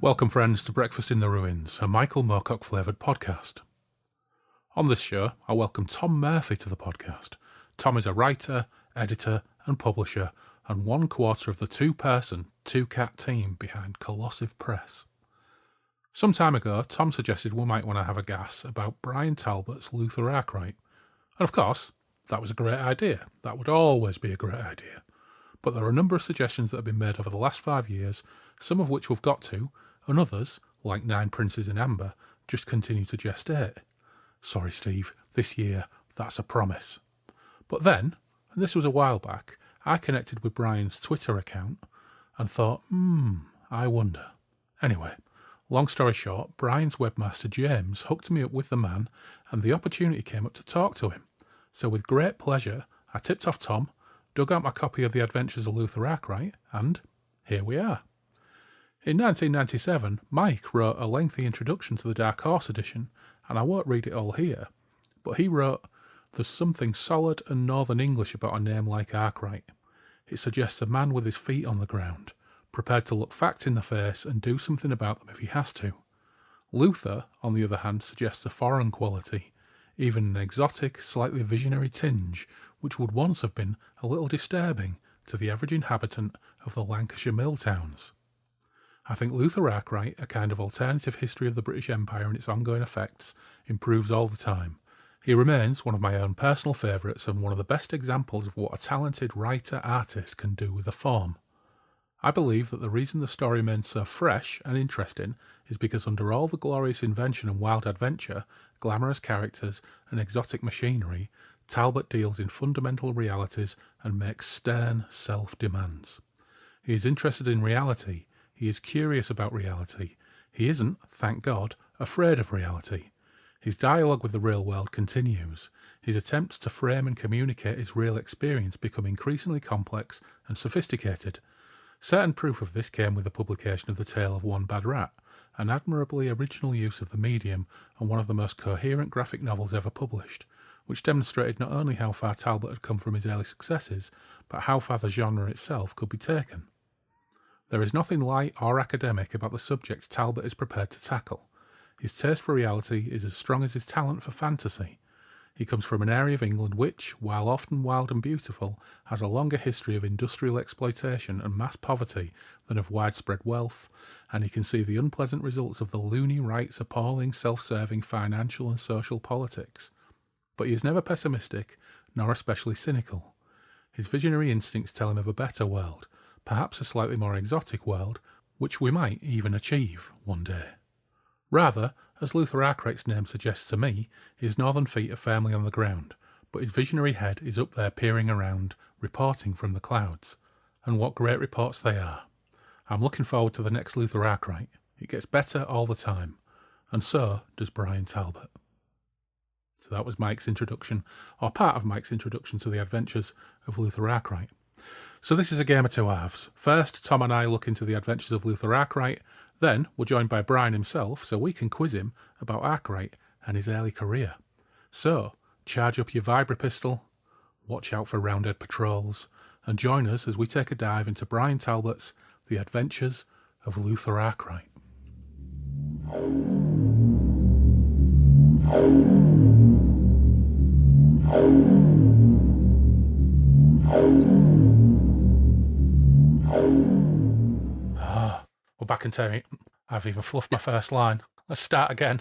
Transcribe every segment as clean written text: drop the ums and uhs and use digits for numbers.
Welcome, friends, to Breakfast in the Ruins, a Michael Moorcock-flavoured podcast. On this show, I welcome Tom Murphy to the podcast. Tom is a writer, editor and publisher, and one quarter of the two-person, two-cat team behind Colossive Press. Some time ago, Tom suggested we might want to have a gas about Bryan Talbot's Luther Arkwright. And of course, that was a great idea. That would always be a great idea. But there are a number of suggestions that have been made over the last 5 years, some of which we've got to, and others, like Nine Princes in Amber, just continue to gestate. Sorry, Steve, this year, that's a promise. But then, and this was a while back, I connected with Bryan's Twitter account and thought, I wonder. Anyway, long story short, Bryan's webmaster James hooked me up with the man and the opportunity came up to talk to him. So with great pleasure, I tipped off Tom, dug out my copy of the Adventures of Luther Arkwright, and here we are. In 1997, Mike wrote a lengthy introduction to the Dark Horse edition, and I won't read it all here, but he wrote, "There's something solid and Northern English about a name like Arkwright. It suggests a man with his feet on the ground, prepared to look fact in the face and do something about them if he has to. Luther, on the other hand, suggests a foreign quality, even an exotic, slightly visionary tinge, which would once have been a little disturbing to the average inhabitant of the Lancashire mill towns. I think Luther Arkwright, a kind of alternative history of the British Empire and its ongoing effects, improves all the time. He remains one of my own personal favourites and one of the best examples of what a talented writer-artist can do with a form. I believe that the reason the story remains so fresh and interesting is because under all the glorious invention and wild adventure, glamorous characters and exotic machinery, Talbot deals in fundamental realities and makes stern self-demands. He is interested in reality. He is curious about reality. He isn't, thank God, afraid of reality. His dialogue with the real world continues. His attempts to frame and communicate his real experience become increasingly complex and sophisticated. Certain proof of this came with the publication of The Tale of One Bad Rat, an admirably original use of the medium and one of the most coherent graphic novels ever published, which demonstrated not only how far Talbot had come from his early successes, but how far the genre itself could be taken. There is nothing light or academic about the subject Talbot is prepared to tackle. His taste for reality is as strong as his talent for fantasy. He comes from an area of England which, while often wild and beautiful, has a longer history of industrial exploitation and mass poverty than of widespread wealth, and he can see the unpleasant results of the loony right's appalling self-serving financial and social politics. But he is never pessimistic, nor especially cynical. His visionary instincts tell him of a better world, perhaps a slightly more exotic world, which we might even achieve one day. Rather, as Luther Arkwright's name suggests to me, his northern feet are firmly on the ground, but his visionary head is up there peering around, reporting from the clouds. And what great reports they are. I'm looking forward to the next Luther Arkwright. It gets better all the time. And so does Bryan Talbot. So that was Mike's introduction, or part of Mike's introduction to the Adventures of Luther Arkwright. So this is a game of two halves. First, Tom and I look into the Adventures of Luther Arkwright. Then, we're joined by Bryan himself, so we can quiz him about Arkwright and his early career. So, charge up your vibra pistol, watch out for roundhead patrols, and join us as we take a dive into Bryan Talbot's The Adventures of Luther Arkwright. We're back in Derry. I've even fluffed my first line. Let's start again.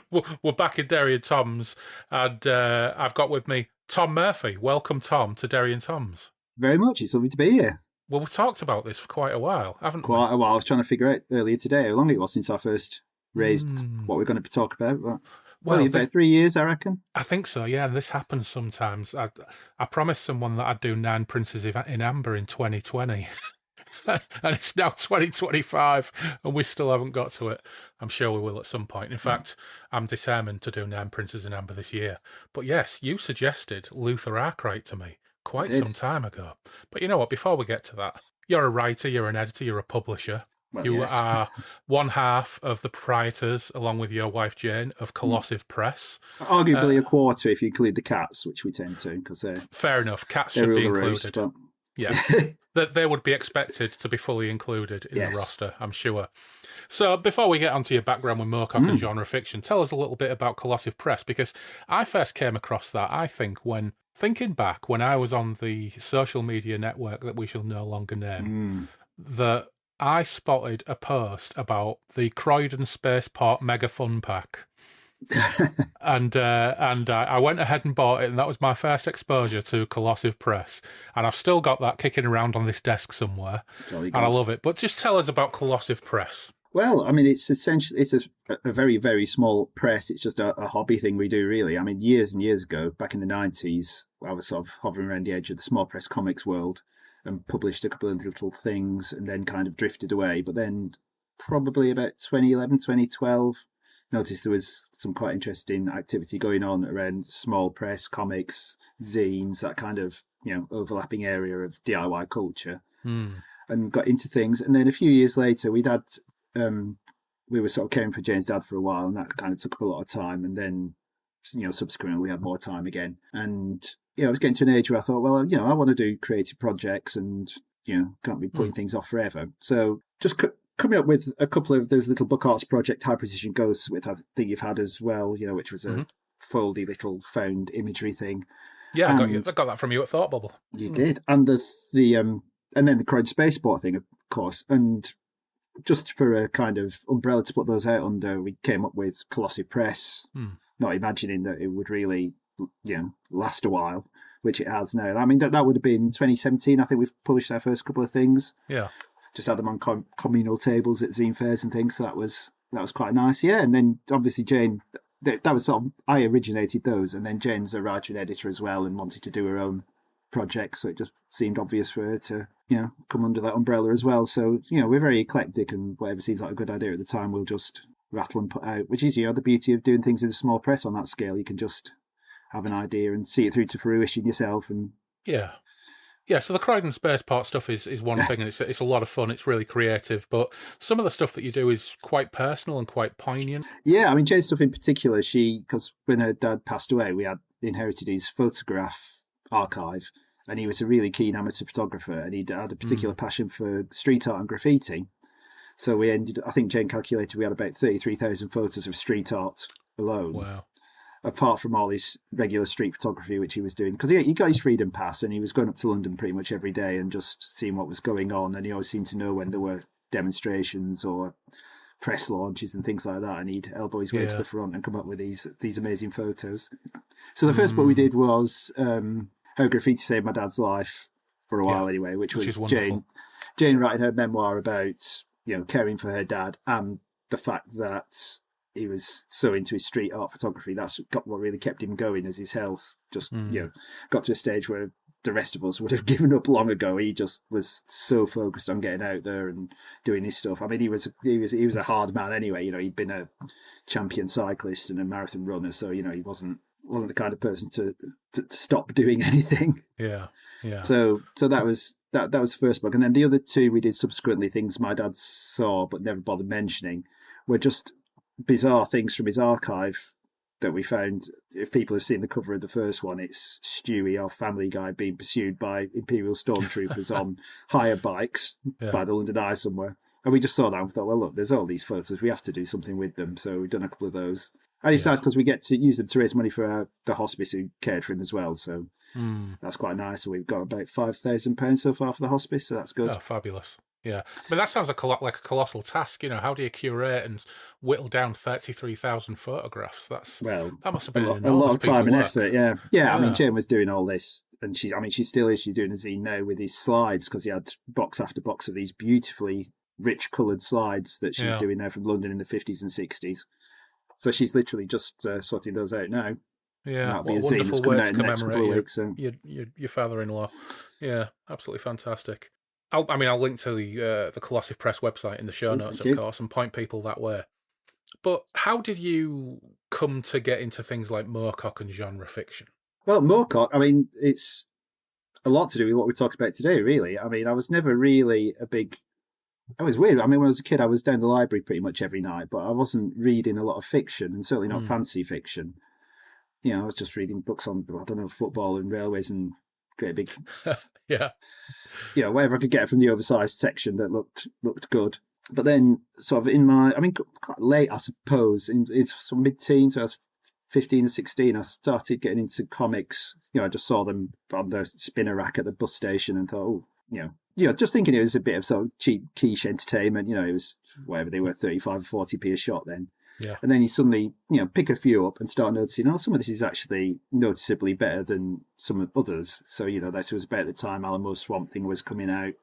We're back in Derry and Toms, and I've got with me Tom Murphy. Welcome, Tom, to Derry and Toms. Very much. It's lovely to be here. Well, we've talked about this for quite a while, haven't we? Quite a while. I was trying to figure out earlier today how long it was since I first raised what we're going to talk about. But, well, about 3 years, I reckon. I think so, yeah. This happens sometimes. I promised someone that I'd do Nine Princes in Amber in 2020. And it's now 2025 and we still haven't got to it. I'm sure we will at some point. In fact, I'm determined to do Nine Princes in Amber this year. But yes, you suggested Luther Arkwright to me quite some time ago. But you know what, before we get to that, you're a writer, you're an editor, you're a publisher. Well, you are one half of the proprietors, along with your wife Jane, of Colossive Press. Arguably a quarter if you include the cats, which we tend to. Because fair enough, cats should be included. Roast, Yeah. That they would be expected to be fully included in the roster, I'm sure. So before we get onto your background with Moorcock and genre fiction, tell us a little bit about Colossive Press, because I first came across that, I think, when thinking back when I was on the social media network that we shall no longer name, that I spotted a post about the Croydon Spaceport Mega Fun Pack. and I went ahead and bought it, and that was my first exposure to Colossive Press, and I've still got that kicking around on this desk somewhere, and I love it. But just tell us about Colossive Press. Well, I mean, it's essentially a very, very small press. It's just a hobby thing we do, really. I mean, years and years ago, back in the 90s, I was sort of hovering around the edge of the small press comics world and published a couple of little things and then kind of drifted away. But then probably about 2011, 2012, noticed there was some quite interesting activity going on around small press, comics, zines, that kind of, overlapping area of DIY culture, and got into things. And then a few years later, we were sort of caring for Jane's dad for a while, and that kind of took up a lot of time. And then, subsequently we had more time again. And, I was getting to an age where I thought, well, I want to do creative projects and, can't be putting things off forever. So just coming up with a couple of those little book arts project, High Precision Ghosts, which I think you've had as well, which was a foldy little found imagery thing. Yeah, I got that from you at Thought Bubble. You did. And and then the Croydon Spaceport thing, of course. And just for a kind of umbrella to put those out under, we came up with Colossive Press, not imagining that it would really, last a while, which it has now. I mean, that would have been 2017. I think we've published our first couple of things. Yeah. Just had them on communal tables at zine fairs and things. So that was quite nice. Yeah. And then obviously Jane, that was sort of, I originated those, and then Jane's a writer and editor as well and wanted to do her own projects. So it just seemed obvious for her to, come under that umbrella as well. So, we're very eclectic, and whatever seems like a good idea at the time, we'll just rattle and put out, which is, the beauty of doing things in a small press on that scale. You can just have an idea and see it through to fruition yourself. And yeah, so the Croydon Spaceport stuff is one thing, and it's a lot of fun. It's really creative, but some of the stuff that you do is quite personal and quite poignant. Yeah, I mean, Jane's stuff in particular, because when her dad passed away, we had inherited his photograph archive, and he was a really keen amateur photographer, and he had a particular passion for street art and graffiti. So I think Jane calculated we had about 33,000 photos of street art alone. Wow. Apart from all his regular street photography, which he was doing, because he got his freedom pass and he was going up to London pretty much every day and just seeing what was going on. And he always seemed to know when there were demonstrations or press launches and things like that, and he'd elbow his way to the front and come up with these amazing photos. So the first book we did was How Graffiti Saved My Dad's Life, for a while anyway, which was Jane writing her memoir about caring for her dad and the fact that he was so into his street art photography. That's what really kept him going, as his health just got to a stage where the rest of us would have given up long ago. He just was so focused on getting out there and doing his stuff. I mean, he was a hard man anyway. He'd been a champion cyclist and a marathon runner, so he wasn't the kind of person to stop doing anything. Yeah. So that was the first book, and then the other two we did subsequently, things my dad saw but never bothered mentioning, were just bizarre things from his archive that we found. If people have seen the cover of the first one, it's Stewie, our Family Guy, being pursued by Imperial stormtroopers on hire bikes by the London Eye somewhere. And we just saw that and thought, well, look, there's all these photos. We have to do something with them. So we've done a couple of those. And it's nice because we get to use them to raise money for the hospice who cared for him as well. So that's quite nice. So we've got about £5,000 so far for the hospice. So that's good. Oh, fabulous. Yeah, but that sounds like a colossal task. How do you curate and whittle down 33,000 photographs? That must have been a lot of time and effort. Yeah. I mean, Jane was doing all this, and she still is. She's doing a zine now with these slides, because he had box after box of these beautifully rich coloured slides that she's doing now from London in the 50s and 60s. So she's literally just sorting those out now. Yeah, that'll be a zine that's coming out in the next couple of weeks. So. Your father-in-law. Yeah, absolutely fantastic. I'll link to the Colossive Press website in the show notes, of course, and point people that way. But how did you come to get into things like Moorcock and genre fiction? Well, Moorcock, I mean, it's a lot to do with what we talked about today, really. I mean, I was never really it was weird. I mean, when I was a kid, I was down the library pretty much every night, but I wasn't reading a lot of fiction, and certainly not fancy fiction. I was just reading books on, football and railways and great big, Yeah. whatever I could get from the oversized section that looked good. But then, sort of in my, I mean, quite late, I suppose, in sort of mid-teens, so I was 15 or 16, I started getting into comics. I just saw them on the spinner rack at the bus station and thought, just thinking it was a bit of sort of cheap quiche entertainment. It was whatever they were, 35 or 40p a shot then. Yeah. And then you suddenly, pick a few up and start noticing, some of this is actually noticeably better than some of others. So, this was about the time Alamo's Swamp Thing was coming out.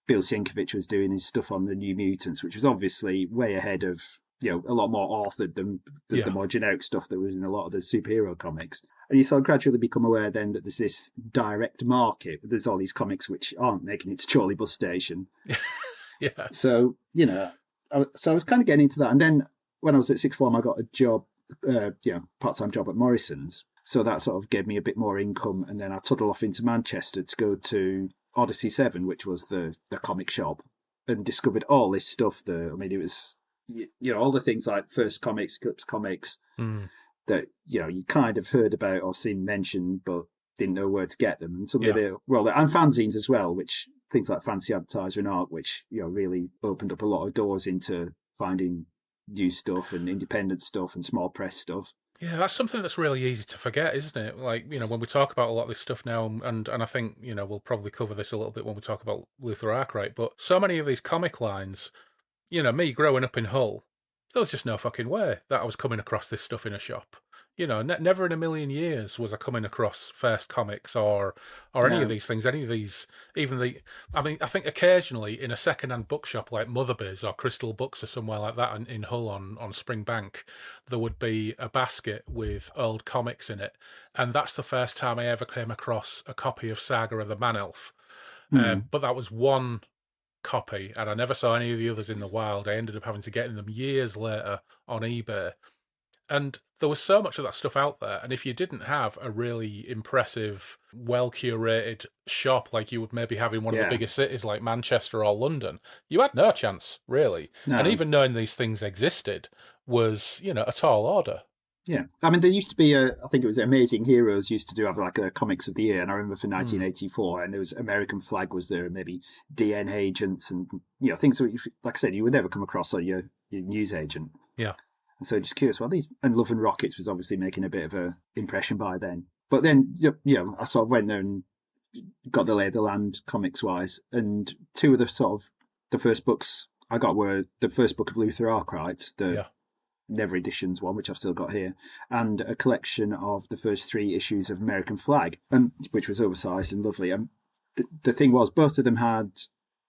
Bill Sienkiewicz was doing his stuff on the New Mutants, which was obviously way ahead of, a lot more authored than the more generic stuff that was in a lot of the superhero comics. And you sort of gradually become aware then that there's this direct market. There's all these comics which aren't making it to Chorley bus station. Yeah. So, I was kind of getting into that. And then when I was at sixth form, I got a job, part-time job at Morrison's. So that sort of gave me a bit more income. And then I toddled off into Manchester to go to Odyssey 7, which was the comic shop, and discovered all this stuff there. I mean, it was, all the things like First Comics, Eclipse Comics, that, you kind of heard about or seen mentioned, but didn't know where to get them. And suddenly and fanzines as well, which things like Fancy Advertiser and Arc, which, really opened up a lot of doors into finding new stuff and independent stuff and small press stuff. Yeah, that's something that's really easy to forget, isn't it? Like, when we talk about a lot of this stuff now, and I think, we'll probably cover this a little bit when we talk about Luther Arkwright, but so many of these comic lines, me growing up in Hull, there was just no fucking way that I was coming across this stuff in a shop. Never in a million years was I coming across First Comics or any of these things, I think occasionally in a second-hand bookshop like Motherbiz or Crystal Books or somewhere like that in Hull on Spring Bank, there would be a basket with old comics in it. And that's the first time I ever came across a copy of Saga of the Man-Elf. But that was one copy, and I never saw any of the others in the wild. I ended up having to get them years later on eBay. And there was so much of that stuff out there. And if you didn't have a really impressive, well-curated shop like you would maybe have in one of the biggest cities like Manchester or London, you had no chance, really. No. And even knowing these things existed was, a tall order. Yeah. I mean, there used to be I think it was Amazing Heroes used to have like a Comics of the Year. And I remember for 1984, and there was American Flag was there, and maybe DN agents and, things that, like I said, you would never come across on your news agent. Yeah. So just curious, and Love and Rockets was obviously making a bit of a impression by then. But then, I sort of went there and got the lay of the land comics-wise. And two of the first books I got were the first book of Luther Arkwright, the Never Editions one, which I've still got here, and a collection of the first 3 issues of American Flag, which was oversized and lovely. And the thing was, both of them had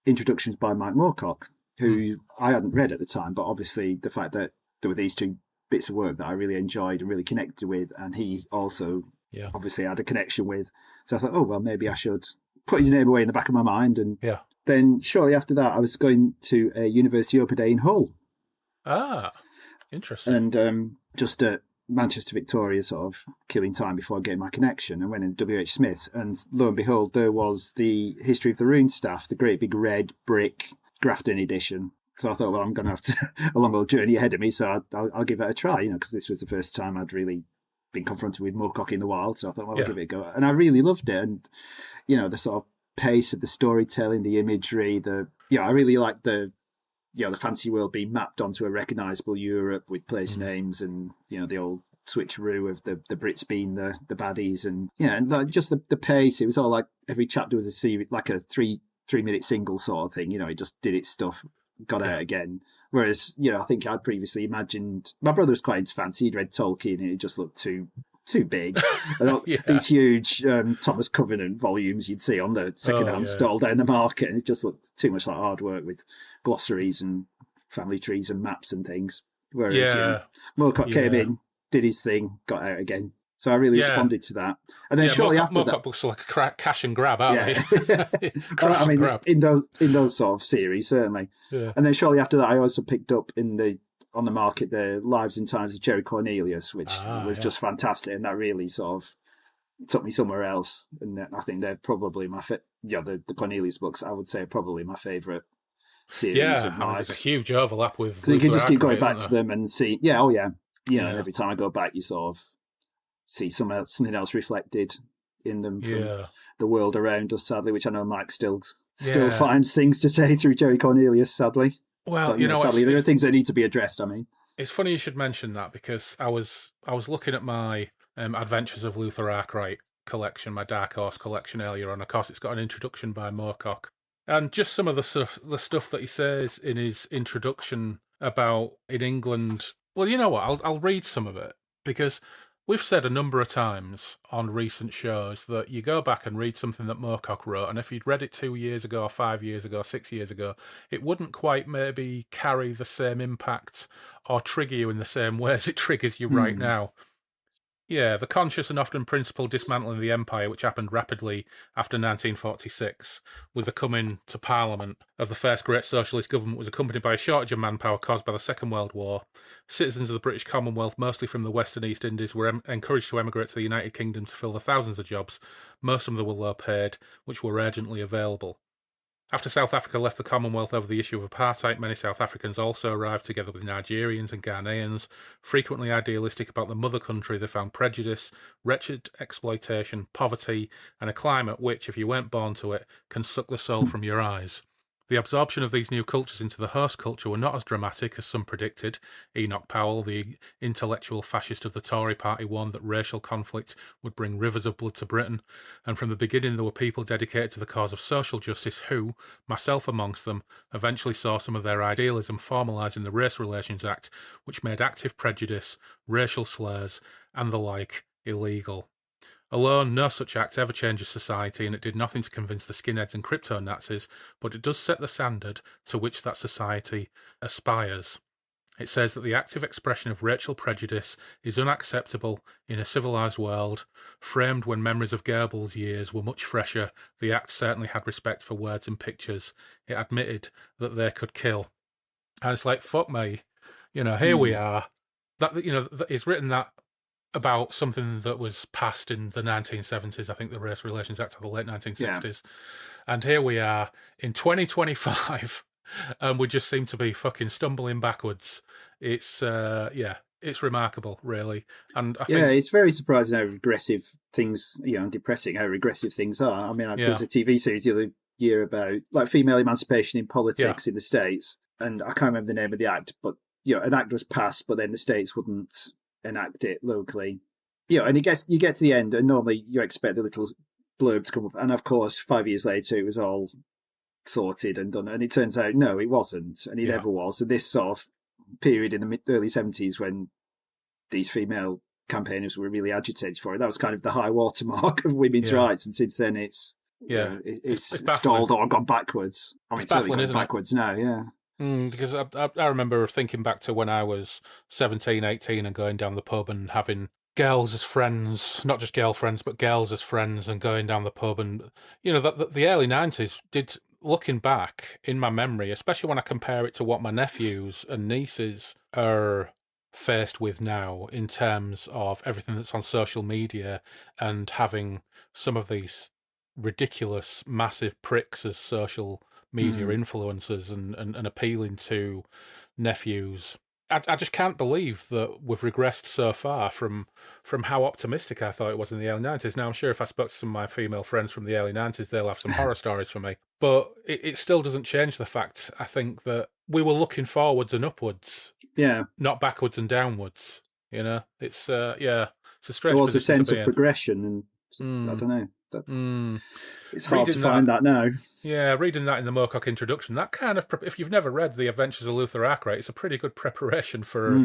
introductions by Mike Moorcock, who I hadn't read at the time, but obviously the fact that there were these 2 bits of work that I really enjoyed and really connected with, and he also obviously had a connection with. So I thought, oh, well, maybe I should put his name away in the back of my mind. And then shortly after that, I was going to a University Open Day in Hull. Ah, interesting. And just at Manchester Victoria, sort of killing time before getting my connection, and went in W.H. Smith's, and lo and behold, there was the History of the Rune Staff, the great big red brick Grafton edition. So I thought, well, I'm going to have a long old journey ahead of me, so I'll give it a try, because this was the first time I'd really been confronted with Moorcock in the wild. So I thought, well, I'll give it a go. And I really loved it. And, the sort of pace of the storytelling, the imagery, I really liked the fancy world being mapped onto a recognisable Europe with place names and, the old switcheroo of the Brits being the baddies. And, and just the pace. It was all like every chapter was a series, like a 3-minute single sort of thing. It just did its stuff. Got out again. Whereas, I think I'd previously imagined my brother was quite into fancy. He'd read Tolkien and it just looked too big. These huge Thomas Covenant volumes you'd see on the second-hand stall down the market, and it just looked too much like hard work with glossaries and family trees and maps and things. Whereas Moorcock came in, did his thing, got out again. So I really responded to that. And then shortly after that... Moorcock books are like a cash and grab, aren't they? I mean, in those sort of series, certainly. Yeah. And then shortly after that, I also picked up on the market the Lives and Times of Jerry Cornelius, which was just fantastic. And that really sort of took me somewhere else. And I think they're probably the Cornelius books, I would say, are probably my favourite series of Lives. There's a huge overlap with... You can just keep going back to them and see... And every time I go back, you sort of see something else reflected in them from Yeah. the world around us, sadly, which I know Mike still Yeah. finds things to say through Jerry Cornelius, sadly. Well, But, sadly, there are things that need to be addressed, I mean. It's funny you should mention that, because I was looking at my Adventures of Luther Arkwright collection, my Dark Horse collection earlier on. Of course, it's got an introduction by Moorcock. And just some of the stuff that he says in his introduction about in England. Well, you know what? I'll read some of it, because we've said a number of times on recent shows that you go back and read something that Moorcock wrote, and if you'd read it 2 years ago, or 5 years ago, 6 years ago, it wouldn't quite maybe carry the same impact or trigger you in the same way as it triggers you right now. Yeah, the conscious and often principled dismantling of the empire, which happened rapidly after 1946, with the coming to Parliament of the first great socialist government, was accompanied by a shortage of manpower caused by the Second World War. Citizens of the British Commonwealth, mostly from the West and East Indies, were encouraged to emigrate to the United Kingdom to fill the thousands of jobs, most of them were low paid, which were urgently available. After South Africa left the Commonwealth over the issue of apartheid, many South Africans also arrived, together with Nigerians and Ghanaians. Frequently idealistic about the mother country, they found prejudice, wretched exploitation, poverty, and a climate which, if you weren't born to it, can suck the soul from your eyes. The absorption of these new cultures into the host culture were not as dramatic as some predicted. Enoch Powell, the intellectual fascist of the Tory party, warned that racial conflict would bring rivers of blood to Britain, and from the beginning there were people dedicated to the cause of social justice who, myself amongst them, eventually saw some of their idealism formalised in the Race Relations Act, which made active prejudice, racial slurs, and the like illegal. Alone, no such act ever changes society, and it did nothing to convince the skinheads and crypto-Nazis, but it does set the standard to which that society aspires. It says that the active expression of racial prejudice is unacceptable in a civilised world. Framed when memories of Goebbels' years were much fresher, the act certainly had respect for words and pictures. It admitted that they could kill. And it's like, fuck me. Here we are. He's written that about something that was passed in the 1970s, I think the Race Relations Act of the late 1960s. Yeah. And here we are in 2025, and we just seem to be fucking stumbling backwards. It's, it's remarkable, really. And I think, it's very surprising how regressive things, and depressing how regressive things are. I mean, there was a TV series the other year about like female emancipation in politics in the States, and I can't remember the name of the act, but an act was passed, but then the States wouldn't enact it locally, and you get to the end, and normally you expect the little blurb to come up, and of course 5 years later it was all sorted and done, and it turns out no, it wasn't, and it never was. And this sort of period in the early 70s when these female campaigners were really agitated for it, that was kind of the high watermark of women's rights, and since then it's stalled or gone backwards. I mean, it's certainly gone backwards now. Because I remember thinking back to when I was 17, 18 and going down the pub and having girls as friends, not just girlfriends, but girls as friends, and going down the pub. And, the early 90s did, looking back in my memory, especially when I compare it to what my nephews and nieces are faced with now in terms of everything that's on social media and having some of these ridiculous, massive pricks as social media influencers and appealing to nephews. I just can't believe that we've regressed so far from how optimistic I thought it was in the early 90s. Now, I'm sure if I spoke to some of my female friends from the early 90s, they'll have some horror stories for me. But it still doesn't change the fact, I think, that we were looking forwards and upwards, not backwards and downwards. It's a stretch. There was a sense of progression, and I don't know. It's hard to find that now. Yeah, reading that in the Moorcock introduction, that kind of, if you've never read The Adventures of Luther Arkwright, it's a pretty good preparation for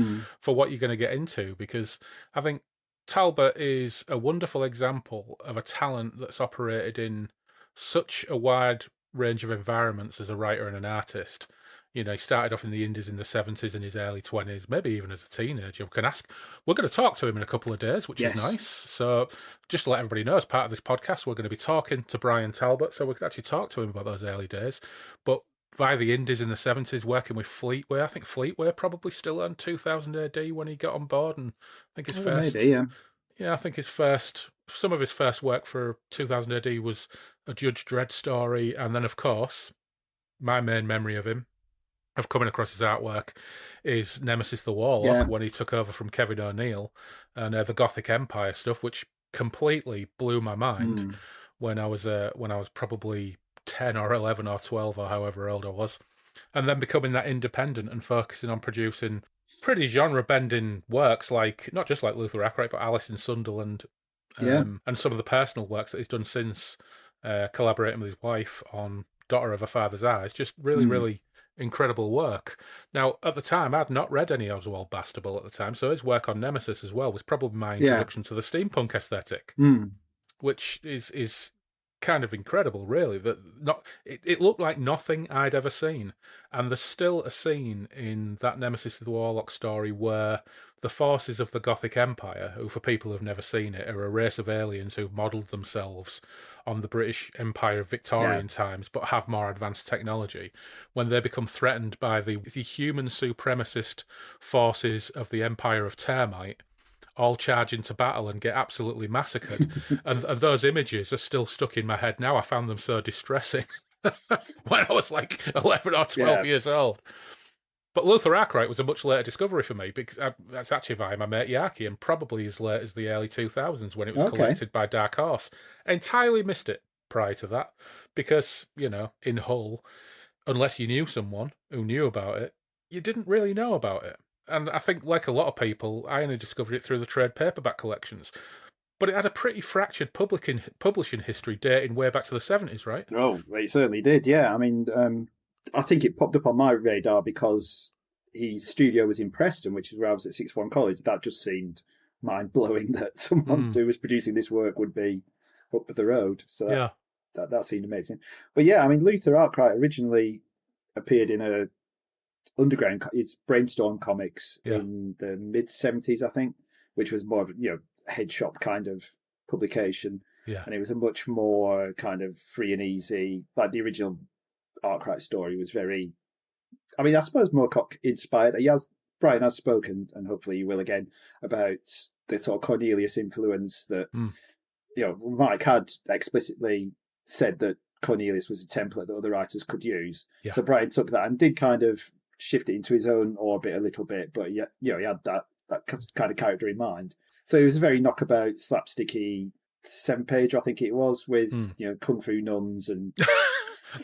what you're going to get into, because I think Talbot is a wonderful example of a talent that's operated in such a wide range of environments as a writer and an artist. He started off in the Indies in the 70s, in his early 20s, maybe even as a teenager. We're going to talk to him in a couple of days, which is nice. So just to let everybody know, as part of this podcast, we're going to be talking to Bryan Talbot, so we could actually talk to him about those early days. But via the Indies in the 70s, working with Fleetway. I think Fleetway probably still on 2000 AD when he got on board, and I think his first... Maybe, yeah. Yeah, I think some of his first work for 2000 AD was a Judge Dredd story, and then, of course, my main memory of him, of coming across his artwork, is Nemesis the Warlock, when he took over from Kevin O'Neill, and the Gothic Empire stuff, which completely blew my mind Mm. when I was probably 10 or 11 or 12 or however old I was, and then becoming that independent and focusing on producing pretty genre-bending works, like not just like Luther Arkwright, but Alice in Sunderland, Yeah. and some of the personal works that he's done since, collaborating with his wife on Daughter of a Father's Eyes. Just really, Mm. really incredible work. Now, at the time, I'd not read any Oswald Bastable at the time, so his work on Nemesis as well was probably my Yeah. introduction to the steampunk aesthetic, Mm. which is kind of incredible, really. That it looked like nothing I'd ever seen, and there's still a scene in that Nemesis the Warlock story where the forces of the Gothic Empire, who for people who've never seen it, are a race of aliens who've modelled themselves on the British Empire of Victorian times, but have more advanced technology, when they become threatened by the human supremacist forces of the Empire of Termite, all charge into battle and get absolutely massacred. and those images are still stuck in my head now. I found them so distressing when I was like 11 or 12 years old. But Luther Arkwright was a much later discovery for me, because that's actually via my mate Yaki, and probably as late as the early 2000s when it was collected by Dark Horse. I entirely missed it prior to that, because, in Hull, unless you knew someone who knew about it, you didn't really know about it. And I think, like a lot of people, I only discovered it through the trade paperback collections. But it had a pretty fractured publishing history dating way back to the 70s, right? Oh, it certainly did, yeah. I mean, I think it popped up on my radar because his studio was in Preston, which is where I was at sixth form college. That just seemed mind-blowing that someone who was producing this work would be up the road. So that seemed amazing. But yeah, I mean, Luther Arkwright originally appeared in a underground, it's Brainstorm Comics in the mid-70s, I think, which was more of head shop kind of publication. Yeah. And it was a much more kind of free and easy, like the original Arkwright story was very, I mean, I suppose Moorcock inspired. Bryan has spoken, and hopefully you will again, about the sort of Cornelius influence that, Mike had explicitly said that Cornelius was a template that other writers could use. Yeah. So Bryan took that and did kind of shift it into his own orbit a little bit, but he had that kind of character in mind. So it was a very knockabout, slapsticky 7-page, I think it was, with kung fu nuns and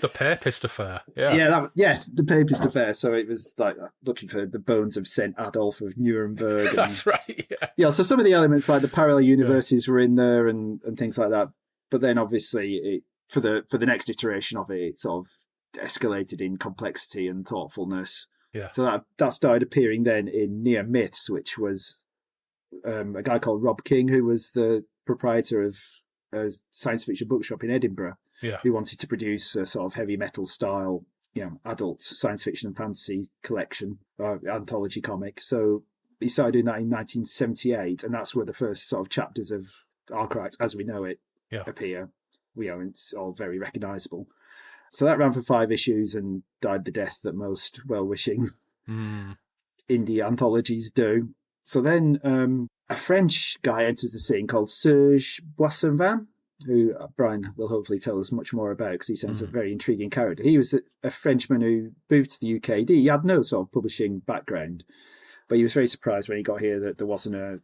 the Papist Affair. Yes, the Papist Affair. So it was like looking for the bones of Saint Adolf of Nuremberg. And, that's right. Yeah. So some of the elements, like the parallel universes, were in there and things like that. But then obviously, for the next iteration of it, it sort of escalated in complexity and thoughtfulness. Yeah. So that started appearing then in Near Myths, which was a guy called Rob King, who was the proprietor of a science fiction bookshop in Edinburgh, who wanted to produce a sort of heavy metal style, adult science fiction and fantasy collection, anthology comic. So he started doing that in 1978, and that's where the first sort of chapters of Arkwright, as we know it, appear. It's all very recognisable. So that ran for 5 issues and died the death that most well-wishing indie anthologies do. So then a French guy enters the scene called Serge Boissonvin, who Bryan will hopefully tell us much more about because he sounds a very intriguing character. He was a Frenchman who moved to the UK. He had no sort of publishing background, but he was very surprised when he got here that there wasn't a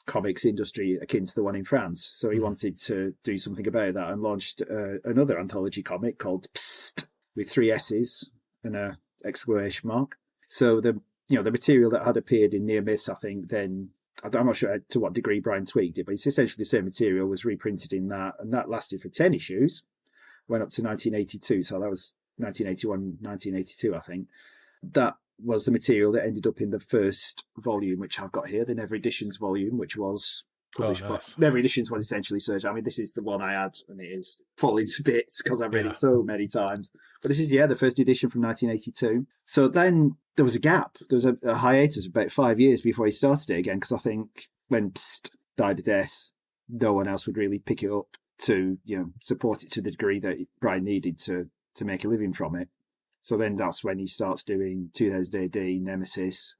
comics industry akin to the one in France. So he wanted to do something about that and launched another anthology comic called Psst, with 3 S's and a exclamation mark. So the material that had appeared in Near Miss, I think, then I'm not sure to what degree Bryan tweaked it, but it's essentially the same material was reprinted in that, and that lasted for 10 issues, went up to 1982. So that was 1981, 1982, I think. That was the material that ended up in the first volume, which I've got here, the Never Editions volume, which was published by Never Editions was essentially Serge. I mean, this is the one I had, and it is falling to bits because I've read it so many times. But this is, the first edition from 1982. So then there was a gap. There was a hiatus of about 5 years before he started it again, because I think when Psst died a death, no one else would really pick it up to, support it to the degree that Bryan needed to make a living from it. So then that's when he starts doing 2000 AD, Nemesis,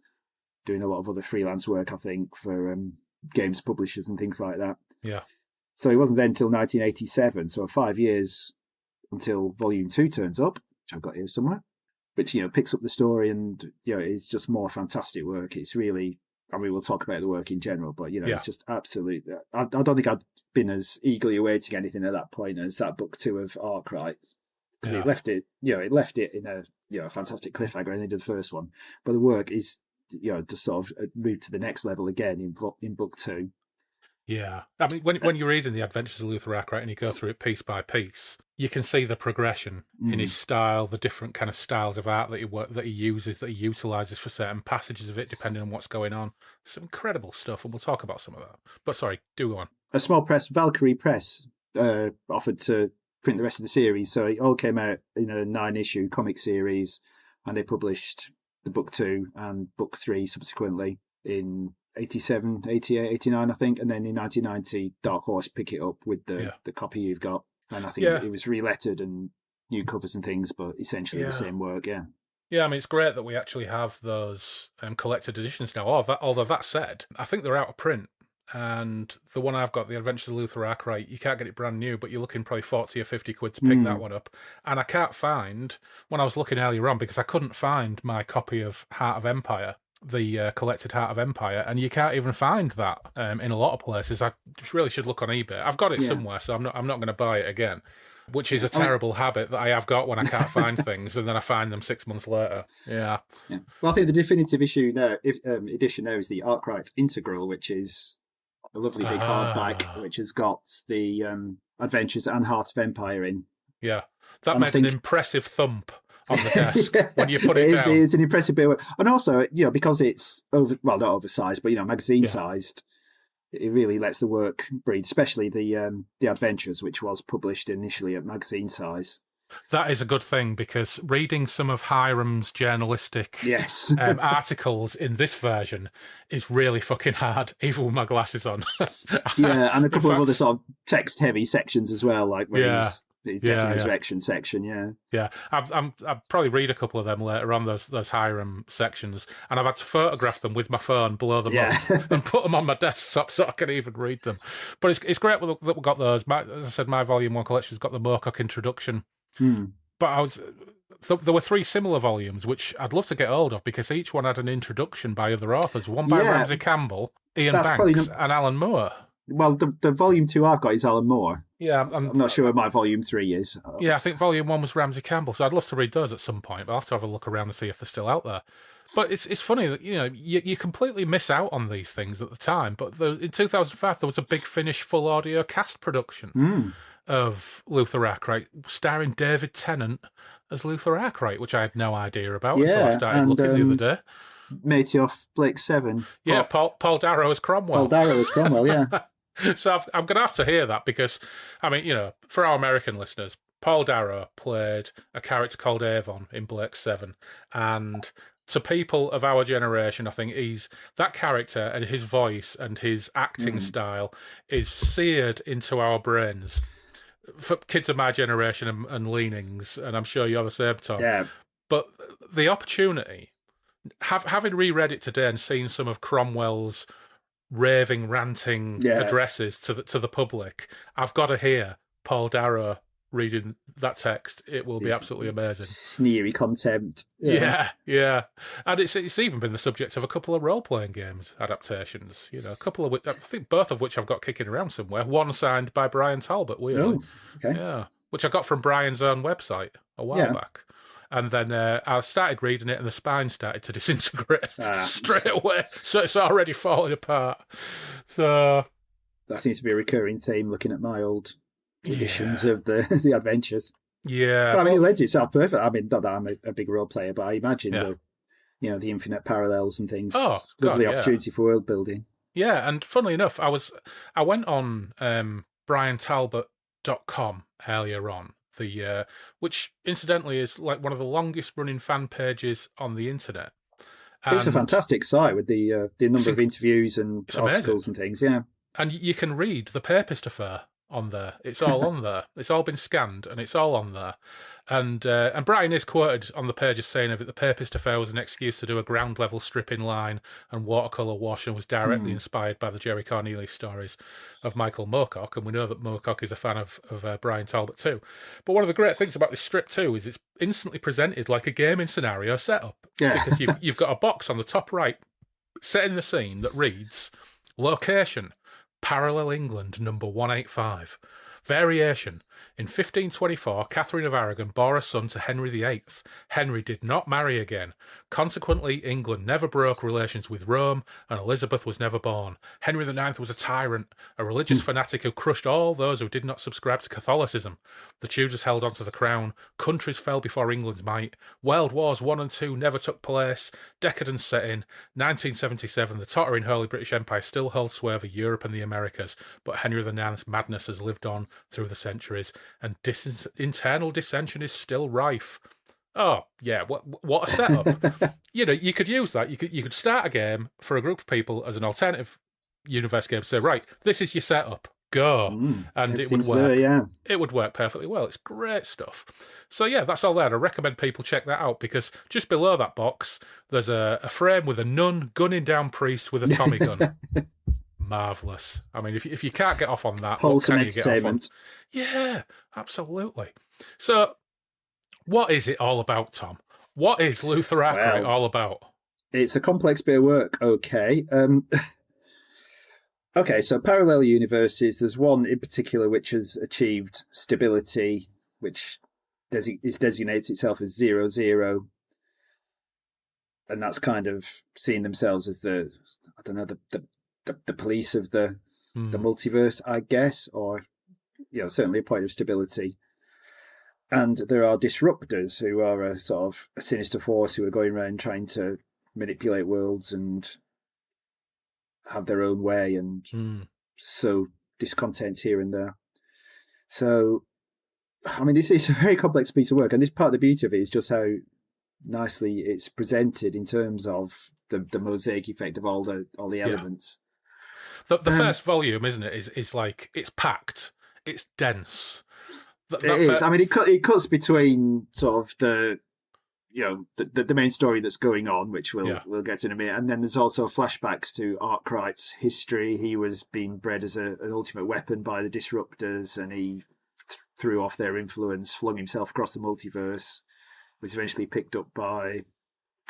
doing a lot of other freelance work, I think, for games publishers and things like that. Yeah. So it wasn't then until 1987, so 5 years until Volume 2 turns up, which I've got here somewhere, which, picks up the story and, it's just more fantastic work. It's really I mean, we'll talk about the work in general, but Yeah. it's just absolute. I don't think I'd been as eagerly awaiting anything at that point as that book 2 of Arkwright, because Yeah. it left it in a fantastic cliffhanger in the end of the first one. But the work is just sort of moved to the next level again in book 2. Yeah. I mean, when you're reading The Adventures of Luther Arkwright and you go through it piece by piece, you can see the progression in his style, the different kind of styles of art that he uses, that he utilises for certain passages of it, depending on what's going on. Some incredible stuff, and we'll talk about some of that. But sorry, do go on. A small press, Valkyrie Press, offered to print the rest of the series. So it all came out in a 9-issue comic series, and they published the book 2 and book 3 subsequently in 87, 88, 89, I think. And then in 1990, Dark Horse pick it up with the copy you've got. And I think it was relettered and new covers and things, but essentially the same work, yeah. Yeah, I mean, it's great that we actually have those collected editions now. Although that said, I think they're out of print. And the one I've got, The Adventures of Luther Arkwright, you can't get it brand new, but you're looking probably 40 or 50 quid to pick that one up. And I can't find, when I was looking earlier on, because I couldn't find my copy of Heart of Empire, the collected Heart of Empire, and you can't even find that in a lot of places. I really should look on eBay. I've got it somewhere, so I'm not going to buy it again, which is a terrible habit that I have got when I can't find things, and then I find them 6 months later. Yeah. Well, I think the definitive issue now, edition now, is the Arkwright Integral, which is a lovely big hardback, which has got the Adventures and Heart of Empire in. Yeah, that made an impressive thump on the desk when you put it down. It's an impressive bit of work. And also, because it's not oversized, but magazine sized, it really lets the work breathe, especially the Adventures, which was published initially at magazine size. That is a good thing, because reading some of Hiram's journalistic articles in this version is really fucking hard, even with my glasses on. Yeah, and a couple of other sort of text-heavy sections as well, like his Death Resurrection section, Yeah, I'll probably read a couple of them later on, those Hiram sections, and I've had to photograph them with my phone, blow them up, and put them on my desktop so I can even read them. But it's great that we've got those. As I said, my Volume 1 collection's got the Moorcock introduction. But there were 3 similar volumes, which I'd love to get hold of, because each one had an introduction by other authors. One by Ramsey Campbell, Ian Banks, and Alan Moore. Well, the Volume 2 I've got is Alan Moore. Yeah, I'm not sure what my Volume 3 is. Yeah, I think Volume 1 was Ramsey Campbell, so I'd love to read those at some point, but I'll have to have a look around and see if they're still out there. But it's funny that, you completely miss out on these things at the time. But in 2005, there was a Big Finish full audio cast production of Luther Arkwright, starring David Tennant as Luther Arkwright, which I had no idea about until I started looking the other day. Matey off Blake 7. Yeah, Paul Darrow as Cromwell. Paul Darrow as Cromwell, yeah. So I'm going to have to hear that, because, I mean, for our American listeners, Paul Darrow played a character called Avon in Blake 7, and to people of our generation, I think that character and his voice and his acting style is seared into our brains. For kids of my generation and leanings, and I'm sure you're the same, Tom. Yeah. But the opportunity, having reread it today and seen some of Cromwell's raving, ranting addresses to the public, I've got to hear Paul Darrow reading that text. It will be absolutely amazing. Sneery contempt. Yeah. And it's even been the subject of a couple of role-playing games adaptations. A couple of which, I think both of which I've got kicking around somewhere. One signed by Bryan Talbot, weirdly. Oh, okay. Yeah, which I got from Brian's own website a while back. And then I started reading it, and the spine started to disintegrate straight away. So it's already falling apart. So that seems to be a recurring theme, looking at my old editions of the Adventures. Yeah. But, I mean, it lends itself perfect. I mean, not that I'm a big role player, but I imagine the infinite parallels and things. Oh, lovely opportunity for world building. Yeah, and funnily enough, I went on BryanTalbot.com earlier on, which incidentally is like one of the longest running fan pages on the internet. It's a fantastic site with the number of interviews and articles and things. Yeah, and you can read the Papist Affair on there. It's all on there. It's all been scanned and it's all on there. And Brian is quoted on the page as saying of it, the Papist Affair was an excuse to do a ground level strip in line and watercolour wash, and was directly inspired by the Jerry Cornelius stories of Michael Moorcock. And we know that Moorcock is a fan of Bryan Talbot too. But one of the great things about this strip too is it's instantly presented like a gaming scenario setup. Yeah. Because you've got a box on the top right setting the scene that reads, location, parallel England, number 185. Variation. In 1524, Catherine of Aragon bore a son to Henry VIII. Henry did not marry again. Consequently, England never broke relations with Rome, and Elizabeth was never born. Henry IX was a tyrant, a religious fanatic who crushed all those who did not subscribe to Catholicism. The Tudors held on to the crown. Countries fell before England's might. World Wars I and II never took place. Decadence set in. 1977, the tottering Holy British Empire still holds sway over Europe and the Americas, but Henry IX's madness has lived on through the centuries, and internal dissension is still rife. Oh, yeah, what a setup. You could use that. You could start a game for a group of people as an alternative universe game. Say, right, this is your setup. Go. And it would work. There, yeah. It would work perfectly well. It's great stuff. So, yeah, that's all there. I recommend people check that out, because just below that box, there's a frame with a nun gunning down priests with a Tommy gun. Marvellous. I mean, if you can't get off on that, wholesome what can you get off on? entertainment. Yeah, absolutely. So, what is it all about, Tom? What is Luther Arkwright all about? It's a complex bit of work, okay. Okay, so parallel universes, there's one in particular which has achieved stability, which designates itself as 00, and that's kind of seeing themselves as the police of the multiverse, I guess, or certainly a point of stability. And there are disruptors who are a sort of a sinister force who are going around trying to manipulate worlds and have their own way and sow discontent here and there. So, I mean, this is a very complex piece of work, and this part of the beauty of it is just how nicely it's presented in terms of the mosaic effect of all the elements. The first volume, isn't it, is like, it's packed, it's dense. It is. I mean, it cuts between sort of the main story that's going on, which we'll get to in a minute, and then there's also flashbacks to Arkwright's history. He was being bred as an ultimate weapon by the disruptors, and he threw off their influence, flung himself across the multiverse, was eventually picked up by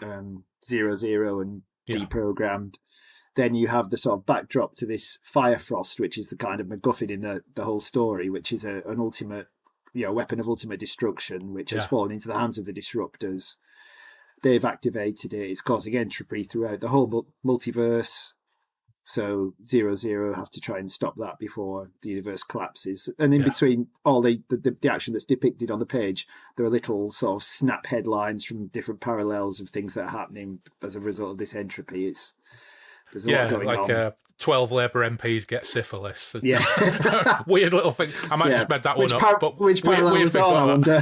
00 and deprogrammed. Then you have the sort of backdrop to this Firefrost, which is the kind of MacGuffin in the whole story, which is an ultimate, weapon of ultimate destruction, which has fallen into the hands of the disruptors. They've activated it. It's causing entropy throughout the whole multiverse. So 00 have to try and stop that before the universe collapses. And in between all the action that's depicted on the page, there are little sort of snap headlines from different parallels of things that are happening as a result of this entropy. There's a lot going on. 12 Labour MPs get syphilis. Weird little thing. I might have just made that one up. But which parallel weird was things on, like I wonder?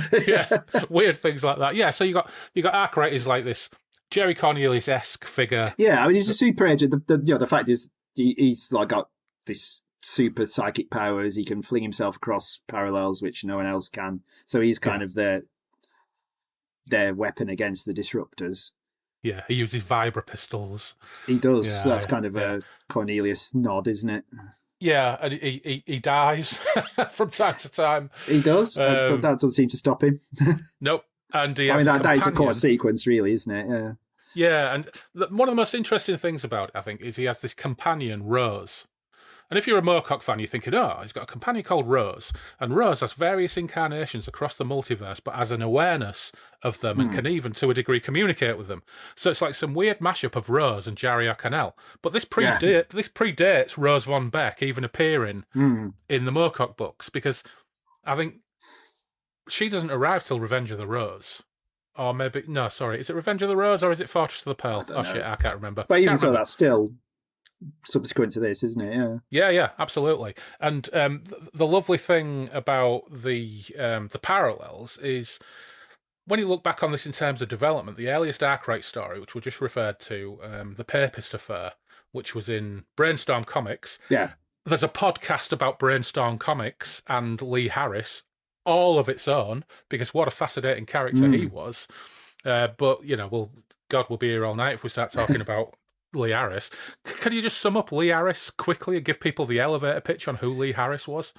That. Weird things like that. Yeah, so you got Arkwright is like this Jerry Cornelius-esque figure. Yeah, I mean, he's a super agent. The fact is, he's like got this super psychic powers. He can fling himself across parallels, which no one else can. So he's kind of their weapon against the disruptors. Yeah, he uses vibra pistols. He does. So that's kind of a Cornelius nod, isn't it? Yeah, and he dies from time to time. He does, but that doesn't seem to stop him. Nope. And he has that is a core sequence, really, isn't it? Yeah. Yeah, and one of the most interesting things about it, I think, is he has this companion, Rose. And if you're a Moorcock fan, you're thinking, he's got a companion called Rose. And Rose has various incarnations across the multiverse, but has an awareness of them and can even, to a degree, communicate with them. So it's like some weird mashup of Rose and Jari O'Connell. But this predates Rose von Beck even appearing in the Moorcock books, because I think she doesn't arrive till Revenge of the Rose. Or maybe, no, sorry, is it Revenge of the Rose or is it Fortress of the Pearl? Shit, I can't remember. But even so, that's still subsequent to this, isn't it? Yeah, absolutely. And the lovely thing about the parallels is, when you look back on this in terms of development, the earliest Arkwright story, which we just referred to, the Papist Affair, which was in Brainstorm Comics. Yeah. There's a podcast about Brainstorm Comics and Lee Harris, all of its own, because what a fascinating character he was. But, God will be here all night if we start talking about Lee Harris. Can you just sum up Lee Harris quickly and give people the elevator pitch on who Lee Harris was?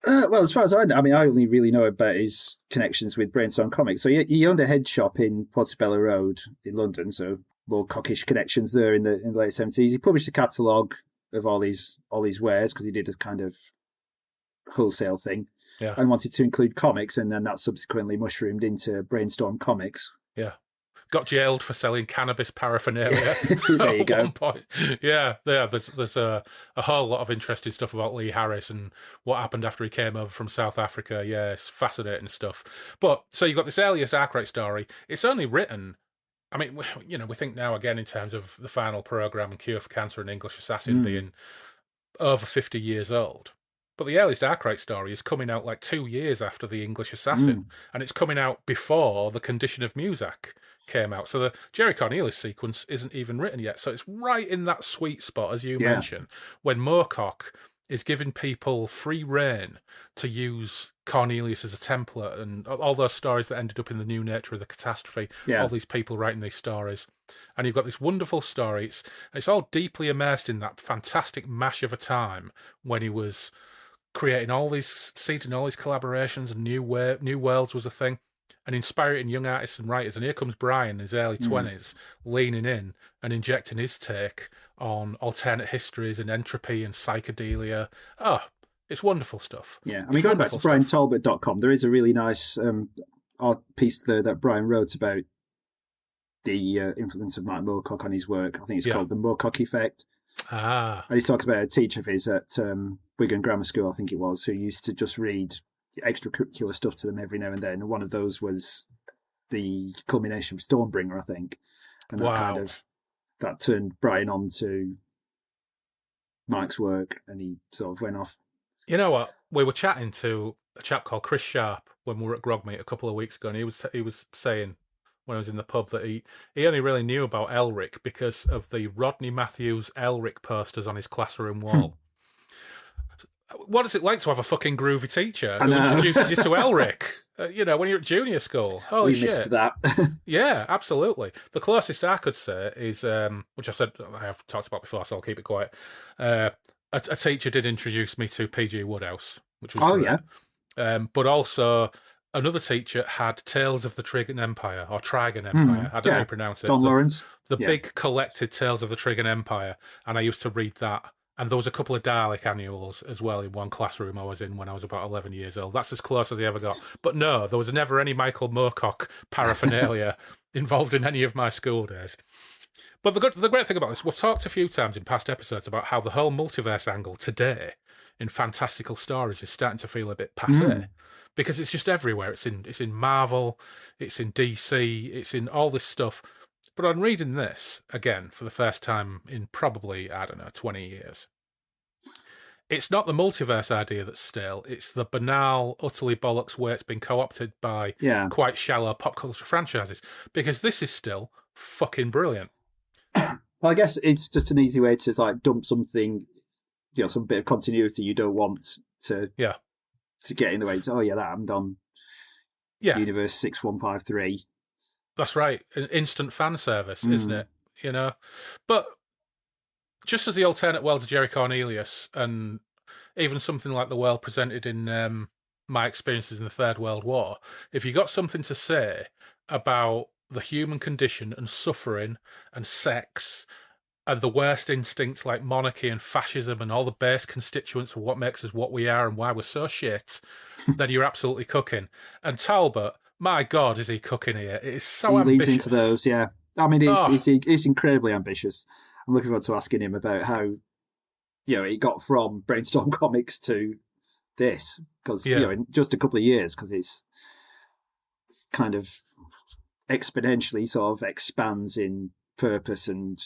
Well, as far as I know, I only really know about his connections with Brainstorm Comics. So he owned a head shop in Portobello Road in London, so more cockish connections there in the late 70s. He published a catalogue of all his wares because he did a kind of wholesale thing, and wanted to include comics, and then that subsequently mushroomed into Brainstorm Comics. Yeah. Got jailed for selling cannabis paraphernalia there you at go. one point. Yeah. There's a whole lot of interesting stuff about Lee Harris and what happened after he came over from South Africa. Yeah, it's fascinating stuff. But so you've got this earliest Arkwright story. It's only written, I mean, we think now again in terms of the final program and Cure for Cancer and English Assassin being over 50 years old. But the earliest Arkwright story is coming out like 2 years after the English Assassin, and it's coming out before the Condition of Music came out. So the Jerry Cornelius sequence isn't even written yet. So it's right in that sweet spot, as you mentioned, when Moorcock is giving people free rein to use Cornelius as a template, and all those stories that ended up in The New Nature of the Catastrophe, all these people writing these stories. And you've got this wonderful story. It's all deeply immersed in that fantastic mash of a time when he was creating all these, seeding all these collaborations, and new worlds was a thing, and inspiring young artists and writers. And here comes Bryan in his early 20s, leaning in and injecting his take on alternate histories and entropy and psychedelia. Oh, it's wonderful stuff. Yeah, I mean, going back to BryanTalbot.com, there is a really nice art piece there that Bryan wrote about the influence of Mike Moorcock on his work. I think it's called The Moorcock Effect. And he talks about a teacher of his at Wigan Grammar School, I think it was, who used to just read extracurricular stuff to them every now and then. And one of those was the culmination of Stormbringer, I think. And that turned Bryan on to Mike's work, and he sort of went off. You know what? We were chatting to a chap called Chris Sharp when we were at Grogmeet a couple of weeks ago, and he was saying when I was in the pub that he only really knew about Elric because of the Rodney Matthews Elric posters on his classroom wall. What is it like to have a fucking groovy teacher who introduces you to Elric? When you're at junior school. Holy shit. We missed that. Yeah, absolutely. The closest I could say is, which I said I have talked about before, so I'll keep it quiet. A teacher did introduce me to P.G. Wodehouse, which was great. But also another teacher had Tales of the Trigon Empire, or Trigon Empire. I don't know how you pronounce it. Don Lawrence. The big collected Tales of the Trigon Empire, and I used to read that. And there was a couple of Dalek annuals as well in one classroom I was in when I was about 11 years old. That's as close as I ever got. But no, there was never any Michael Moorcock paraphernalia involved in any of my school days. But the great thing about this, we've talked a few times in past episodes about how the whole multiverse angle today in fantastical stories is starting to feel a bit passé. Because it's just everywhere. It's in Marvel, it's in DC, it's in all this stuff. But I'm reading this, again, for the first time in probably, 20 years. It's not the multiverse idea that's stale. It's the banal, utterly bollocks way it's been co-opted by quite shallow pop culture franchises. Because this is still fucking brilliant. Well, I guess it's just an easy way to dump something, some bit of continuity you don't want to get in the way. That happened on Universe 6153. That's right. An instant fan service, isn't it? But just as the alternate worlds of Jerry Cornelius, and even something like the world presented in My Experiences in the Third World War, if you got something to say about the human condition and suffering and sex and the worst instincts like monarchy and fascism and all the base constituents of what makes us what we are and why we're so shit, then you're absolutely cooking. And Talbot, my God, is he cooking here? It is so ambitious. He leans into those, yeah. I mean, he's incredibly ambitious. I'm looking forward to asking him about how, he got from Brainstorm Comics to this. Because, in just a couple of years, because it's kind of exponentially sort of expands in purpose and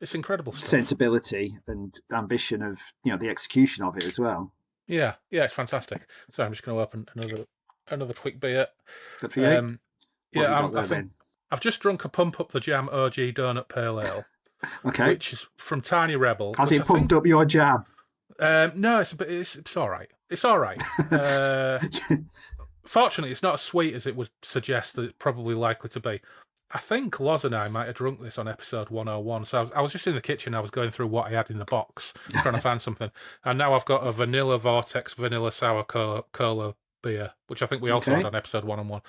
it's incredible stuff. Sensibility and ambition of, the execution of it as well. Yeah, it's fantastic. So I'm just going to open another quick beer. Good for you. I think I've just drunk a Pump Up the Jam OG Donut Pale Ale. Okay. Which is from Tiny Rebel. Has it pumped up your jam? No, it's all right. It's all right. Fortunately, it's not as sweet as it would suggest that it's probably likely to be. I think Loz and I might have drunk this on episode 101. So I was just in the kitchen. I was going through what I had in the box, trying to find something. And now I've got a Vanilla Vortex Vanilla Sour Cola beer, which I think we also had on episode 101.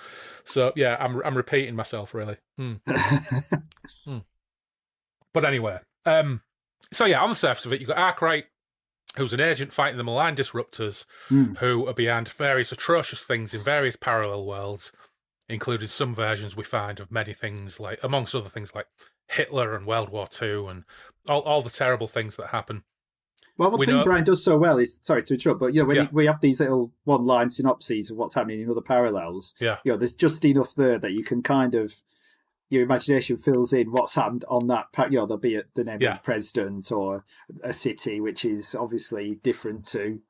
So, yeah, I'm repeating myself, really. But anyway, so yeah, on the surface of it, you've got Arkwright, who's an agent fighting the malign disruptors, who are behind various atrocious things in various parallel worlds, including some versions we find of many things, like, amongst other things, like Hitler and World War II and all the terrible things that happen. Well, one thing Bryan does so well is, sorry to interrupt, but when we have these little one-line synopses of what's happening in other parallels, there's just enough there that you can kind of, your imagination fills in what's happened on that. There'll be the name of the president or a city, which is obviously different to.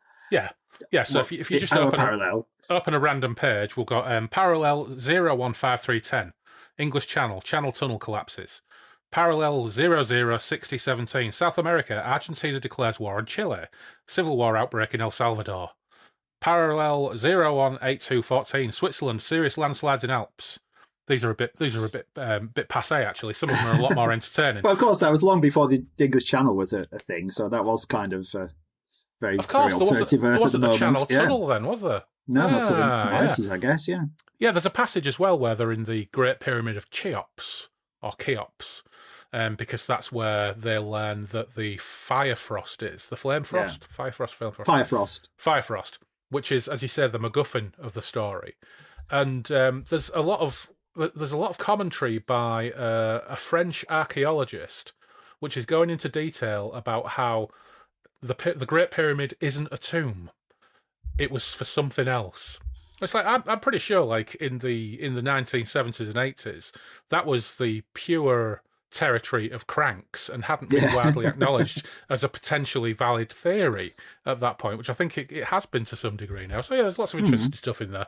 So if you just open a random page, we've got parallel 015310, English Channel tunnel collapses. Parallel 006017, South America, Argentina declares war on Chile. Civil war outbreak in El Salvador. Parallel 018214, Switzerland, serious landslides in Alps. These are a bit passé, actually. Some of them are a lot more entertaining. But of course, that was long before the English Channel was a thing, so that was kind of very, of course, very alternative Earth at the moment. There wasn't a Channel tunnel then, was there? No, not till the 90s, I guess, Yeah, there's a passage as well where they're in the Great Pyramid of Cheops, or Cheops, because that's where they learn that the fire frost is. The flame frost? Yeah. Fire frost, which is, as you say, the MacGuffin of the story. And there's a lot of commentary by a French archaeologist, which is going into detail about how the Great Pyramid isn't a tomb. It was for something else. It's like, I'm pretty sure, like, in the 1970s and 80s, that was the pure territory of cranks and hadn't been widely acknowledged as a potentially valid theory at that point, which I think it has been to some degree now. So yeah, there's lots of interesting stuff in there.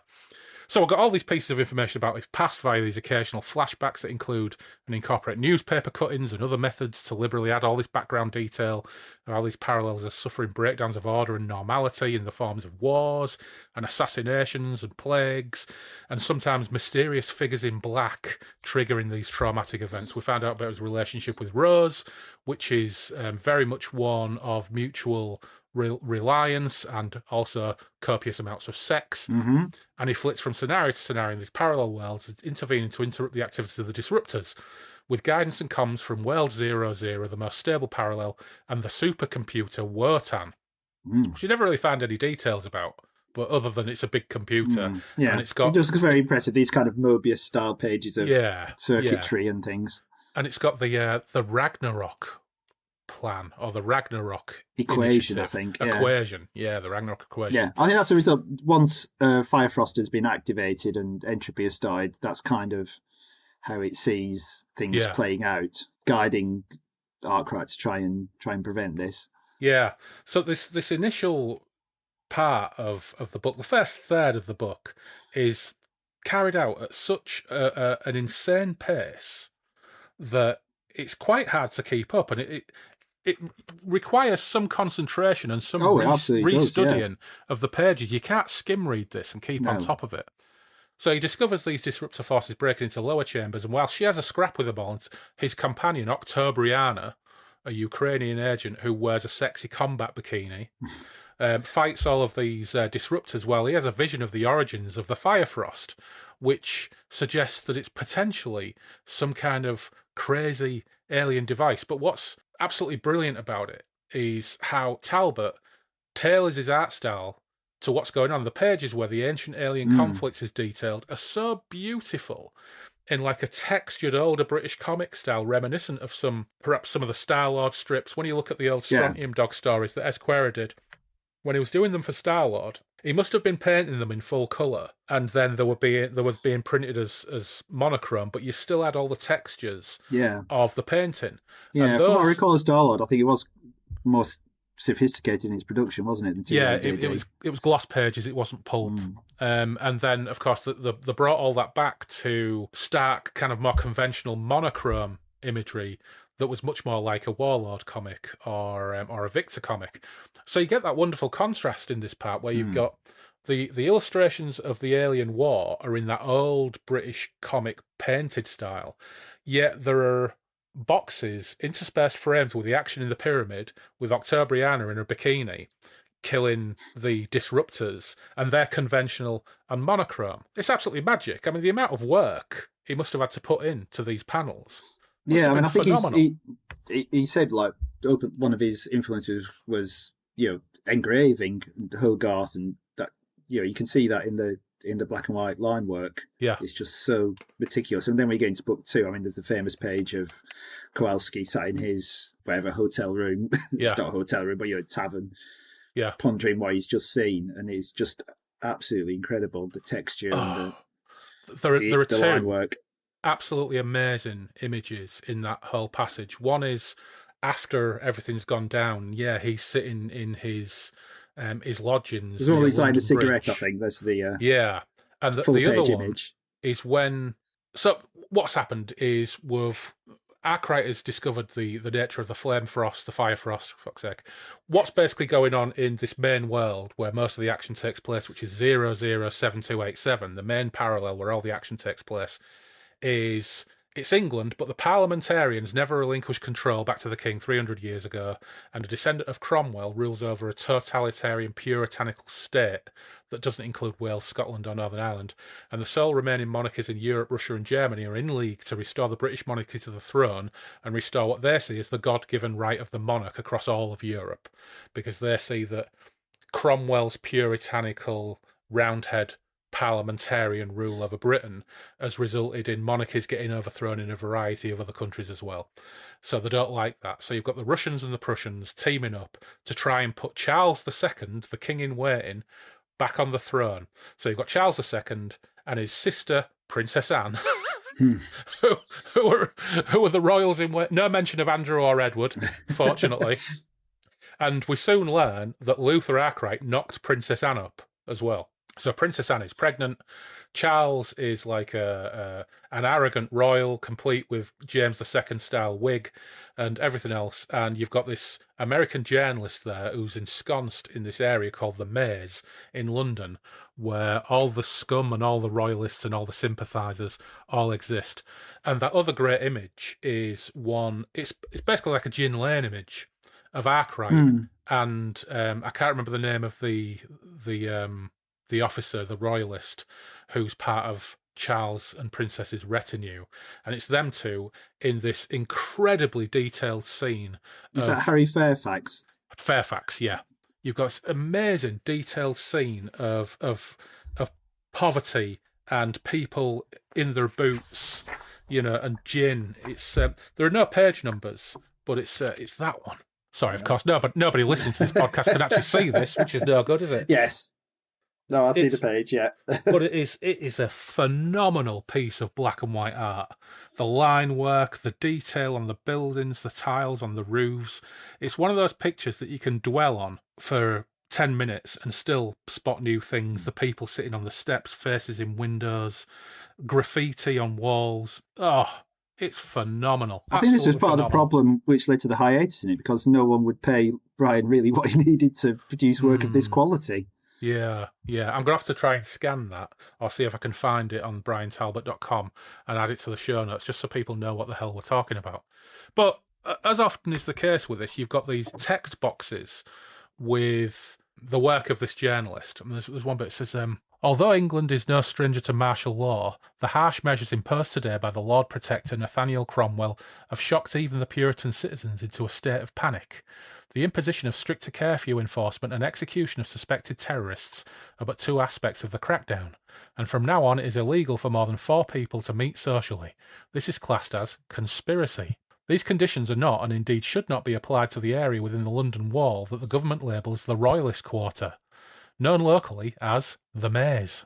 So we've got all these pieces of information about his past via these occasional flashbacks that include and incorporate newspaper cuttings and other methods to liberally add all this background detail. All these parallels are suffering breakdowns of order and normality in the forms of wars and assassinations and plagues, and sometimes mysterious figures in black triggering these traumatic events. We found out about his relationship with Rose, which is very much one of mutual reliance and also copious amounts of sex. And he flits from scenario to scenario in these parallel worlds, intervening to interrupt the activities of the disruptors, with guidance and comms from World 00, the most stable parallel, and the supercomputer Wotan, which you never really find any details about, but other than it's a big computer. And it's got... It just looks very impressive, these kind of Mobius-style pages of circuitry and things. And it's got the Ragnarok plan, or the Ragnarok equation, initiative. I think. Equation, the Ragnarok equation. Yeah, I think that's the result. Once Firefrost has been activated and entropy has died, that's kind of how it sees things playing out, guiding Arkwright to try and prevent this. Yeah, so this initial part of the book, the first third of the book, is carried out at such an insane pace that it's quite hard to keep up, and it requires some concentration and some restudying of the pages. You can't skim read this and keep on top of it. So he discovers these disruptor forces breaking into lower chambers, and while she has a scrap with them all, his companion, Octobriana, a Ukrainian agent who wears a sexy combat bikini, fights all of these disruptors while he has a vision of the origins of the Firefrost, which suggests that it's potentially some kind of crazy alien device. But what's absolutely brilliant about it is how Talbot tailors his art style to what's going on. The pages where the ancient alien conflicts is detailed are so beautiful in like a textured older British comic style, reminiscent of perhaps some of the Star-Lord strips. When you look at the old Strontium Dog stories that Esquire did, when he was doing them for Star-Lord, he must have been painting them in full colour, and then they were being printed as monochrome, but you still had all the textures of the painting. Yeah, from what I recall of Star-Lord, I think it was more sophisticated in its production, wasn't it? It was gloss pages, it wasn't pulp. And then, of course, they brought all that back to stark, kind of more conventional monochrome imagery that was much more like a Warlord comic or a Victor comic. So you get that wonderful contrast in this part where you've got the illustrations of the alien war are in that old British comic painted style, yet there are boxes, interspersed frames with the action in the pyramid, with Octobriana in her bikini killing the disruptors, and they're conventional and monochrome. It's absolutely magic. I mean, the amount of work he must have had to put into these panels Yeah, I mean, I think phenomenal. he said like one of his influences was engraving Hogarth, and that you can see that in the black and white line work. Yeah, It's just so meticulous. And then we get into book 2. I mean, there's the famous page of Kowalski sat in his whatever hotel room. yeah, It's not a hotel room, but tavern, yeah. pondering what he's just seen, and it's just absolutely incredible. The texture and Oh, there are the line two work. absolutely amazing images in that whole passage. One is after everything's gone down. Yeah, he's sitting in his lodgings There's near always like a London cigarette. I Bridge. think that's the Yeah, and full the other page one image. is when. So what's happened is Arkwright has discovered the nature of the flame frost, the fire frost, for fuck's sake. What's basically going on in this main world where most of the action takes place, which is 007287, the main parallel where all the action takes place, is it's England, but the parliamentarians never relinquished control back to the king 300 years ago, and a descendant of Cromwell rules over a totalitarian puritanical state that doesn't include Wales, Scotland, or Northern Ireland, and the sole remaining monarchies in Europe, Russia, and Germany are in league to restore the British monarchy to the throne and restore what they see as the God-given right of the monarch across all of Europe, because they see that Cromwell's puritanical Roundhead parliamentarian rule over Britain has resulted in monarchies getting overthrown in a variety of other countries as well. So they don't like that. So you've got the Russians and the Prussians teaming up to try and put Charles II, the king in waiting, back on the throne. So you've got Charles II and his sister, Princess Anne, who are the royals in waiting. No mention of Andrew or Edward, fortunately. And we soon learn that Luther Arkwright knocked Princess Anne up as well. So Princess Anne is pregnant. Charles is like an arrogant royal, complete with James II style wig and everything else. And you've got this American journalist there who's ensconced in this area called the Maze in London, where all the scum and all the royalists and all the sympathisers all exist. And that other great image is one. It's basically like a Gin Lane image of Arkwright, and I can't remember the name of the officer, the royalist, who's part of Charles and Princess's retinue, and it's them two in this incredibly detailed scene. Is that Harry Fairfax? Fairfax, yeah. You've got this amazing detailed scene of poverty and people in their boots, and gin. It's there are no page numbers, but it's that one. Sorry, of course, nobody listening to this podcast can actually see this, which is no good, is it? Yes. No, I see the page, yeah. But it is a phenomenal piece of black and white art. The line work, the detail on the buildings, the tiles on the roofs. It's one of those pictures that you can dwell on for 10 minutes and still spot new things. The people sitting on the steps, faces in windows, graffiti on walls. Oh, it's phenomenal. I think this was part of the problem which led to the hiatus in it, because no one would pay Bryan really what he needed to produce work of this quality. Yeah. I'm going to have to try and scan that or see if I can find it on bryantalbot.com and add it to the show notes just so people know what the hell we're talking about. But as often is the case with this, you've got these text boxes with the work of this journalist. I mean, there's one bit that says, although England is no stranger to martial law, the harsh measures imposed today by the Lord Protector Nathaniel Cromwell have shocked even the Puritan citizens into a state of panic. The imposition of stricter curfew enforcement and execution of suspected terrorists are but two aspects of the crackdown, and from now on it is illegal for more than 4 people to meet socially. This is classed as conspiracy. These conditions are not, and indeed should not be, applied to the area within the London Wall that the government labels the Royalist Quarter, known locally as the Maze.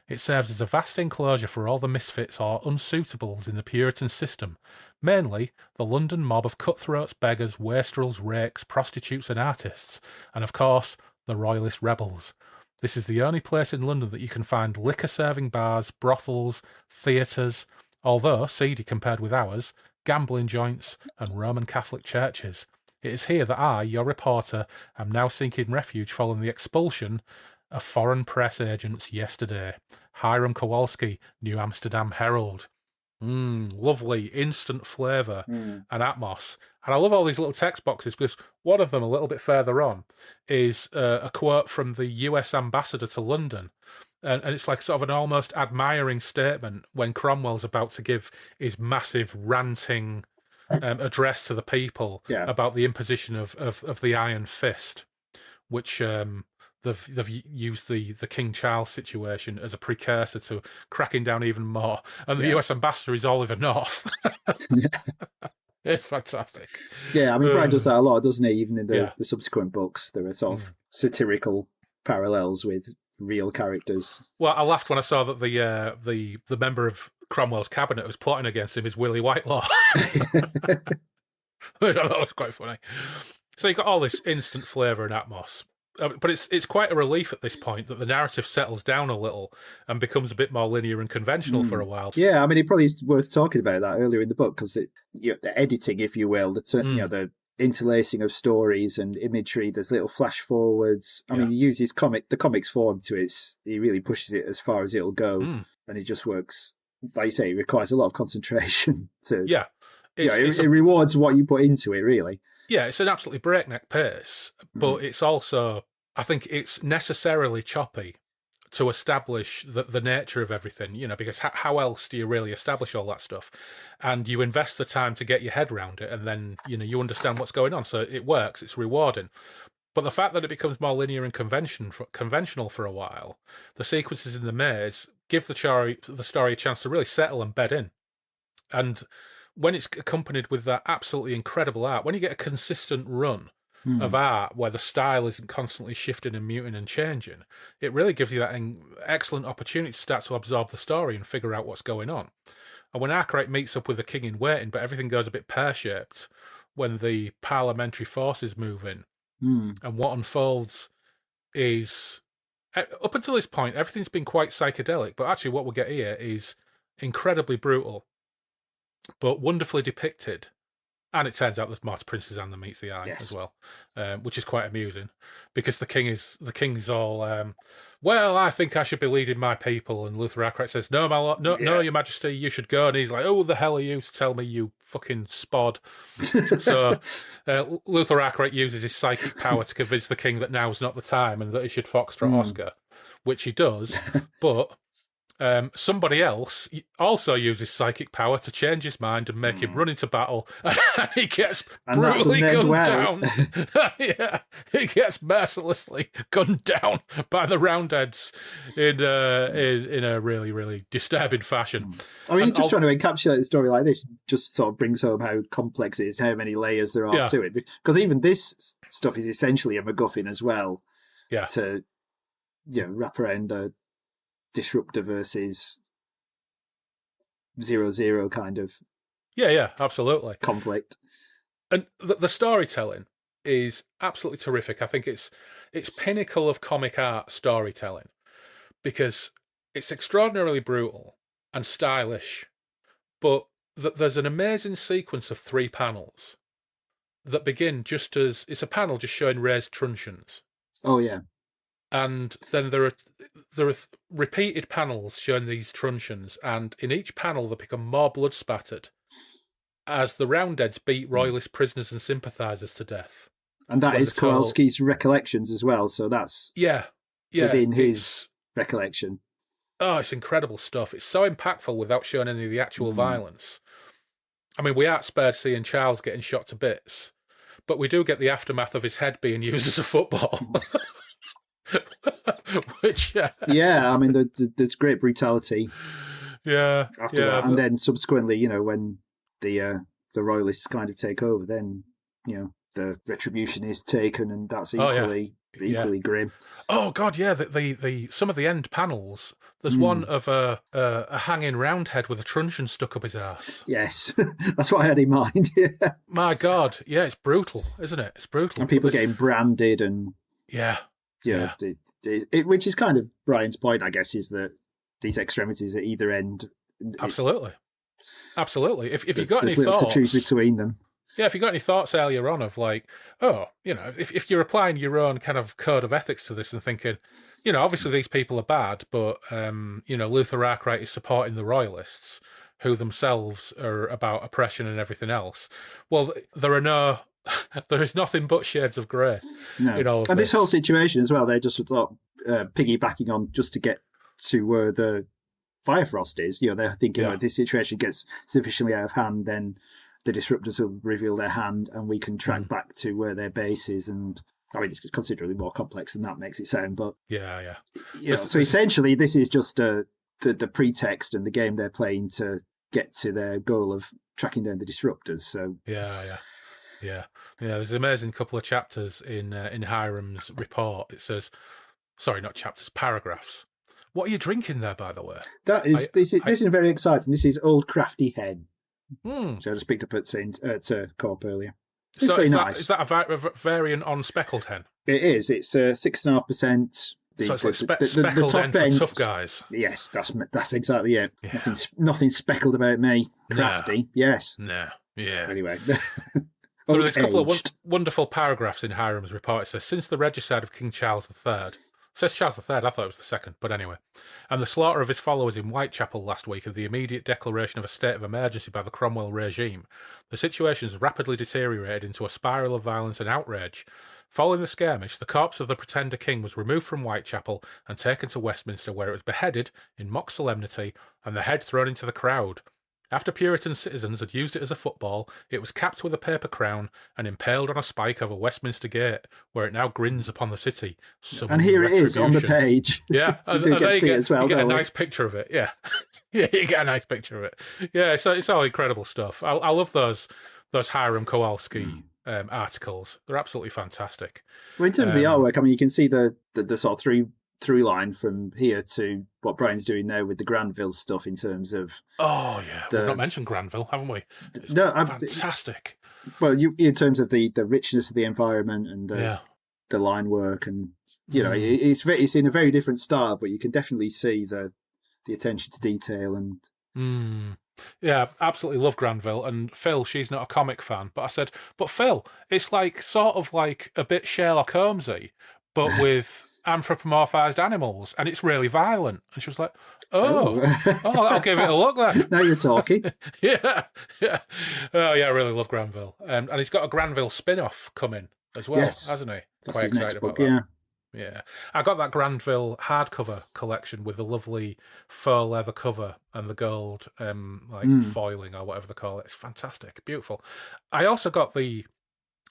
It serves as a vast enclosure for all the misfits or unsuitables in the Puritan system, mainly the London mob of cutthroats, beggars, wastrels, rakes, prostitutes and artists, and of course, the Royalist rebels. This is the only place in London that you can find liquor-serving bars, brothels, theatres, although seedy compared with ours, gambling joints and Roman Catholic churches. It is here that I, your reporter, am now seeking refuge following the expulsion of foreign press agents yesterday. Hiram Kowalski, New Amsterdam Herald. Lovely, instant flavour and atmos. And I love all these little text boxes because one of them, a little bit further on, is a quote from the US ambassador to London. And it's like sort of an almost admiring statement when Cromwell's about to give his massive ranting address to the people Yeah. about the imposition of the Iron Fist, which they've used the King Charles situation as a precursor to cracking down even more. And the US ambassador is Oliver North. It's fantastic. Yeah, I mean, Bryan does that a lot, doesn't he? Even in the Yeah. subsequent books, there are sort of satirical parallels with real characters. Well, I laughed when I saw that the member of Cromwell's cabinet who was plotting against him is Willie Whitelaw. Which I thought was quite funny. So you got all this instant flavour and atmos. But it's quite a relief at this point that the narrative settles down a little and becomes a bit more linear and conventional for a while. Yeah, I mean, it probably is worth talking about that earlier in the book because the editing, if you will, the interlacing of stories and imagery. There's little flash forwards. I mean, he uses the comics form to its. He really pushes it as far as it'll go, and it just works. Like you say, it requires a lot of concentration to. Yeah, it rewards what you put into it, really. Yeah, it's an absolutely breakneck pace, but it's also, I think it's necessarily choppy to establish the nature of everything, because how else do you really establish all that stuff? And you invest the time to get your head around it, and then, you understand what's going on. So it works, it's rewarding. But the fact that it becomes more linear and conventional for a while, the sequences in the maze give the story a chance to really settle and bed in. And when it's accompanied with that absolutely incredible art, when you get a consistent run of art where the style isn't constantly shifting and muting and changing, it really gives you that excellent opportunity to start to absorb the story and figure out what's going on. And when Arkwright meets up with the king in waiting, but everything goes a bit pear-shaped when the parliamentary forces move in, and what unfolds is, up until this point, everything's been quite psychedelic, but actually what we'll get here is incredibly brutal, but wonderfully depicted. And it turns out there's more to Prince's Anne than meets the eye as well, which is quite amusing because the king is all, well, I think I should be leading my people, and Luther Arkwright says, no, my lord, no, your majesty, you should go, and he's like, oh, the hell are you to tell me, you fucking spod? So Luther Arkwright uses his psychic power to convince the king that now's not the time and that he should foxtrot Oscar, which he does, but somebody else also uses psychic power to change his mind and make him run into battle, and he gets brutally gunned down. He gets mercilessly gunned down by the Roundheads in a really, really disturbing fashion. I mean, just trying to encapsulate a story like this just sort of brings home how complex it is, how many layers there are to it. Because even this stuff is essentially a MacGuffin as well. Yeah. To wrap around the disruptor versus 0-0 kind of absolutely conflict. And the storytelling is absolutely terrific. I think it's pinnacle of comic art storytelling because it's extraordinarily brutal and stylish, but there's an amazing sequence of 3 panels that begin just as it's a panel just showing raised truncheons. Oh yeah. And then there are repeated panels showing these truncheons, and in each panel they become more blood spattered as the Roundheads beat royalist prisoners and sympathisers to death. And that is Kowalski's recollections as well, so that's within his recollection. Oh, it's incredible stuff. It's so impactful without showing any of the actual violence. I mean, we aren't spared seeing Charles getting shot to bits, but we do get the aftermath of his head being used as a football. Which I mean, there's great brutality. After that, and then subsequently, when the royalists kind of take over, then the retribution is taken, and that's equally grim. Oh God, the some of the end panels. There's one of a hanging Roundhead with a truncheon stuck up his ass. Yes, that's what I had in mind. Yeah. My God, it's brutal, isn't it? It's brutal. And people getting branded and which is kind of Bryan's point, I guess, is that these extremities at either end. Absolutely. If you've got any thoughts to choose between them. Yeah, if you got any thoughts earlier on of like, if you're applying your own kind of code of ethics to this and thinking, obviously these people are bad, but Luther Arkwright is supporting the royalists, who themselves are about oppression and everything else. Well, there is nothing but shades of grey in all of this whole situation as well. They're just piggybacking on just to get to where the Firefrost is. They're thinking, if this situation gets sufficiently out of hand, then the disruptors will reveal their hand, and we can track back to where their base is. And I mean, it's considerably more complex than that makes it sound, but so essentially, this is just the pretext and the game they're playing to get to their goal of tracking down the disruptors. So there's an amazing couple of chapters in Hiram's report. It says, sorry, not chapters, paragraphs. What are you drinking there, by the way? This is very exciting. This is Old Crafty Hen. So I just picked up at Co-op earlier. It's very nice. Is that a variant on Speckled Hen? It is. It's 6.5%. So it's like speckled hen for tough guys. Yes, that's exactly it. Yeah. Nothing speckled about me. Crafty, no. Yes. No, yeah. Anyway. So there's a couple of wonderful paragraphs in Hiram's report. It says, since the regicide of King Charles III, it says Charles III, I thought it was the second, but anyway, and the slaughter of his followers in Whitechapel last week and the immediate declaration of a state of emergency by the Cromwell regime, the situation has rapidly deteriorated into a spiral of violence and outrage. Following the skirmish, the corpse of the pretender king was removed from Whitechapel and taken to Westminster, where it was beheaded in mock solemnity and the head thrown into the crowd. After Puritan citizens had used it as a football, it was capped with a paper crown and impaled on a spike over Westminster Gate, where it now grins upon the city. And here it is on the page. Yeah, you do get to see it as well. You get a nice picture of it. Yeah, yeah, you get a nice picture of it. Yeah, so it's all incredible stuff. I love those Hiram Kowalski articles. They're absolutely fantastic. Well, in terms of the artwork, I mean, you can see the sort of through line from here to what Brian's doing now with the Granville stuff in terms of... Oh, yeah. We've not mentioned Granville, haven't we? It's fantastic. Well, in terms of the richness of the environment and the line work, and, you know, it's in a very different style, but you can definitely see the attention to detail and... Yeah, absolutely love Granville. And Phil, she's not a comic fan, but I said, but Phil, it's like sort of like a bit Sherlock Holmesy, but with... anthropomorphized animals, and it's really violent. And she was like, oh, I'll give it a look then. Now you're talking. yeah. Oh, yeah, I really love Granville. And he's got a Granville spin-off coming as well, hasn't he? That's quite his excited next book, about that. Yeah. I got that Granville hardcover collection with the lovely faux leather cover and the gold foiling or whatever they call it. It's fantastic. Beautiful. I also got the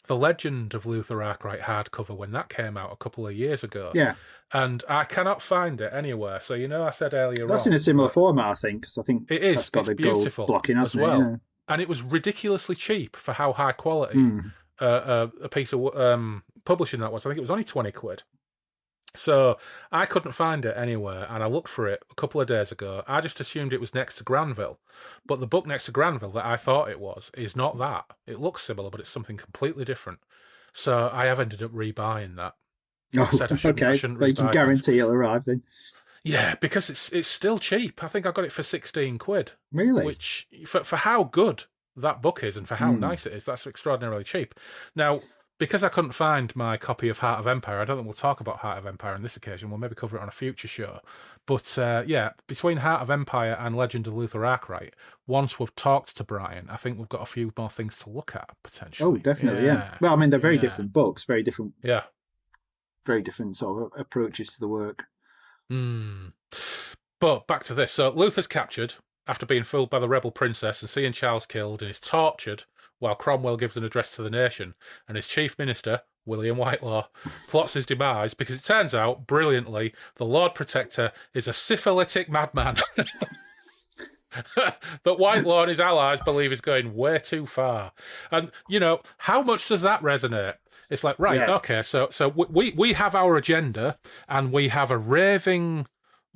Legend of Luther Arkwright hardcover when that came out a couple of years ago. Yeah. And I cannot find it anywhere. So, you know, I said earlier that's in a similar format, I think, because I think it is. That's got it's the beautiful gold blocking as well. Yeah. And it was ridiculously cheap for how high quality a piece of publishing that was. I think it was only 20 quid. So I couldn't find it anywhere, and I looked for it a couple of days ago. I just assumed it was next to Granville. But the book next to Granville that I thought it was is not that. It looks similar, but it's something completely different. So I have ended up rebuying that. I shouldn't but you can guarantee it'll arrive then. Yeah, because it's still cheap. I think I got it for 16 quid. Really? Which, for how good that book is and for how nice it is, that's extraordinarily cheap. Now, because I couldn't find my copy of Heart of Empire, I don't think we'll talk about Heart of Empire on this occasion. We'll maybe cover it on a future show. But between Heart of Empire and Legend of Luther Arkwright, once we've talked to Brian, I think we've got a few more things to look at, potentially. Oh, definitely, yeah. Well, I mean, they're very different books, very different sort of approaches to the work. But back to this. So Luther's captured after being fooled by the rebel princess and seeing Charles killed, and is tortured while Cromwell gives an address to the nation, and his chief minister, William Whitelaw, plots his demise because it turns out, brilliantly, the Lord Protector is a syphilitic madman that Whitelaw and his allies believe is going way too far. And, you know, how much does that resonate? It's like, right, okay, so we have our agenda, and we have a raving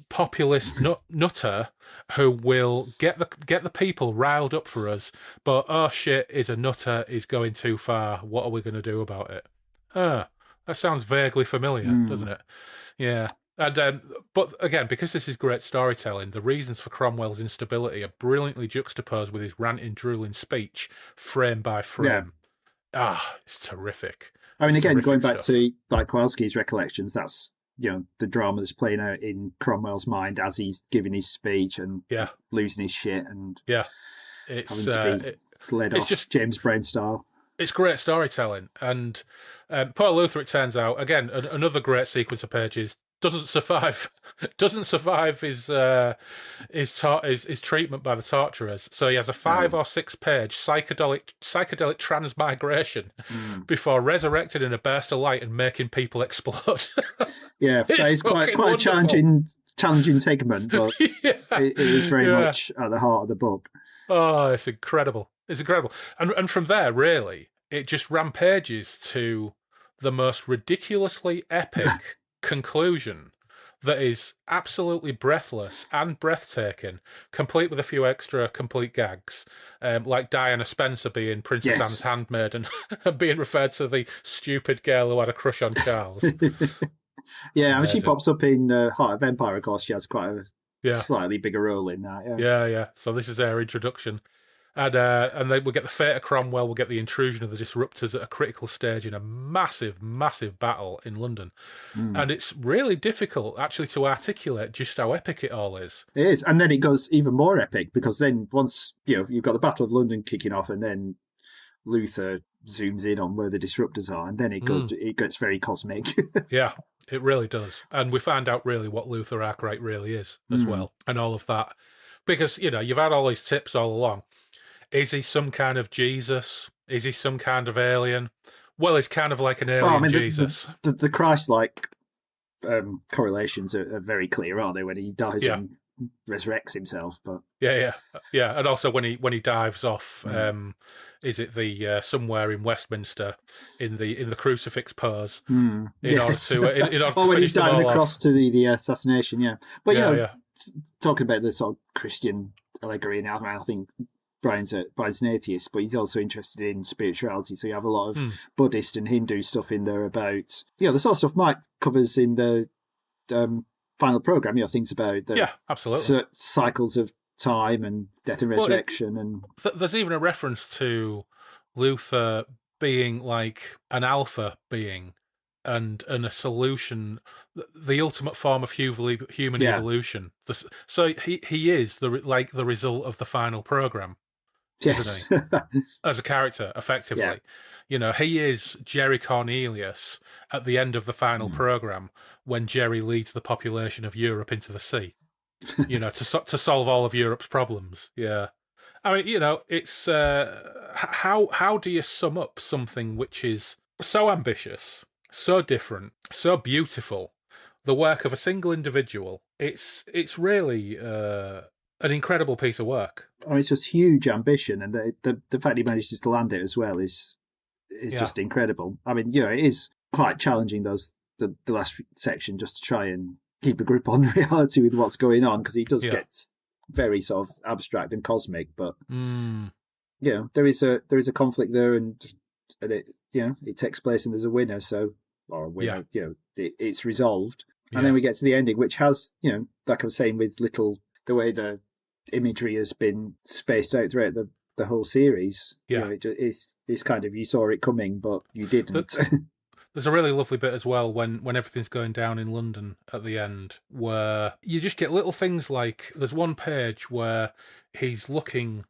populist nutter who will get the people riled up for us, but oh shit, is a nutter, is going too far. What are we going to do about it? That sounds vaguely familiar, doesn't it? Yeah. And but again, because this is great storytelling, the reasons for Cromwell's instability are brilliantly juxtaposed with his ranting, drooling speech, frame by frame. It's terrific. I mean, again, going back to like Kowalski's recollections, that's, you know, the drama that's playing out in Cromwell's mind as he's giving his speech and losing his shit and it's having to be led off just James Brown style. It's great storytelling. And poor Luther, it turns out, again, another great sequence of pages doesn't survive his treatment by the torturers. So he has a 5 or 6 page psychedelic transmigration before resurrected in a burst of light and making people explode. Yeah, that is quite a challenging segment, but it is very much at the heart of the book. Oh, it's incredible. It's incredible. And from there, really, it just rampages to the most ridiculously epic conclusion that is absolutely breathless and breathtaking, complete with a few extra complete gags, like Diana Spencer being Princess Anne's handmaid and being referred to the stupid girl who had a crush on Charles. Yeah, I mean, she pops up in Heart of Empire, of course. She has quite a slightly bigger role in that. Yeah. So this is her introduction. And then we'll get the fate of Cromwell, we'll get the intrusion of the disruptors at a critical stage in a massive, massive battle in London. And it's really difficult, actually, to articulate just how epic it all is. It is. And then it goes even more epic, because then once, you've got the Battle of London kicking off, and then Luther zooms in on where the disruptors are, and then it gets very cosmic. Yeah, it really does. And we find out really what Luther Arkwright really is as well, and all of that. Because, you've had all these tips all along. Is he some kind of Jesus? Is he some kind of alien? Well, he's kind of like an alien Jesus. The Christ-like correlations are very clear, aren't they? When he dies and resurrects himself, but yeah, and also when he dives off, is it the somewhere in Westminster in the crucifix pose in order to when he's diving across off. to the assassination, but talking about the sort of Christian allegory now, I think Bryan's an atheist, but he's also interested in spirituality. So you have a lot of Buddhist and Hindu stuff in there about, the sort of stuff Mike covers in the final program. Things about the absolutely cycles of time and death and resurrection. And there's even a reference to Luther being like an alpha being and a solution, the ultimate form of human evolution. So he is the result of the final program. Yes. Isn't he? As a character, effectively. He is Jerry Cornelius at the end of the final program, when Jerry leads the population of Europe into the sea, to solve all of Europe's problems. Yeah. I mean, it's how do you sum up something which is so ambitious, so different, so beautiful, the work of a single individual? It's really an incredible piece of work. I mean, it's just huge ambition, and the fact he manages to land it as well is just incredible. I mean, it is quite challenging, the last section, just to try and keep a grip on reality with what's going on, because he does get very sort of abstract and cosmic. But there is a conflict there, and it takes place, and there's a winner. It's resolved, and then we get to the ending, which has like I was saying, with the way the imagery has been spaced out throughout the whole series. It's kind of, you saw it coming, but you didn't. There's a really lovely bit as well when everything's going down in London at the end, where you just get little things like, there's one page where he's looking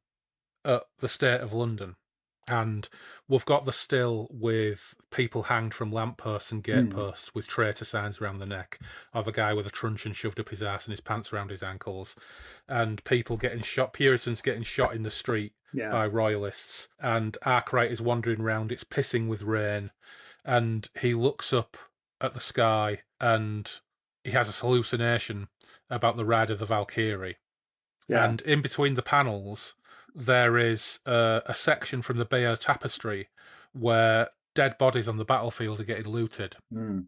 at the state of London, and we've got the still with people hanged from lampposts and gateposts with traitor signs around the neck, of a guy with a truncheon shoved up his ass and his pants around his ankles, and people getting shot, Puritans getting shot in the street by royalists, and Arkwright is wandering around, it's pissing with rain, and he looks up at the sky and he has a hallucination about the ride of the Valkyrie. And in between the panels, there is a section from the Bayeux Tapestry where dead bodies on the battlefield are getting looted. Well,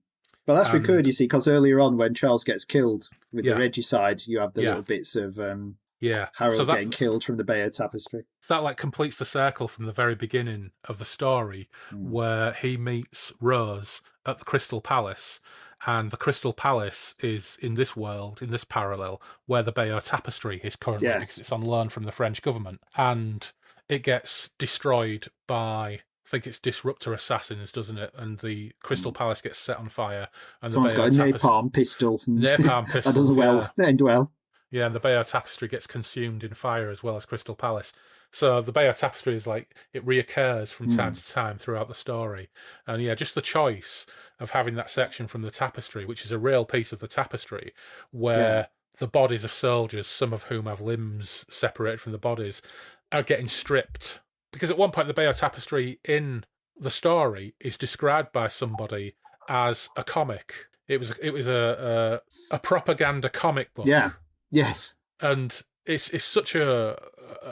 that's recurred, you see, because earlier on, when Charles gets killed with the regicide, you have the little bits of Harold getting killed from the Bayeux Tapestry. That completes the circle from the very beginning of the story, where he meets Rose at the Crystal Palace. And the Crystal Palace is in this world, in this parallel, where the Bayeux Tapestry is currently, because it's on loan from the French government. And it gets destroyed by, I think it's disruptor assassins, doesn't it? And the Crystal Palace gets set on fire. And someone's got a napalm pistol. Napalm pistol. That doesn't end well. Yeah, and the Bayeux Tapestry gets consumed in fire as well as Crystal Palace. So the Bayeux Tapestry is like, it reoccurs from time to time throughout the story. And yeah, just the choice of having that section from the tapestry, which is a real piece of the tapestry, where the bodies of soldiers, some of whom have limbs separated from the bodies, are getting stripped. Because at one point, the Bayeux Tapestry in the story is described by somebody as a comic. It was a propaganda comic book. Yeah. Yes. And it's such a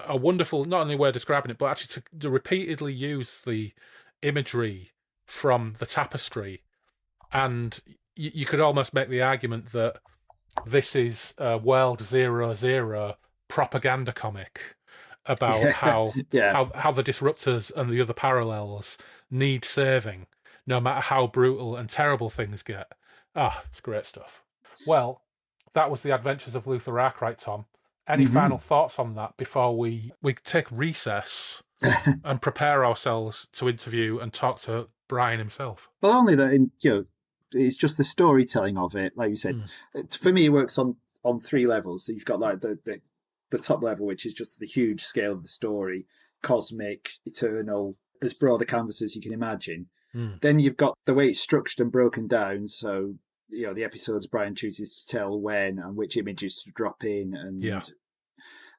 wonderful, not only way of describing it, but actually to repeatedly use the imagery from the tapestry. And you could almost make the argument that this is a World 00 propaganda comic about how the disruptors and the other parallels need saving, no matter how brutal and terrible things get. It's great stuff. Well, that was the Adventures of Luther Arkwright, Tom. Any final thoughts on that before we take recess and prepare ourselves to interview and talk to Bryan himself? Well, only that it's just the storytelling of it. Like you said, for me, it works on three levels. So you've got like the top level, which is just the huge scale of the story, cosmic, eternal, as broad a canvas as you can imagine. Then you've got the way it's structured and broken down. So, the episodes Bryan chooses to tell when and which images to drop in. And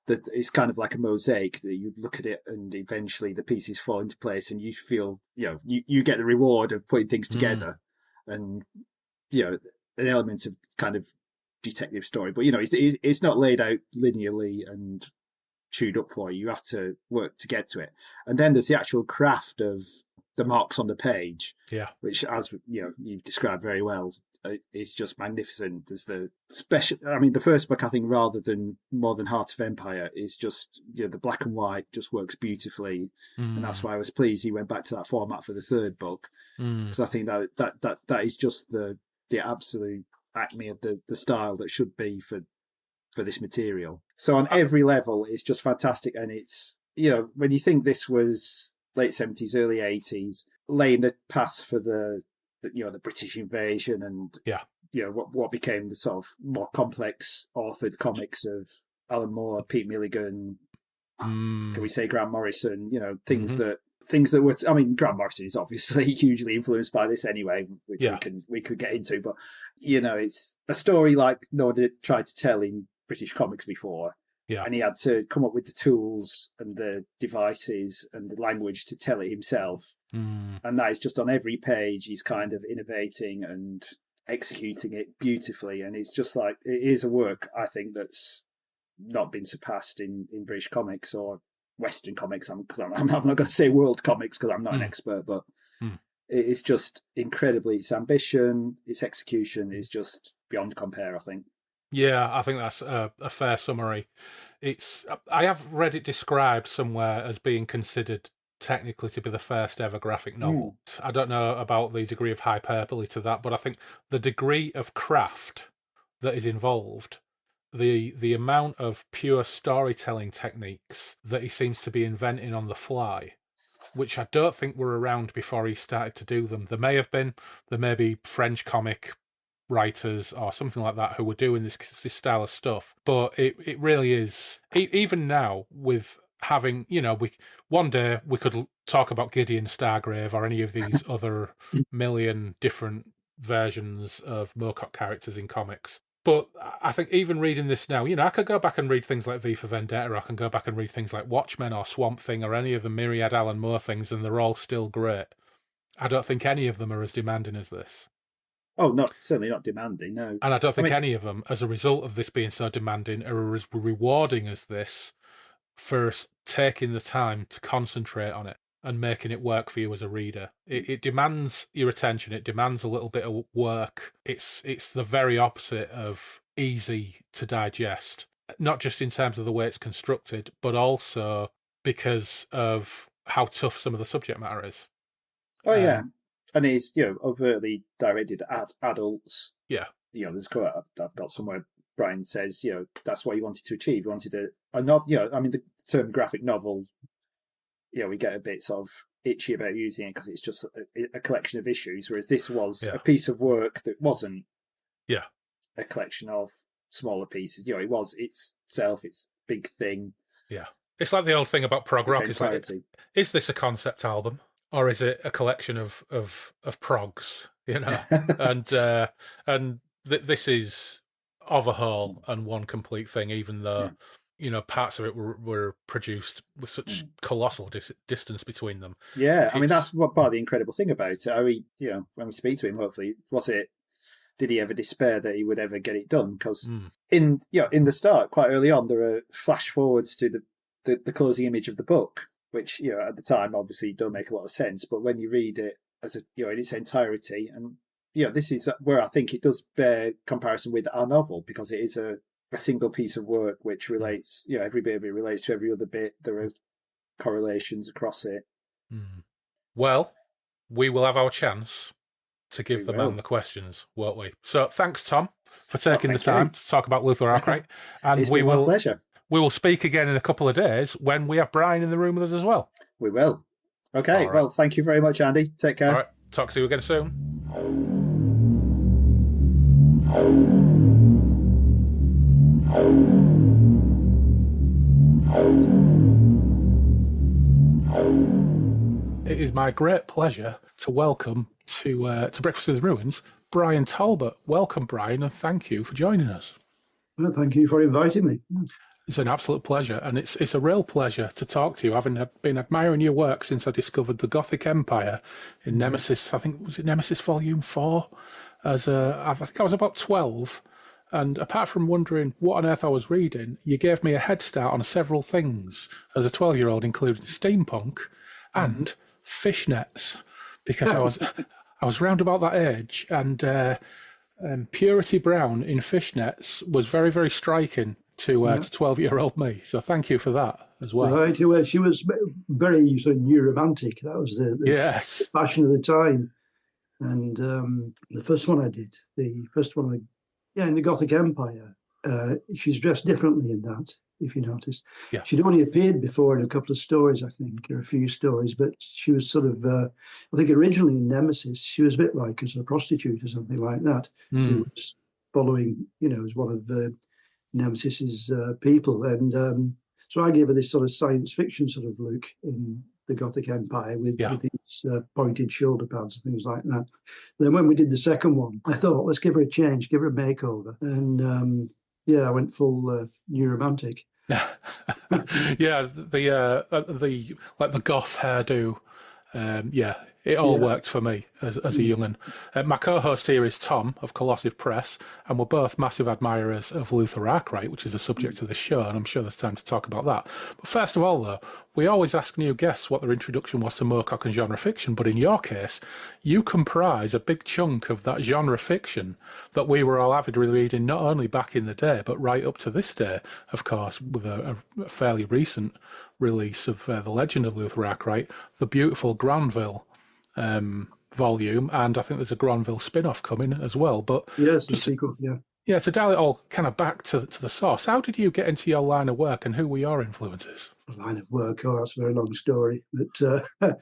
that it's kind of like a mosaic that you look at it and eventually the pieces fall into place and you feel, you get the reward of putting things together. And, an element of kind of detective story. But, it's not laid out linearly and chewed up for you. You have to work to get to it. And then there's the actual craft of the marks on the page, which, as you've described very well, is just magnificent. There's the special. I mean, the first book, I think, rather than more than Heart of Empire, is just the black and white just works beautifully, and that's why I was pleased he went back to that format for the third book, because I think that is just the absolute acme of the style that should be for this material. So on every level, it's just fantastic, and it's when you think this was late 70s, early 80s, laying the path for the British invasion and what became the sort of more complex authored comics of Alan Moore, Pete Milligan, can we say Grant Morrison, things that were, I mean, Grant Morrison is obviously hugely influenced by this anyway, which we could get into, but it's a story like no one had tried to tell in British comics before. And he had to come up with the tools and the devices and the language to tell it himself. And that is just on every page. He's kind of innovating and executing it beautifully. And it's just like, it is a work, I think, that's not been surpassed in British comics or Western comics. Because I'm not going to say world comics because I'm not an expert, but it's just incredibly, its ambition, its execution is just beyond compare, I think. Yeah, I think that's a fair summary. I have read it described somewhere as being considered technically to be the first ever graphic novel. I don't know about the degree of hyperbole to that, but I think the degree of craft that is involved, the amount of pure storytelling techniques that he seems to be inventing on the fly, which I don't think were around before he started to do them. There may be French comic writers or something like that who were doing this style of stuff, but it really is, even now, with having, one day we could talk about Gideon Stargrave or any of these other million different versions of Moorcock characters in comics. But I think even reading this now, I could go back and read things like V for Vendetta, I can go back and read things like Watchmen or Swamp Thing or any of the myriad Alan Moore things, and they're all still great. I don't think any of them are as demanding as this. Oh, certainly not demanding, no. And I don't think any of them, as a result of this being so demanding, are as rewarding as this for taking the time to concentrate on it and making it work for you as a reader. It demands your attention. It demands a little bit of work. It's the very opposite of easy to digest, not just in terms of the way it's constructed, but also because of how tough some of the subject matter is. Oh, yeah. And it's, overtly directed at adults. Yeah. There's a quote I've got somewhere. Bryan says, that's what he wanted to achieve. He wanted a novel, I mean, the term graphic novel, we get a bit sort of itchy about using it because it's just a collection of issues, whereas this was a piece of work that wasn't a collection of smaller pieces. It was itself, its big thing. Yeah. It's like the old thing about prog rock. its It's like, entirety. is this a concept album or is it a collection of progs? And this is of a whole and one complete thing, even though parts of it were produced with such colossal distance between them. Yeah, I mean that's what part of the incredible thing about it. I mean, when we speak to him, hopefully, did he ever despair that he would ever get it done? Because in the start, quite early on, there are flash forwards to the closing image of the book, which at the time obviously don't make a lot of sense, but when you read it as in its entirety, and this is where I think it does bear comparison with our novel, because it is a single piece of work which relates, every bit of it relates to every other bit. There are correlations across it. Well, we will have our chance to give the man the questions, won't we? So thanks, Tom, for taking the time to talk about Luther Arkwright. And it's been my pleasure. We will speak again in a couple of days when we have Bryan in the room with us as well. We will. Okay, well, thank you very much, Andy. Take care. All right, talk to you again soon. It is my great pleasure to welcome to Breakfast with the Ruins, Bryan Talbot. Welcome, Bryan, and thank you for joining us. Well, thank you for inviting me. It's an absolute pleasure, and it's a real pleasure to talk to you, having been admiring your work since I discovered the Gothic Empire in Nemesis. I think, was it Nemesis Volume 4? I think I was about 12, and apart from wondering what on earth I was reading, you gave me a head start on several things as a 12-year-old, including steampunk and fishnets, because I was round about that age, and Purity Brown in fishnets was very, very striking to 12-year-old me. So thank you for that as well. Right, well, she was very sort of new romantic. That was the fashion of the time. And the first one I did, in the Gothic Empire, she's dressed differently in that, if you notice. Yeah. She'd only appeared before in a couple of stories, I think, or a few stories, but she was sort of, I think originally in Nemesis, she was a bit like as a prostitute or something like that, who was following, as one of the Nemesis's people. And so I gave her this sort of science fiction sort of look in the Gothic Empire with these pointed shoulder pads and things like that. Then when we did the second one, I thought, let's give her a change, give her a makeover. And I went full new romantic. Yeah, the like the goth hairdo. It all worked for me as a young'un. My co-host here is Tom of Colossive Press, and we're both massive admirers of Luther Arkwright, which is the subject of the show, and I'm sure there's time to talk about that. But first of all, though, we always ask new guests what their introduction was to Moorcock and genre fiction, but in your case, you comprise a big chunk of that genre fiction that we were all avidly reading, not only back in the day, but right up to this day, of course, with a fairly recent release of The Legend of Luther Arkwright, the beautiful Granville volume, and I think there's a Granville spin-off coming as well. But yes, the sequel, to dial it all kind of back to the source, how did you get into your line of work, and who were your influences? Line of work, that's a very long story, but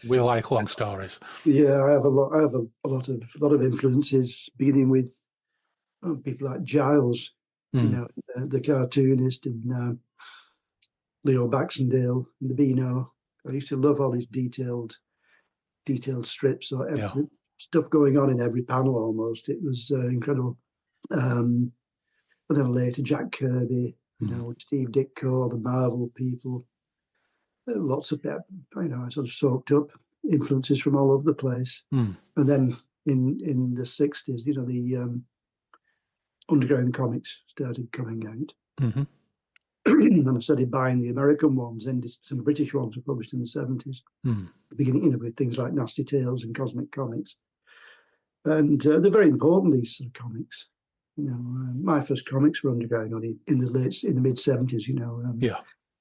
we like long stories. Yeah, I have a lot of influences, beginning with people like Giles, the cartoonist, and Leo Baxendale, and the Beano. I used to love all his detailed strips, or stuff going on in every panel almost. It was incredible. And then later Jack Kirby, Steve Ditko, the Marvel people, lots of I sort of soaked up influences from all over the place. And then in the 60s, the underground comics started coming out. And I started buying the American ones, and some British ones were published in the 70s. Beginning, with things like Nasty Tales and Cosmic Comics. And they're very important, these sort of comics. My first comics were underground in the mid 70s,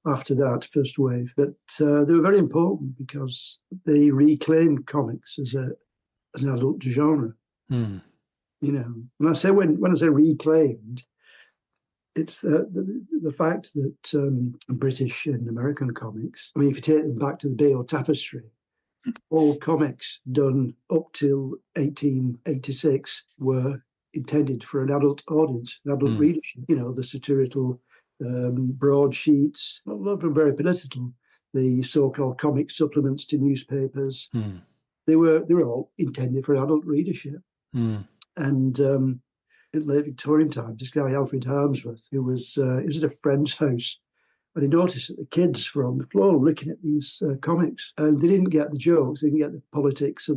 after that first wave. But they were very important because they reclaimed comics as an adult genre. When I say reclaimed, it's the fact that British and American comics, I mean, if you take them back to the Bayeux Tapestry, all comics done up till 1886 were intended for an adult audience, an adult readership. The satirical broadsheets, a lot of them very political. The so-called comic supplements to newspapers. They were all intended for adult readership. And in late Victorian times, this guy Alfred Harmsworth, he was at a friend's house, and he noticed that the kids were on the floor looking at these comics, and they didn't get the jokes, they didn't get the politics, or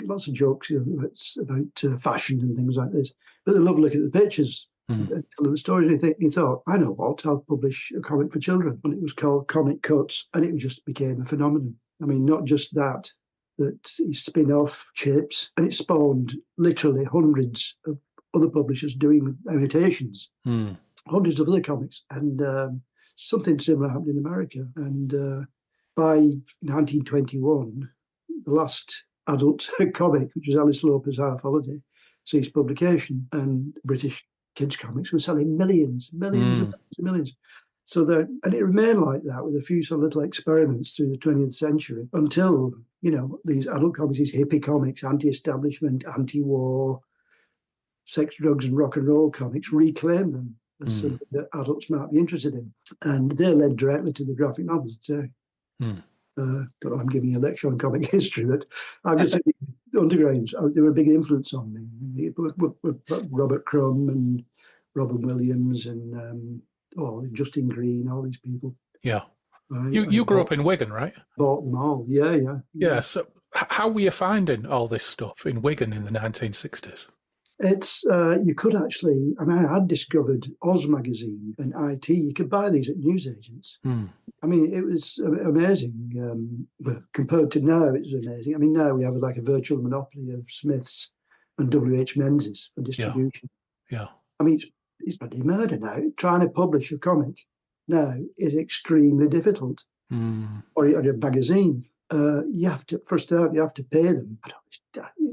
lots of jokes, about fashion and things like this, but they loved looking at the pictures. And telling the story, and he thought, I know what, I'll publish a comic for children. And it was called Comic Cuts, and it just became a phenomenon. I mean, not just that he spin off Chips, and it spawned literally hundreds of other publishers doing imitations, hundreds of other comics, and something similar happened in America. And by 1921, the last adult comic, which was Alice Loper's Half Holiday, ceased publication, and British kids' comics were selling millions and millions. So and it remained like that with a few sort of little experiments through the 20th century until, these adult comics, these hippie comics, anti-establishment, anti-war, sex, drugs and rock and roll comics reclaimed them as something that adults might be interested in. And they led directly to the graphic novels today. Don't know, I'm giving you a lecture on comic history, but I'm just saying the Undergrounds, they were a big influence on me. Robert Crumb and Robin Williams and Justin Green, all these people. Yeah. You grew up in Wigan, right? Bought them all, yeah. Yeah, so how were you finding all this stuff in Wigan in the 1960s? It's, you could actually, I had discovered Oz magazine and IT. You could buy these at newsagents. I mean, it was amazing. Compared to now, it was amazing. I mean, now we have like a virtual monopoly of Smiths and WH Menzies for distribution. Yeah. I mean, it's bloody murder now. Trying to publish a comic now is extremely difficult. Or a magazine. You have to, first out, you have to pay them.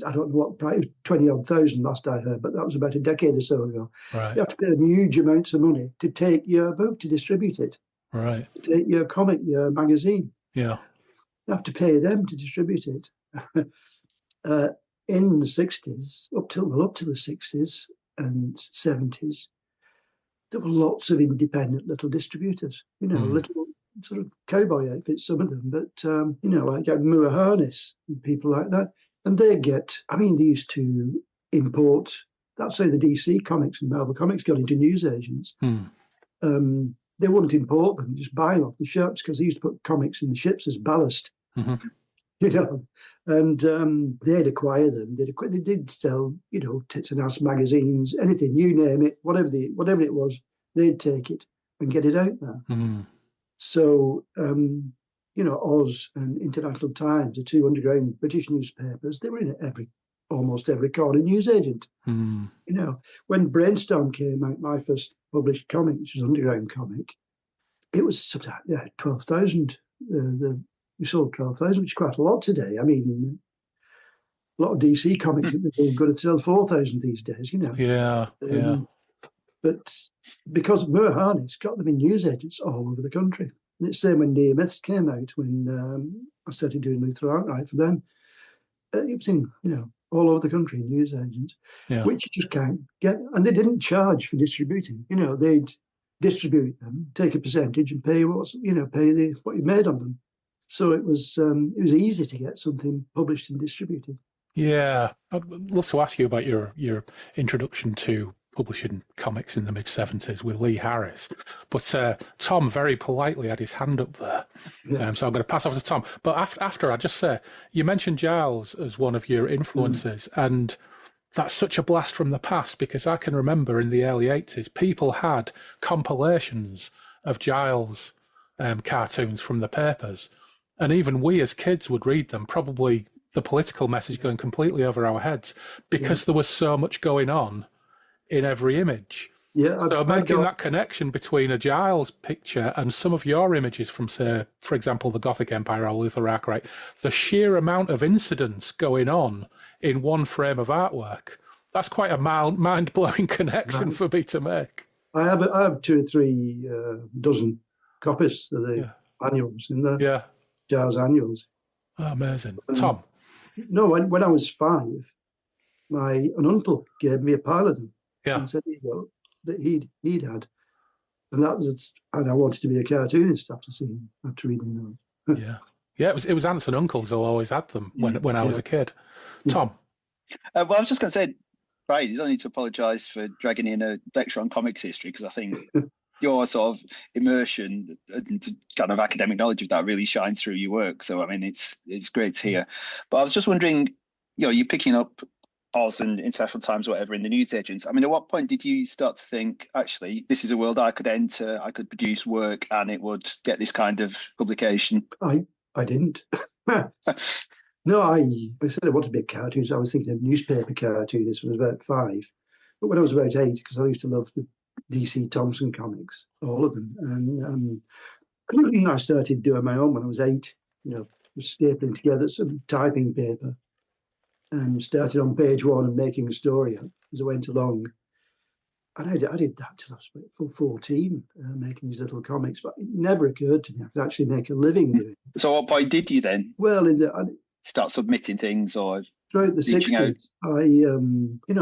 I don't know what price, it was 20-odd thousand last I heard, but that was about a decade or so ago. Right. You have to pay them huge amounts of money to take your book, to distribute it. Right. To take your comic, your magazine. Yeah. You have to pay them to distribute it. In the 60s, up to the 60s and 70s, there were lots of independent little distributors, little sort of cowboy outfits, some of them, but, like Moore Harness and people like that. And they used to import, that's how the DC comics and Marvel comics got into newsagents. They wouldn't import them, just buy them off the ships, because they used to put comics in the ships as ballast. And they'd acquire them. They did sell, tits and ass magazines, anything, you name it, whatever it was, they'd take it and get it out there. So, Oz and International Times, the two underground British newspapers, they were in almost every corner newsagent. When Brainstorm came out, my first published comic, which was an underground comic, it was 12,000. We sold 12,000, which is quite a lot today. I mean, a lot of DC comics, they're going to sell 4,000 these days, Yeah. But because Moore Harness got them in newsagents all over the country. And it's the same when Near Myths came out, when I started doing Luther Arkwright for them. It was in, all over the country in newsagents, which you just can't get. And they didn't charge for distributing. They'd distribute them, take a percentage, and pay what you made on them. So it was easy to get something published and distributed. Yeah, I'd love to ask you about your introduction to publishing comics in the mid-70s with Lee Harris. But Tom very politely had his hand up there. So I'm going to pass off to Tom. But after I just say, you mentioned Giles as one of your influences, and that's such a blast from the past, because I can remember in the early 80s, people had compilations of Giles cartoons from the papers. And even we as kids would read them, probably the political message going completely over our heads, because there was so much going on in every image. So making that connection between a Giles picture and some of your images from, say, for example, the Gothic Empire or Luther Arkwright, the sheer amount of incidents going on in one frame of artwork, that's quite a mind-blowing connection for me to make. I have 2 or 3 dozen copies of the annuals in there. Giles annuals. Oh, amazing. Tom? No, when I was 5, an uncle gave me a pile of them. And said that he'd had. and I wanted to be a cartoonist after reading those. Yeah. It was aunts and uncles who always had them when I was a kid. Tom. Well, I was just going to say, right, you don't need to apologise for dragging in a lecture on comics history, because I think your sort of immersion and kind of academic knowledge of that really shines through your work. So, I mean, it's great to hear. But I was just wondering, you're picking up Oz and International Times, whatever, in the newsagents. I mean, at what point did you start to think, actually, this is a world I could enter, I could produce work, and it would get this kind of publication? I didn't. No, I said I wanted to be a cartoonist. I was thinking of newspaper cartoonist when I was about 5. But when I was about 8, because I used to love the DC Thompson comics, all of them. And I started doing my own when I was 8, stapling together some typing paper and started on page 1 and making a story up as I went along. And I did that till I was about 14, making these little comics. But it never occurred to me I could actually make a living doing it. So what point did you then? Well, Start submitting things or throughout the 60s, I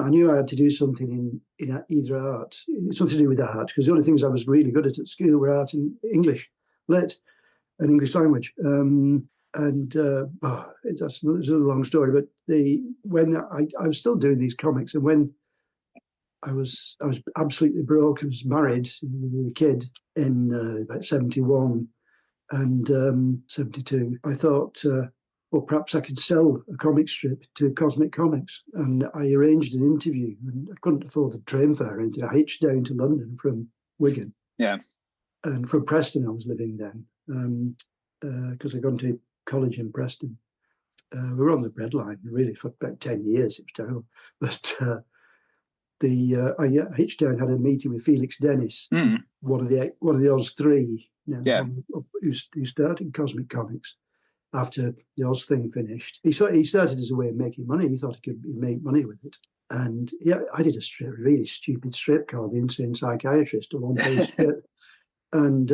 knew I had to do something in either art, something to do with art, because the only things I was really good at school were art and English, lit, and English language. That's a long story, but when I was still doing these comics, and when I was absolutely broke, I was married with a kid in about 71 and 72. I thought, well, perhaps I could sell a comic strip to Cosmic Comics. And I arranged an interview, and I couldn't afford the train fare or anything. I hitched down to London from Wigan. Yeah. And from Preston, I was living then, because I'd gone to college in Preston. We were on the breadline, really, for about 10 years. It was terrible. But I hitched down, had a meeting with Felix Dennis, one of the Oz 3, who started Cosmic Comics. After the Oz thing finished, he started as a way of making money. He thought he could make money with it. And I did a really stupid strip called The Insane Psychiatrist, a one-page strip. And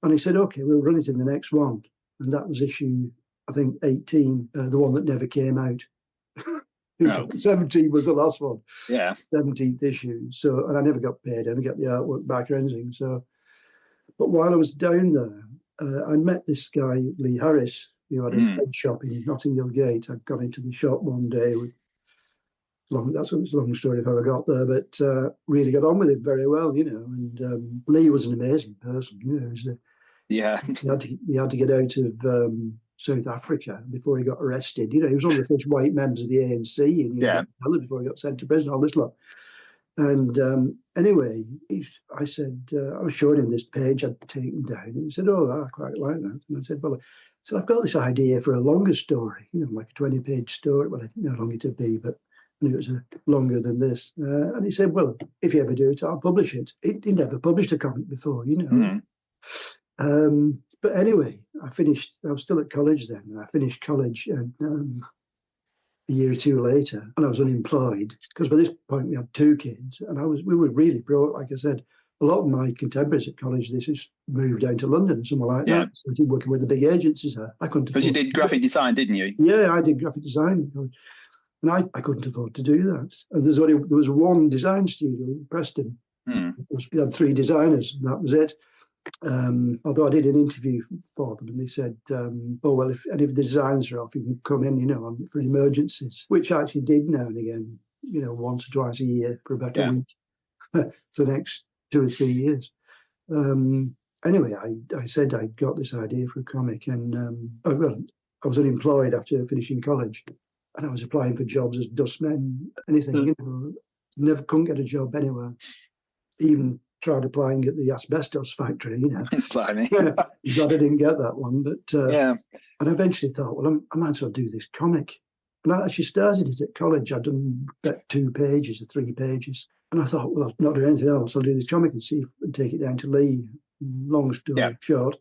he said, okay, we'll run it in the next one. And that was issue, I think, 18, the one that never came out. 17 was the last one. Yeah. 17th issue. So, and I never got paid. I didn't get the artwork back or anything. So, but while I was down there, I met this guy, Lee Harris, who had a head shop in Notting Hill Gate. I got into the shop one day. That's a long story if I ever got there, but really got on with it very well, And Lee was an amazing person, He had to get out of South Africa before he got arrested. He was one of the first white members of the ANC, and before he got sent to prison, all this lot. And anyway, I said, I was showing him this page I'd taken down, and he said, oh, I quite like that. And I said, well, I've got this idea for a longer story, like a 20-page story. Well, I didn't know how long it would be, but I knew it was longer than this. And he said, well, if you ever do it, I'll publish it. He never published a comic before, But anyway, I was still at college then, and I finished college and a year or two later, and I was unemployed because by this point we had 2 kids, and we were really broke. Like I said, a lot of my contemporaries at college, they just moved down to London or somewhere like that. Started working with the big agencies. I couldn't. Because you did graphic design, didn't you? Yeah, I did graphic design, and I couldn't afford to do that. And there was one design studio in Preston. We had 3 designers, and that was it. Although I did an interview for them, and they said, oh, well, if any of the designs are off, you can come in, for emergencies, which I actually did now and again, once or twice a year for about a week for the next 2 or 3 years. Anyway, I said I got this idea for a comic, and I was unemployed after finishing college, and I was applying for jobs as dustman, anything, never couldn't get a job anywhere, even tried applying at the asbestos factory, Blimey. Glad I didn't get that one, but and I eventually thought, well, I might as well do this comic. And I actually started it at college. I'd done about 2 pages or 3 pages, and I thought, well, I'll not do anything else. I'll do this comic and take it down to Lee. Long story short,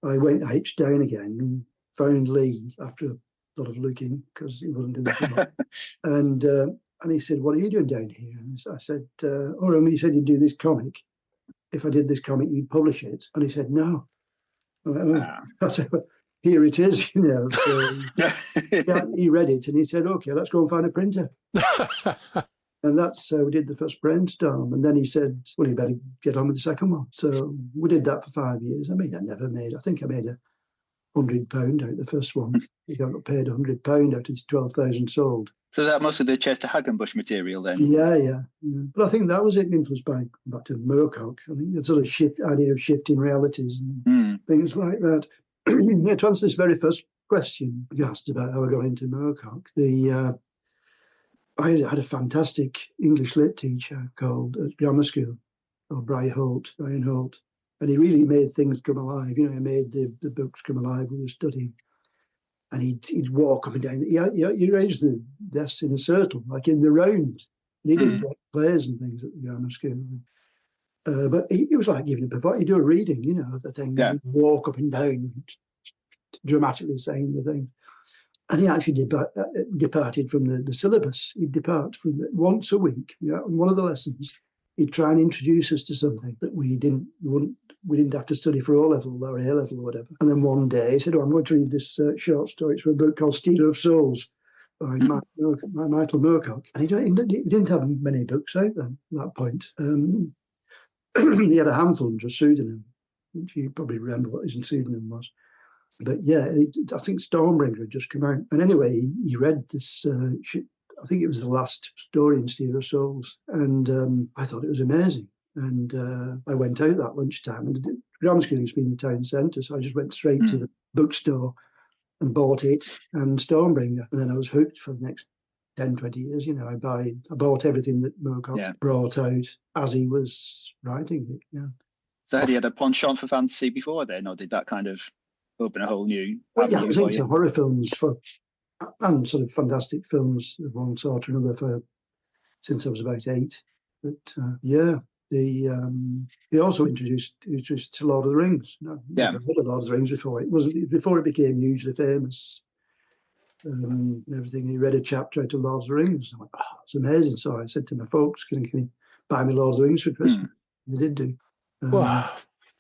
I hitched down again and found Lee after a lot of looking because he wasn't in the shop, and he said, what are you doing down here? And I said, he said you'd do this comic. If I did this comic, you'd publish it. And he said, no. I said, well, here it is, So he read it and he said, okay, let's go and find a printer. And that's we did the first brainstorm. And then he said, well, you better get on with the second one. So we did that for 5 years. I mean, I think I made £100 out of the first one. We got paid £100 out of 12,000 sold. So that most of the Chester Hagenbush material then? Yeah. But I think that was it, influenced by back to Moorcock. I think the sort of idea of shifting realities and things like that. Yeah, to answer this very first question you asked about how I got into Moorcock, I had a fantastic English lit teacher called at grammar school, called Bryan Holt, and he really made things come alive. He made the books come alive we were studying. And he'd walk up and down. He arranged the desks in a circle, like in the round. And he did plays and things at the grammar school. But it was like giving a performance. He'd do a reading, the thing. Yeah. He'd walk up and down, dramatically saying the thing. And he actually departed from the syllabus. He'd depart from once a week. On one of the lessons, he'd try and introduce us to something that we didn't have to study for O-level or A-level or whatever. And then one day he said, I'm going to read this short story. It's from a book called Stealer of Souls by Michael Moorcock. And he didn't have many books out then at that point. He had a handful under a pseudonym, which you probably remember what his pseudonym was. But yeah, I think Stormbringer had just come out. And anyway, he read this, I think it was the last story in Stealer of Souls. And I thought it was amazing. And I went out that lunchtime, and the grammar school used to be in the town centre, so I just went straight to the bookstore and bought it and Stormbringer. And then I was hooked for the next 10, 20 years. I bought everything that Moorcock brought out as he was writing it. Yeah. So had you had a penchant for fantasy before then, or did that kind of open a whole new? Well, yeah, I was into horror films and sort of fantastic films of one sort or another since I was about 8. But he also introduced to Lord of the Rings. I've never heard of Lord of the Rings before. Before it became hugely famous and everything. He read a chapter out of Lord of the Rings. I went, it's amazing. So I said to my folks, can you buy me Lord of the Rings for Christmas? They did do. Well,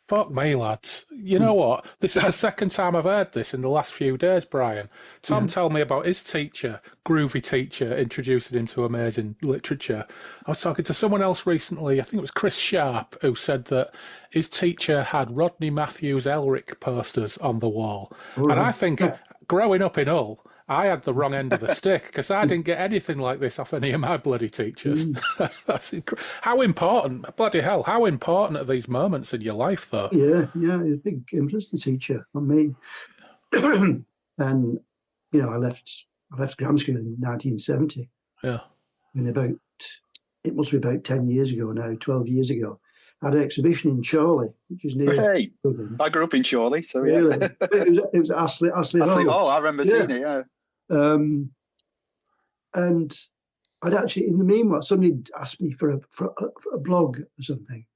fuck me, lads. You know what? This is the second time I've heard this in the last few days, Brian. Tom told me about his teacher, groovy teacher, introducing him to amazing literature. I was talking to someone else recently, I think it was Chris Sharp, who said that his teacher had Rodney Matthews Elric posters on the wall. Right. And I think growing up in Hull, I had the wrong end of the stick because I didn't get anything like this off any of my bloody teachers. How important, bloody hell, how important are these moments in your life, though? Yeah, it's a big influence, the teacher, on me. And, I left grammar school in 1970. Yeah. And it must be about 10 years ago now, 12 years ago. I had an exhibition in Chorley, which is near. Hey, I grew up in Chorley, so yeah. Really? It was Astley Hall. I remember seeing it, yeah. And I'd actually, in the meanwhile, somebody asked me for a blog or something.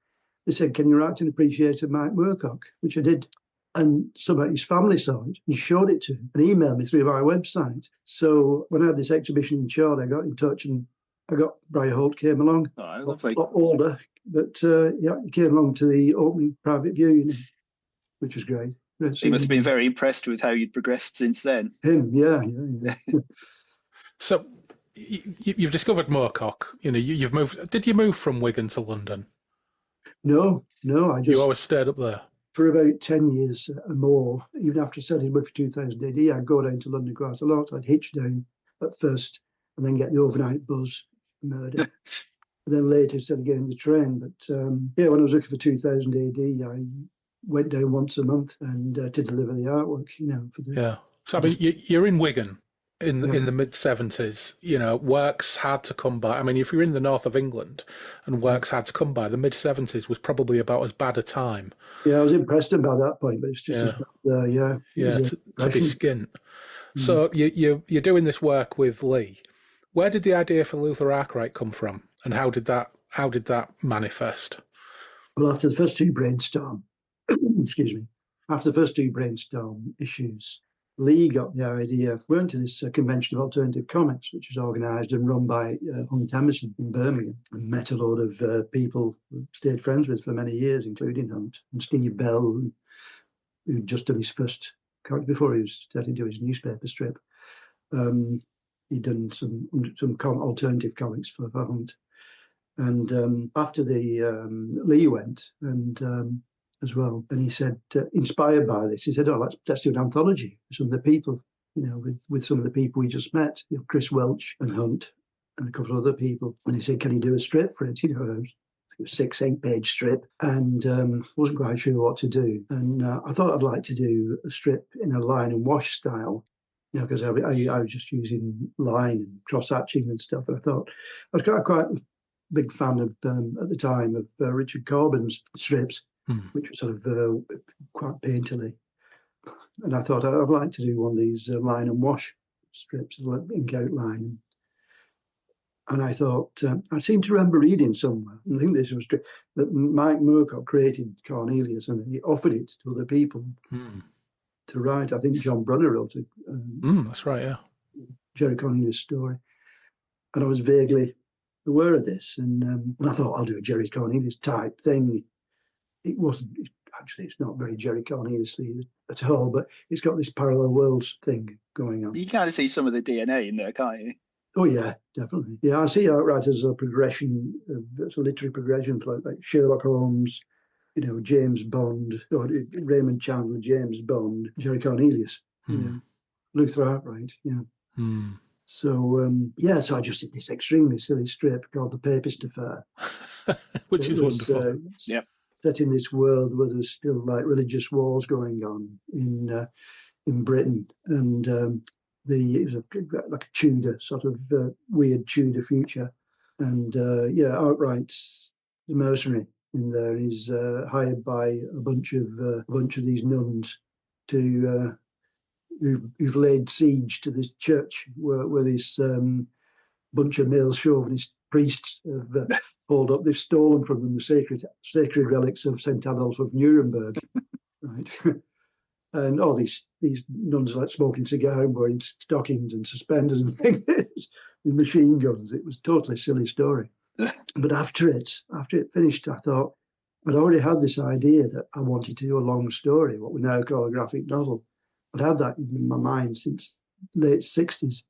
They said, can you write an appreciation of Mike Moorcock? Which I did. And somebody, his family saw it and showed it to him and emailed me through my website. So when I had this exhibition in Chorley, I got in touch and Bryan Holt came along. Oh, lovely. A lot older, but he came along to the opening private viewing, which was great. He must have been very impressed with how you'd progressed since then. Him, yeah. So you've discovered Moorcock. You've moved. Did you move from Wigan to London? No. You always stayed up there? For about 10 years or more, even after setting up for 2000 AD, I'd go down to London quite a lot. I'd hitch down at first and then get the overnight buzz, murder. And then later started getting the train. But when I was looking for 2000 AD, I went down once a month and to deliver the artwork, So I mean, you're in Wigan in the mid-70s. Works had to come by. I mean, if you're in the north of England and works had to come by, the mid-70s was probably about as bad a time. Yeah, I was in Preston by that point, but it's just as bad. To be skint. So you're doing this work with Lee. Where did the idea for Luther Arkwright come from, and how did that manifest? Well, after the first two brainstorm issues, Lee got the idea. We went to this convention of alternative comics, which was organised and run by Hunt Emerson in Birmingham, and met a lot of people who stayed friends with for many years, including Hunt and Steve Bell, who'd just done his first comic before he was starting to do his newspaper strip. he'd done some alternative comics for Hunt. And after the Lee went, and as well, and he said, inspired by this, he said, "Oh, let's do an anthology with some of the people, with some of the people we just met, Chris Welch and Hunt, and a couple of other people." And he said, "Can you do a strip for it?" A 6-8 page strip, and wasn't quite sure what to do. And I thought I'd like to do a strip in a line and wash style, because I was just using line and cross hatching and stuff. And I thought I was quite a big fan of at the time of Richard Corbin's strips, which were sort of quite painterly. And I thought I'd like to do one of these line and wash strips, ink outline. And I thought, I seem to remember reading somewhere, and I think this was true, that Mike Moorcock created Cornelius and he offered it to other people to write. I think John Brunner wrote it. That's right, yeah. Jerry Cornelius story. And I was vaguely aware of this. And I thought, I'll do a Jerry Cornelius type thing. It wasn't, actually, it's not very Jerry Cornelius at all, but it's got this parallel worlds thing going on. You can kind of see some of the DNA in there, can't you? Oh, yeah, definitely. Yeah, I see Arkwright as a progression, a literary progression, like Sherlock Holmes, James Bond, or Raymond Chandler, James Bond, Jerry Cornelius, Luther Arkwright, So, so I just did this extremely silly strip called The Papist Affair. Which is wonderful. Set in this world where there's still like religious wars going on in Britain, and it was like a Tudor sort of weird Tudor future, and Arkwright's the mercenary in there. He's hired by a bunch of these nuns to who've laid siege to this church where this bunch of male chauvinist priests have hauled up. They've stolen from them the sacred relics of St. Adolf of Nuremberg, right? And all these nuns are like smoking cigar and wearing stockings and suspenders and things with machine guns. It was a totally silly story. But after it finished, I thought I'd already had this idea that I wanted to do a long story, what we now call a graphic novel. I'd had that in my mind since late 60s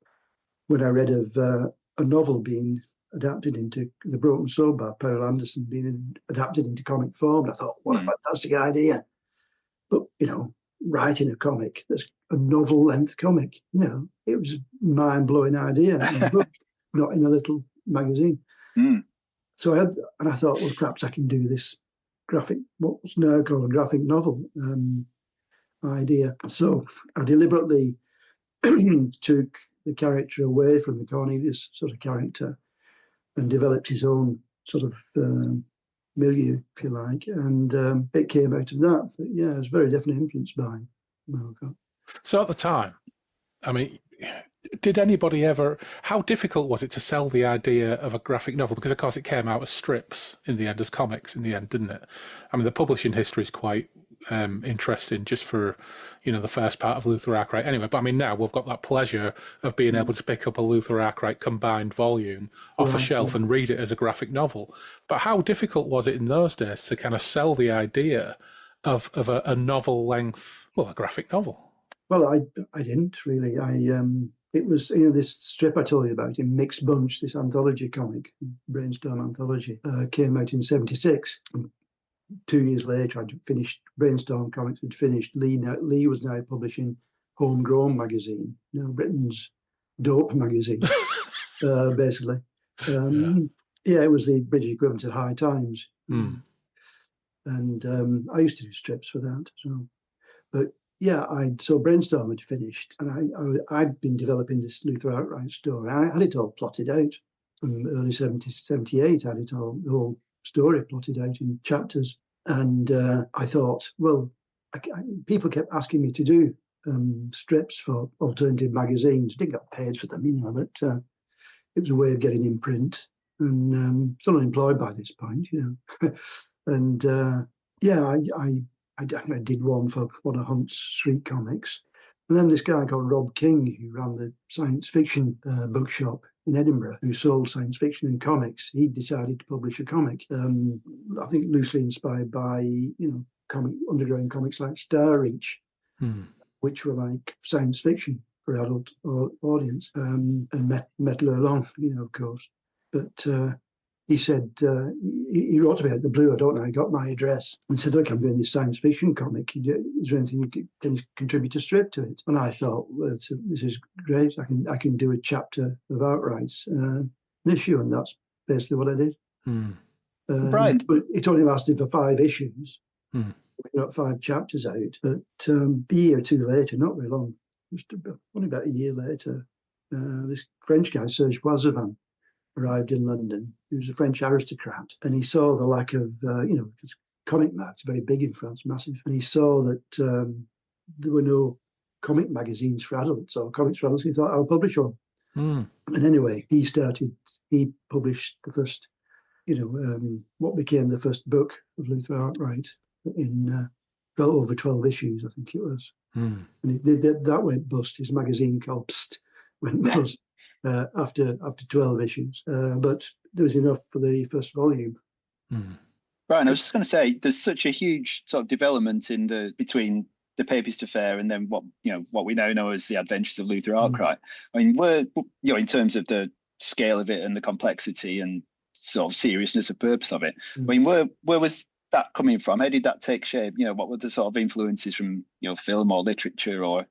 when I read of a novel being adapted into The Broken Sword by Paul Anderson, being adapted into comic form. And I thought, what a fantastic idea. But, writing a comic that's a novel-length comic, it was a mind-blowing idea in a book, not in a little magazine. So I thought, well, perhaps I can do this what's now called a graphic novel idea. So I deliberately took the character away from the Cornelius sort of character and developed his own sort of milieu, if you like, and it came out of that. But yeah, it was very definitely influenced by Moorcock. So at the time, I mean, did anybody ever, how difficult was it to sell the idea of a graphic novel? Because of course it came out as strips in the end, as comics in the end, didn't it? I mean, the publishing history is quite interesting just for, the first part of Luther Arkwright anyway. But I mean, now we've got that pleasure of being able to pick up a Luther Arkwright combined volume off a shelf and read it as a graphic novel. But how difficult was it in those days to kind of sell the idea of a novel length, a graphic novel? Well, I didn't really. It was, this strip I told you about in Mixed Bunch, this anthology comic, Brainstorm anthology, came out in 1976. 2 years later, I'd finished Brainstorm Comics, had finished. Lee was now publishing Homegrown magazine, Britain's dope magazine, basically. It was the British equivalent of High Times. And I used to do strips for that as well. But so Brainstorm had finished, and I'd been developing this Luther Arkwright story. I had it all plotted out from early 78. I had it all, the whole story plotted out in chapters. And I thought, well, people kept asking me to do strips for alternative magazines. I didn't get paid for them, but it was a way of getting in print. And still unemployed by this point, And I did one for one of Hunt's street comics. And then this guy called Rob King, who ran the science fiction bookshop in Edinburgh, who sold science fiction and comics, he decided to publish a comic, I think loosely inspired by, underground comics like Star Reach, which were like science fiction for adult audience, and met Lurlong, of course. But he said, he wrote to me out the blue, I don't know, he got my address and said, look, I'm doing this science fiction comic. Is there anything can you contribute a strip to it? And I thought, well, this is great. I can do a chapter of Arkwright's an issue, and that's basically what I did. Bryan. But it only lasted for 5 issues. We got 5 chapters out. But a year or two later, not very long, only about a year later, this French guy, Serge Poisevin, arrived in London. He was a French aristocrat, and he saw the lack of, because comic mags very big in France, massive, and he saw that there were no comic magazines for adults or comics for adults. He thought, I'll publish one. And anyway, he published the first, what became the first book of Luther Arkwright in over 12 issues, I think it was. And that went bust. His magazine called Psst went bust. After 12 issues, but there was enough for the first volume. Bryan, I was just going to say, there's such a huge sort of development between the Papist Affair and then what we now know as the Adventures of Luther Arkwright. I mean, in terms of the scale of it and the complexity and sort of seriousness of purpose of it. I mean, where was that coming from? How did that take shape? What were the sort of influences from film or literature or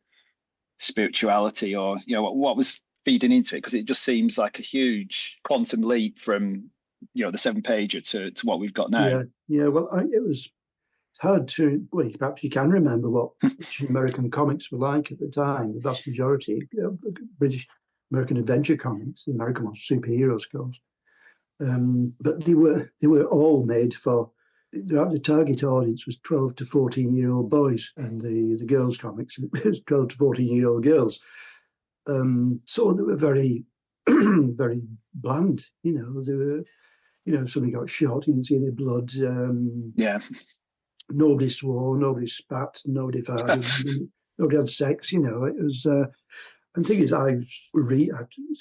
spirituality, or what was feeding into it? Because it just seems like a huge quantum leap from the 7-pager to what we've got now. Well, it was hard to, perhaps you can remember what American comics were like at the time. The vast majority, British American adventure comics, the American ones, superheroes, of course, but they were all made for, the target audience was 12 to 14-year-old boys, and the girls' comics was 12 to 14-year-old girls. So they were very, very bland. They were, if somebody got shot, you didn't see any blood. Nobody swore, nobody spat, nobody farted, nobody had sex. It was. And the thing is,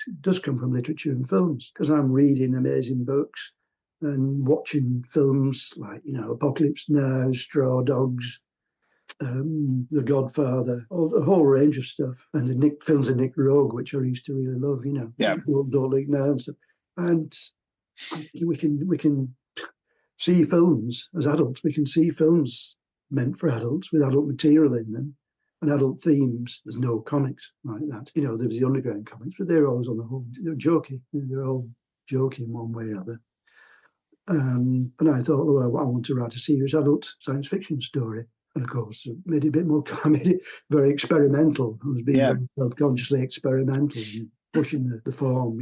it does come from literature and films, because I'm reading amazing books and watching films like Apocalypse Now, Straw Dogs, The Godfather, a whole range of stuff, and the films of Nick Rogue, which I used to really love, Don't Look Now and stuff. And we can see films as adults. We can see films meant for adults with adult material in them and adult themes. There's no comics like that. There was the underground comics, but they're always on the whole, they're jokey. They're all jokey in one way or other. And I thought, I want to write a serious adult science fiction story. And of course, made it a bit more, made it very experimental. I was being very self-consciously experimental, and pushing the form,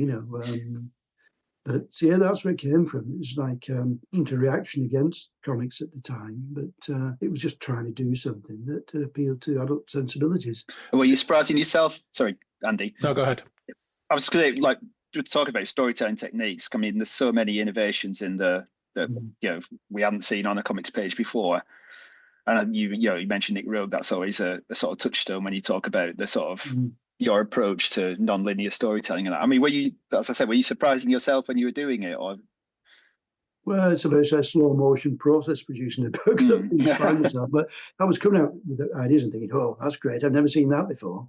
But that's where it came from. It was like, it wasn't a reaction against comics at the time, but it was just trying to do something that appealed to adult sensibilities. Were you surprising yourself? Sorry, Andy. No, go ahead. I was going to to talk about storytelling techniques. I mean, there's so many innovations in that we haven't seen on a comics page before. And you mentioned Nick Rogue. That's always a sort of touchstone when you talk about the sort of your approach to non-linear storytelling and that. I mean, were you surprising yourself when you were doing it, or? Well, it's a very slow motion process producing a book. But I was coming out with ideas and thinking, oh, that's great. I've never seen that before.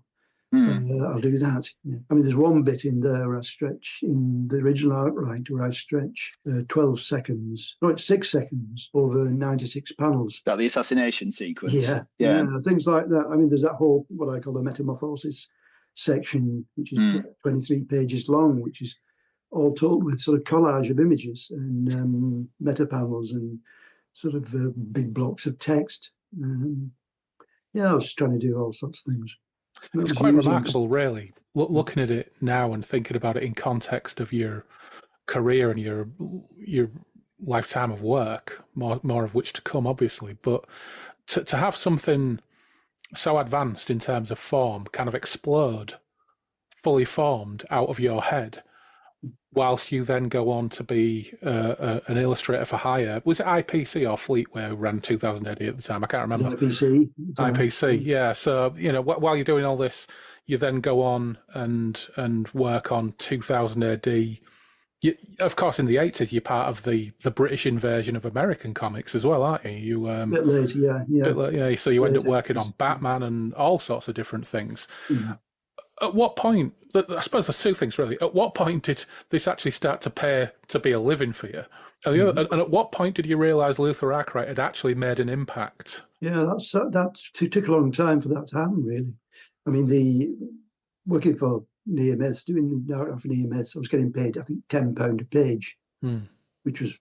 I'll do that. Yeah. I mean, there's one bit in there where I stretch, in the original Arkwright, where I stretch 12 seconds. No, it's 6 seconds over 96 panels. That the assassination sequence. Yeah, things like that. I mean, there's that whole, what I call the metamorphosis section, which is 23 pages long, which is all told with sort of collage of images and meta panels and sort of big blocks of text. I was trying to do all sorts of things. It's quite remarkable, really, looking at it now and thinking about it in context of your career and your lifetime of work, more of which to come, obviously. But to have something so advanced in terms of form kind of explode, fully formed out of your head, whilst you then go on to be an illustrator for hire. Was it IPC or Fleetway who ran 2000 AD at the time? I can't remember. IPC, yeah. So, while you're doing all this, you then go on and work on 2000 AD. Of course, in the 80s, you're part of the British invasion of American comics as well, aren't you? A bit later, yeah. So you end up working on Batman and all sorts of different things. At what point, I suppose there's two things really. At what point did this actually start to pay to be a living for you? And at what point did you realise Luther Arkwright had actually made an impact? Yeah, that took a long time for that to happen, really. I mean, working for EMS, doing art for EMS, I was getting paid, I think, £10 a page, which was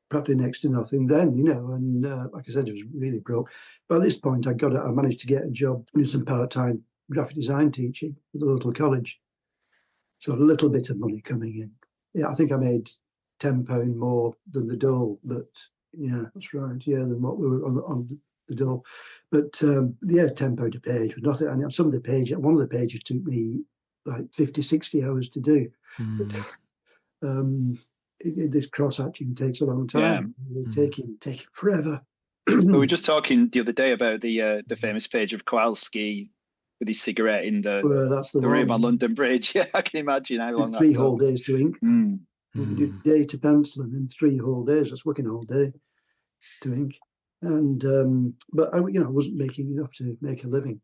probably next to nothing then, and like I said, it was really broke. But at this point, I managed to get a job doing some part-time graphic design teaching at the local college. So a little bit of money coming in. Yeah, I think I made £10 more than the dole, but yeah, that's right. Yeah, than what we were on the dole. But yeah, £10 a page was nothing. And one of the pages took me like 50, 60 hours to do. But, this cross-hatching takes a long time. Yeah. Taking forever. We were just talking the other day about the famous page of Kowalski with his cigarette in the room on London Bridge. Yeah, I can imagine how long that took. 3 whole days to ink. We did a day to pencil and then 3 whole days. I was working all day to ink. And but I wasn't making enough to make a living.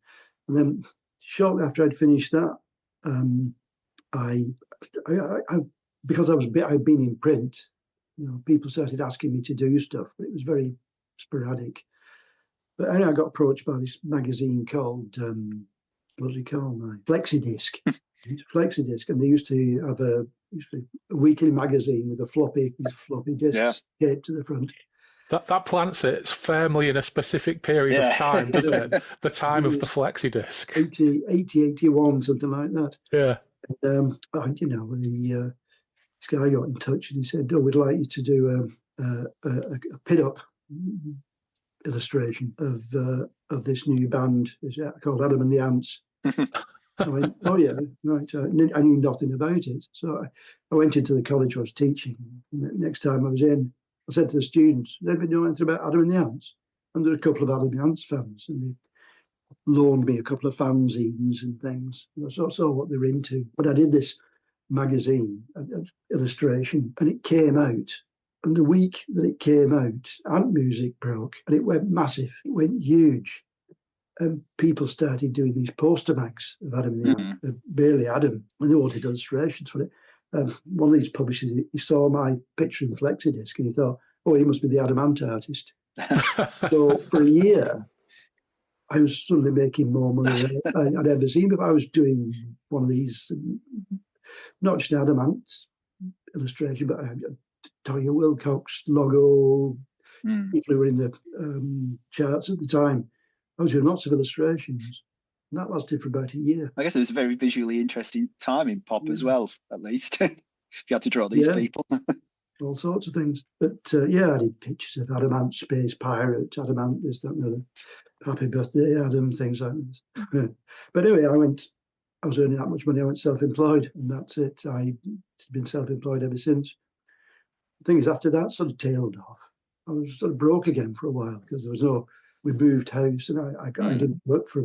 And then shortly after I'd finished that, I because I'd been in print, people started asking me to do stuff, but it was very sporadic. But anyway, I got approached by this magazine called what do you call it? Flexidisc. Flexidisc, and they used to have a weekly magazine with a floppy discs taped to the front. That plants it firmly in a specific period of time, doesn't it? The time of the flexi disc. 80, 81, something like that. Yeah. And, this guy got in touch and he said, we'd like you to do a pin-up illustration of this new band called Adam and the Ants. I went, oh yeah, right. I knew nothing about it. So I went into the college I was teaching. Next time I was in, I said to the students, "Does anybody know anything about Adam and the Ants?" And there were a couple of Adam and the Ants fans, and they loaned me a couple of fanzines and things. And I saw what they were into. But I did this magazine illustration, and it came out. And the week that it came out, Ant Music broke, and it went massive. It went huge. And people started doing these poster mags of Adam and the Ant, barely Adam, and they wanted illustrations for it. One of these publishers, he saw my picture in the Flexidisc and he thought, oh, he must be the Adamant artist. So for a year, I was suddenly making more money than I'd ever seen. But I was doing one of these, not just an Adamant illustration, but Toya Wilcox logo, people who were in the charts at the time. I was doing lots of illustrations. And that lasted for about a year. I guess it was a very visually interesting time in pop as well, at least. If you had to draw these people. All sorts of things. But I did pictures of Adamant, Space Pirate, Adamant, this, that, and the other. Happy Birthday, Adam, things like this. But anyway, I was earning that much money, I went self-employed, and that's it. I've been self-employed ever since. The thing is, after that sort of tailed off, I was sort of broke again for a while because we moved house and I didn't work for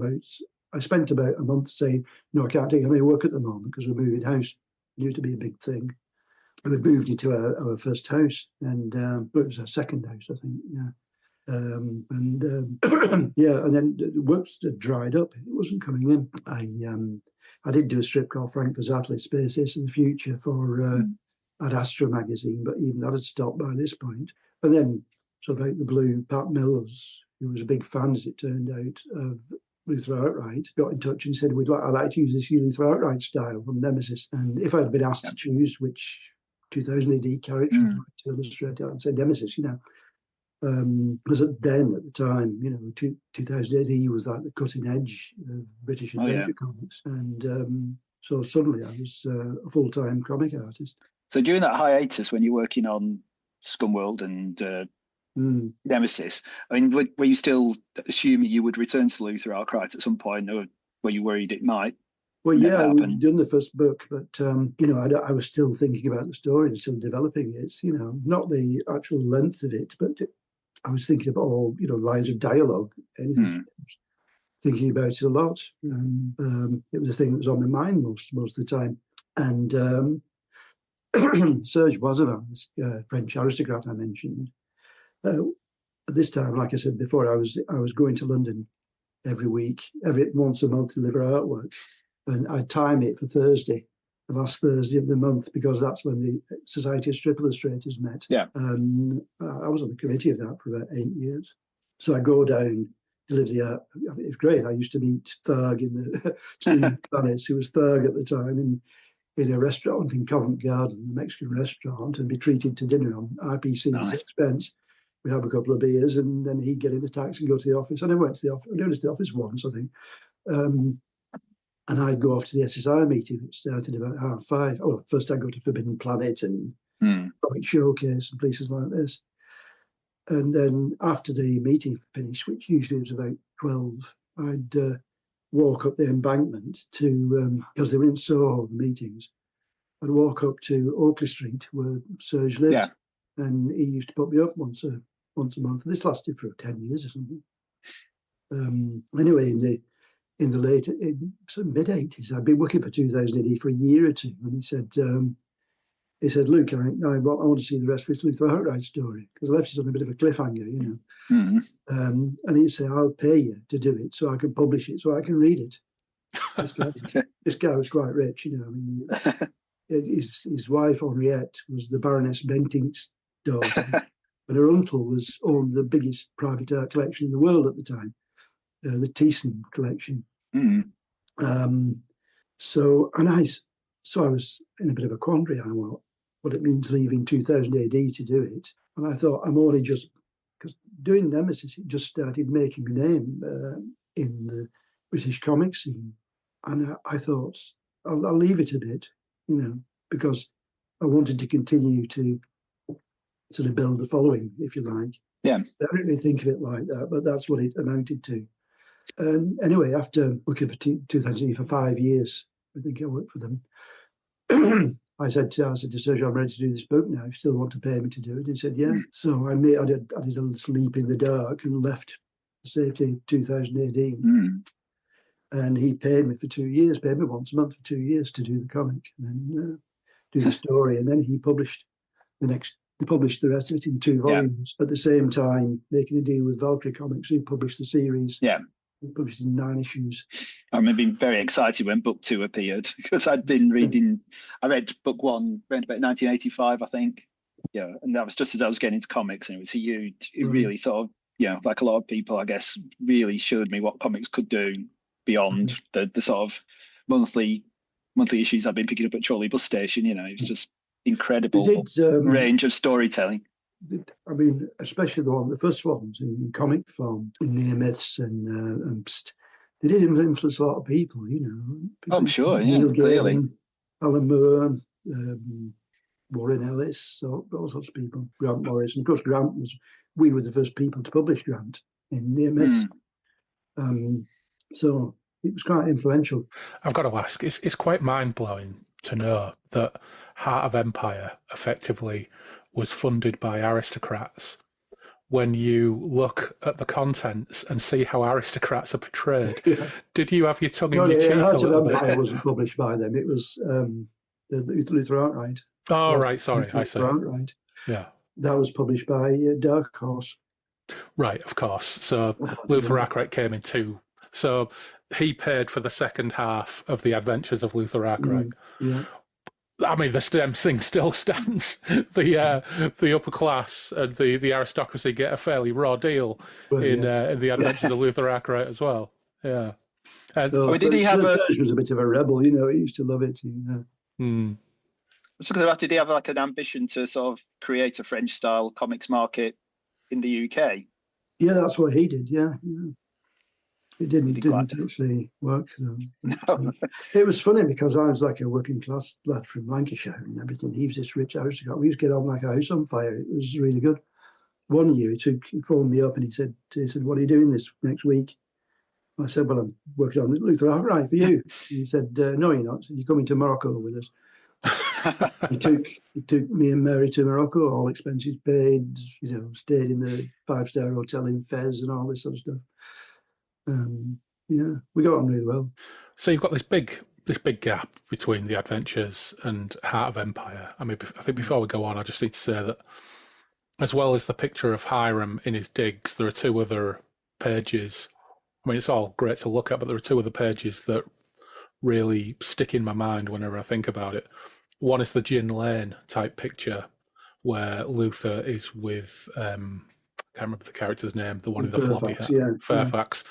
I spent about a month saying, no, I can't take any work at the moment because we're moving house. It used to be a big thing. And we moved into our first house, and it was our second house, I think, and then the work dried up. It wasn't coming in. I did do a strip called Frank Fazatli, Space Ace in the Future for Ad Astra magazine, but even that had stopped by this point. And then, sort of out the blue, Pat Mills, who was a big fan, as it turned out, of Luther Arkwright, got in touch and said, I'd like to use this Luther Arkwright style from Nemesis. And if I'd been asked to choose which 2000 AD character I'd like to illustrate, I'd say Nemesis, because at the time, 2000 AD was like the cutting edge of British adventure comics. And so suddenly I was a full-time comic artist. So during that hiatus, when you're working on Scumworld and Nemesis, I mean, were you still assuming you would return to Luther Arkwright at some point, or were you worried it might? Well, yeah, we'd done the first book, but I was still thinking about the story and still developing it. Not the actual length of it, but I was thinking about all lines of dialogue, anything. Thinking about it a lot. It was a thing that was on my mind most of the time. And Serge Boisevin, this French aristocrat I mentioned. At this time, like I said before, I was going to London every week, once a month to deliver artwork. and I time it for Thursday, the last Thursday of the month, because that's when the Society of Strip Illustrators met. Yeah. I was on the committee of that for about 8 years. So I go down, live there. It's great. I used to meet Thurg in the Steve Planis, who was Thurg at the time, in a restaurant in Covent Garden, a Mexican restaurant, and be treated to dinner on IPC's expense. We'd have a couple of beers, and then he'd get in a taxi and go to the office. I never went to the office. I went to the office once, I think. And I'd go off to the SSI meeting, which started about 5:30. Oh, first I'd go to Forbidden Planet and Comic Showcase and places like this. And then after the meeting finished, which usually was about 12, I'd walk up the embankment to, because they were in Soho, the meetings, I'd walk up to Oakley Street where Serge lived. Yeah. And he used to put me up once a month. This lasted for 10 years or something. Anyway, in the mid-80s, I'd been working for 2000 AD for a year or two, and he said, Luke, I want to see the rest of this Luther Arkwright story, because I left it on a bit of a cliffhanger, you know. Mm-hmm. And he'd say, I'll pay you to do it so I can publish it, so I can read it. This guy was quite rich, you know. I mean, his wife, Henriette, was the Baroness Bentinck's daughter, and her uncle owned the biggest private art collection in the world at the time, the Thyssen collection. Mm-hmm. So I was in a bit of a quandary on what it means leaving 2000 AD to do it. And I thought, I'm only just, because doing Nemesis, it just started making a name in the British comic scene. And I thought, I'll leave it a bit, you know, because I wanted to continue to sort of build a following, if you like. Yeah. I didn't really think of it like that, but that's what it amounted to. And anyway, after working for 2000 for 5 years, I think I worked for them, I said to Serge, I'm ready to do this book now. You still want to pay me to do it? He said, yeah. So I did a little leap in the dark and left the safety of 2000 AD. And he paid me for 2 years, paid me once a month for 2 years to do the comic and then do the story. And then he published the rest of it in 2 volumes. At the same time, making a deal with Valkyrie Comics, who published the series. Yeah. He published in 9 issues. I remember being very excited when book 2 appeared, because I read book 1 around about 1985, I think. Yeah, and that was just as I was getting into comics, and it was huge. It really sort of, like a lot of people, I guess, really showed me what comics could do beyond the sort of monthly issues I've been picking up at Trolley Bus Station. You know, it was just incredible range of storytelling. I mean, especially the first ones in comic form, Near Myths and they did influence a lot of people, you know. Oh, I'm sure, Neil clearly. Gaiman, Alan Moore, Warren Ellis, all sorts of people, Grant Morris. And of course, we were the first people to publish Grant in Near Myths. So it was quite influential. I've got to ask, it's quite mind-blowing to know that Heart of Empire effectively was funded by aristocrats. When you look at the contents and see how aristocrats are portrayed, did you have your tongue in your cheek a little bit? Heart of Empire wasn't published by them. It was Luther Arkwright. Oh, right, sorry, I see. Arkwright. Yeah. That was published by Dark Horse. Right, of course. So Luther Arkwright came in 2. So he paid for the second half of the Adventures of Luther Arkwright. Yeah. I mean, the thing still stands. The upper class and the aristocracy get a fairly raw deal in the Adventures of Luther Arkwright as well. Yeah. Did he have Serge was a bit of a rebel, you know. He used to love it. You know. Did he have like an ambition to sort of create a French-style comics market in the UK? Yeah, that's what he did. Yeah. It didn't actually work. No. It was funny because I was like a working class lad from Lancashire and everything. He was this rich aristocrat. We used to get on like a house on fire. It was really good. One year he phoned me up and he said, "What are you doing this next week?" I said, "Well, I'm working on Luther Arkwright for you." He said, "No, you're not. You're coming to Morocco with us." He took me and Mary to Morocco, all expenses paid. You know, stayed in the 5-star hotel in Fez and all this sort of stuff. We got on really well. So you've got this big gap between the Adventures and Heart of Empire. I mean, I think before we go on, I just need to say that as well as the picture of Hiram in his digs, there are 2 other pages. I mean, it's all great to look at, but there are 2 other pages that really stick in my mind whenever I think about it. One is the Gin Lane type picture where Luther is with, I can't remember the character's name, the one in the floppy hat, Fairfax.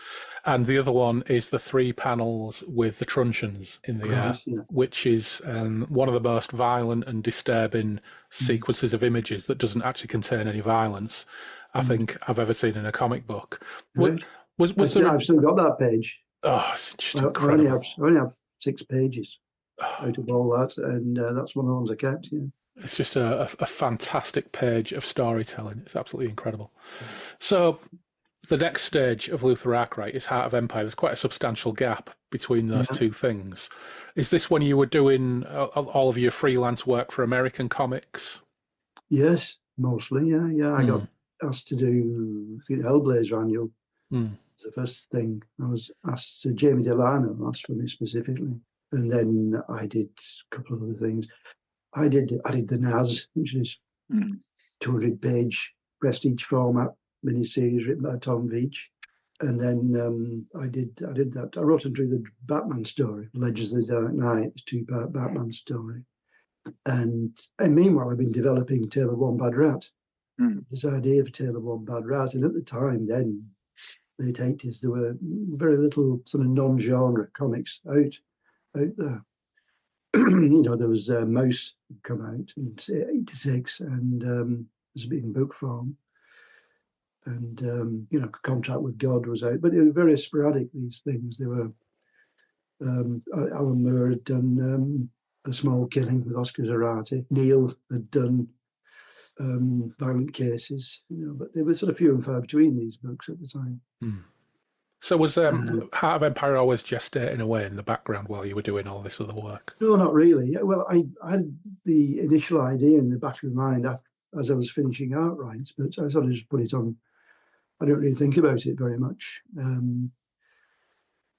And the other one is the 3 panels with the truncheons in the air, which is one of the most violent and disturbing sequences of images that doesn't actually contain any violence I think I've ever seen in a comic book. Right. Was there I've still got that page. Oh, it's just incredible. I only have 6 pages out of all that, and that's one of the ones I kept. Yeah. It's just a fantastic page of storytelling. It's absolutely incredible. So the next stage of Luther Arkwright is Heart of Empire. There's quite a substantial gap between those two things. Is this when you were doing all of your freelance work for American comics? Yes, mostly, yeah. I got asked to do, I think, the Hellblazer annual. The first thing I was asked to, Jamie Delano asked for me specifically, and then I did a couple of other things. I did the NAS, which is 200-page prestige format miniseries written by Tom Veitch, and then I did that. I wrote and drew the Batman story, Legends of the Dark Knight, it's a 2-part Batman story, and meanwhile I've been developing Tale of One Bad Rat. This idea of Tale of One Bad Rat, and at the time then, late 80s, there were very little sort of non-genre comics out there. There was Mouse come out in 86, and it's been in book form. And, Contract with God was out. But they were very sporadic, these things. They were, Alan Moore had done A Small Killing with Oscar Zarate. Neil had done Violent Cases, but they were sort of few and far between, these books at the time. So was Heart of Empire always gestating away in the background while you were doing all this other work? No, not really. Well, I had the initial idea in the back of my mind as I was finishing Arkwright, but I sort of just put it on. I don't really think about it very much. I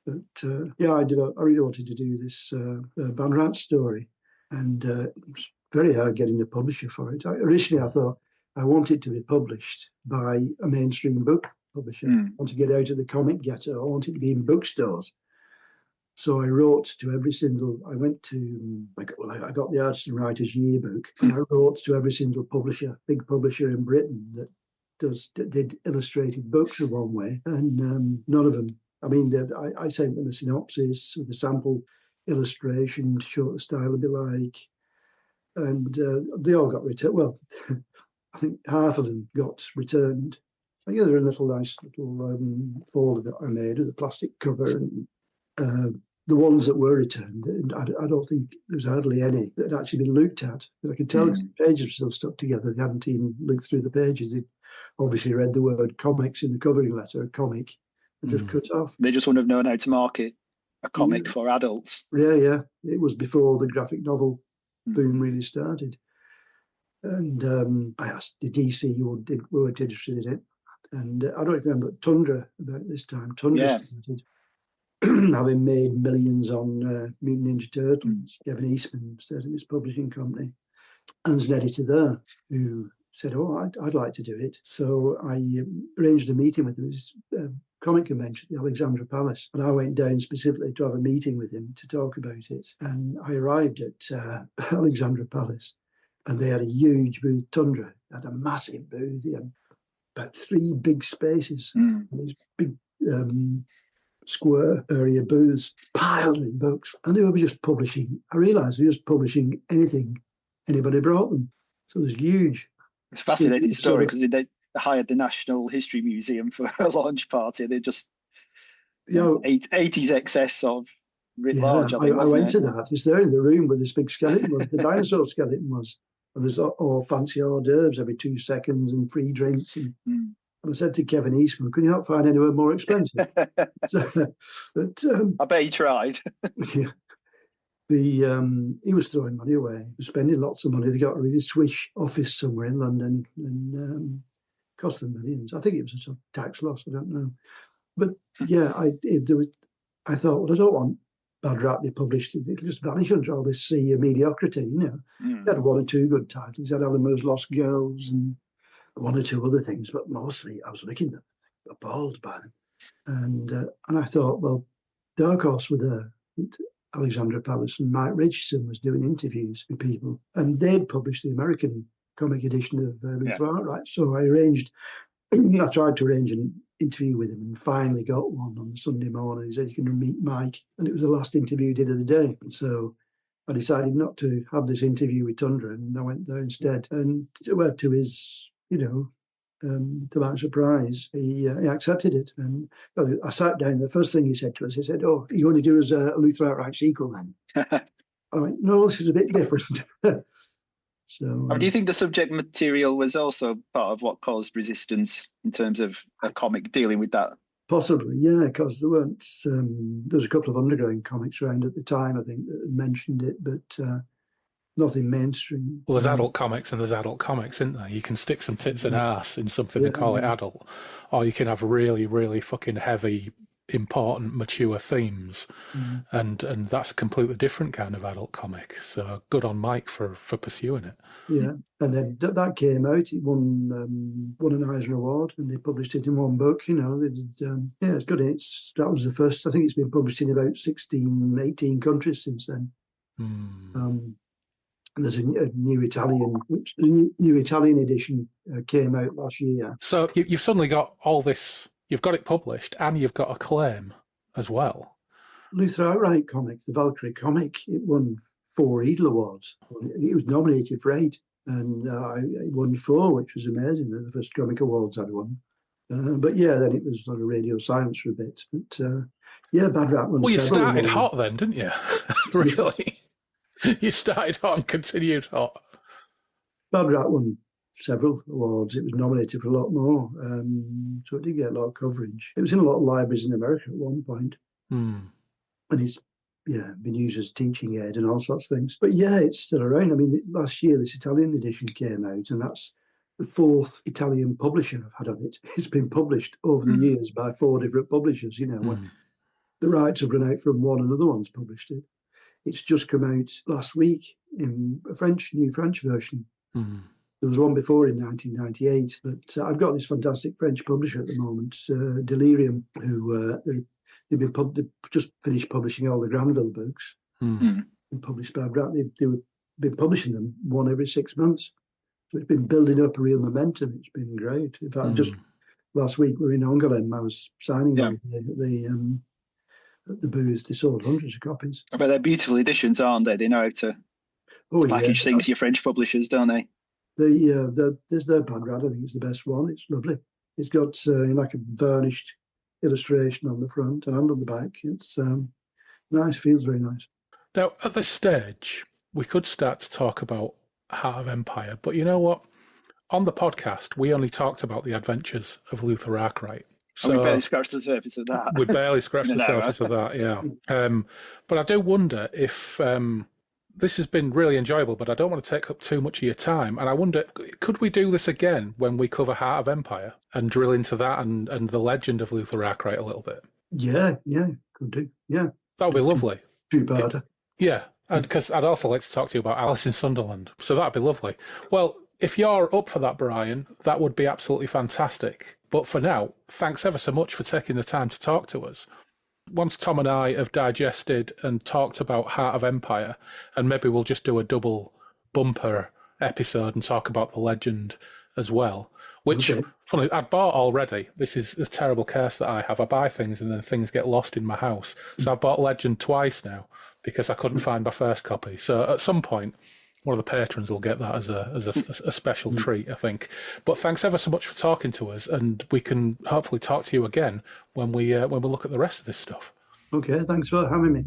really wanted to do this Van Rat story, and it was very hard getting a publisher for it. Originally, I thought I wanted to be published by a mainstream book publisher. I want to get out of the comic ghetto. I wanted to be in bookstores. So I wrote to every single, I got the Artists and Writers Yearbook, and I wrote to every single publisher, big publisher in Britain that did illustrated books of One Way, and none of them. I mean, I sent them a synopsis with a sample illustration to show what the style would be like, and they all got returned. Well, I think half of them got returned. Yeah, they're a nice little folder that I made with a plastic cover, and the ones that were returned, I don't think there's hardly any that had actually been looked at. But I could tell the pages were still stuck together. They hadn't even looked through the pages. They obviously read the word comics in the covering letter, comic, and just cut off. They just wouldn't have known how to market a comic for adults. Yeah. It was before the graphic novel boom really started. And I asked the DC who were interested in it. And I don't remember Tundra about this time. Tundra started having made millions on Mutant Ninja Turtles. Kevin Eastman started this publishing company. And there's an editor there who said, I'd like to do it. So I arranged a meeting with him at this comic convention at the Alexandra Palace. And I went down specifically to have a meeting with him to talk about it. And I arrived at Alexandra Palace, and they had a huge booth. Tundra had a massive booth. They had about 3 big spaces, these big square area booths piled with books, and they were just publishing. I realised they were just publishing anything anybody brought them. So it was huge. It's a fascinating story because they hired the National History Museum for a launch party. They just 80s excess of writ large. I went to that. It's there in the room where this big skeleton was. The dinosaur skeleton was. And there's all fancy hors d'oeuvres every 2 seconds and free drinks. And I said to Kevin Eastman, "Could you not find anywhere more expensive?" I bet he tried. He was throwing money away. He was spending lots of money. They got a really swish office somewhere in London, and cost them millions. I think it was a sort of tax loss. I don't know. But I thought, well, I don't want Bad Rat be published. It'll just vanish under all this sea of mediocrity, He had 1 or 2 good titles. He had Alan Moore's Lost Girls and 1 or 2 other things, but mostly I was looking at them, appalled by them. And I thought, well, Dark Horse were there. Alexandra Palace, and Mike Richardson was doing interviews with people, and they'd published the American comic edition of Luther Arkwright. So I tried to arrange an interview with him, and finally got one on Sunday morning. He said, "You can meet Mike," and it was the last interview he did of the day. So I decided not to have this interview with Tundra, and I went there instead. And to his, to my surprise, he accepted it. And I sat down. The first thing he said to us, he said, "Oh, you want to do as a Luther Arkwright sequel then?" I went, "No, this is a bit different." So, do you think the subject material was also part of what caused resistance in terms of a comic dealing with that? Possibly, yeah, because there weren't. There was a couple of underground comics around at the time, I think, that mentioned it, but nothing mainstream. Well, there's adult comics and there's adult comics, isn't there? You can stick some tits and ass in something and call it adult, or you can have really, really fucking heavy, important, mature themes, and that's a completely different kind of adult comic. So good on Mike for pursuing it. Yeah, and then that came out. It won an Eisner Award, and they published it in one book. They did. It's good. That was the first. I think it's been published in about 16, 18 countries since then. There's a new Italian edition came out last year. So you've suddenly got all this. You've got it published, and you've got a claim as well. Luther Arkwright comic, the Valkyrie comic, it won 4 Eagle Awards. It was nominated for 8, and it won 4, which was amazing. The first comic awards I'd won. But then it was sort of radio silence for a bit. But Bad Rat won. Well, you started hot then, didn't you? Really? You started hot and continued hot. Bad Rat won several awards. It was nominated for a lot more, so it did get a lot of coverage. It was in a lot of libraries in America at one point, and it's been used as a teaching aid and all sorts of things. But it's still around. I mean, last year this Italian edition came out, and that's the 4th Italian publisher I've had of it. It's been published over the years by 4 different publishers. When the rights have run out from one, another one's published it. It's just come out last week in a new French version. There was one before in 1998, but I've got this fantastic French publisher at the moment, Delirium, who they've just finished publishing all the Granville books and published Bad Rat. They've been publishing them one every 6 months. So it's been building up a real momentum. It's been great. In fact, just last week we were in Angoulême. I was signing at the booth. They sold hundreds of copies. But they're beautiful editions, aren't they? They know how to package things, your French publishers, don't they? There's their Bad Rat. I think it's the best one. It's lovely. It's got like a varnished illustration on the front and on the back. It's nice. Feels very nice. Now, at this stage, we could start to talk about Heart of Empire, but you know what? On the podcast, we only talked about the Adventures of Luther Arkwright. So we barely scratched the surface of that. We barely scratched the surface of that, yeah. But I do wonder if this has been really enjoyable, but I don't want to take up too much of your time. And I wonder, could we do this again when we cover Heart of Empire and drill into that and the legend of Luther Arkwright a little bit? Yeah, could do. Yeah. That would be lovely. Two-parter. Yeah, because I'd also like to talk to you about Alice in Sunderland. So that'd be lovely. Well, if you're up for that, Bryan, that would be absolutely fantastic. But for now, thanks ever so much for taking the time to talk to us. Once Tom and I have digested and talked about Heart of Empire, and maybe we'll just do a double bumper episode and talk about the legend as well, which, funny, I'd bought already. This is a terrible curse that I have. I buy things and then things get lost in my house. So I've bought Legend twice now because I couldn't find my first copy. So at some point, one of the patrons will get that as a special treat, I think. But thanks ever so much for talking to us, and we can hopefully talk to you again when we look at the rest of this stuff. Okay, thanks for having me.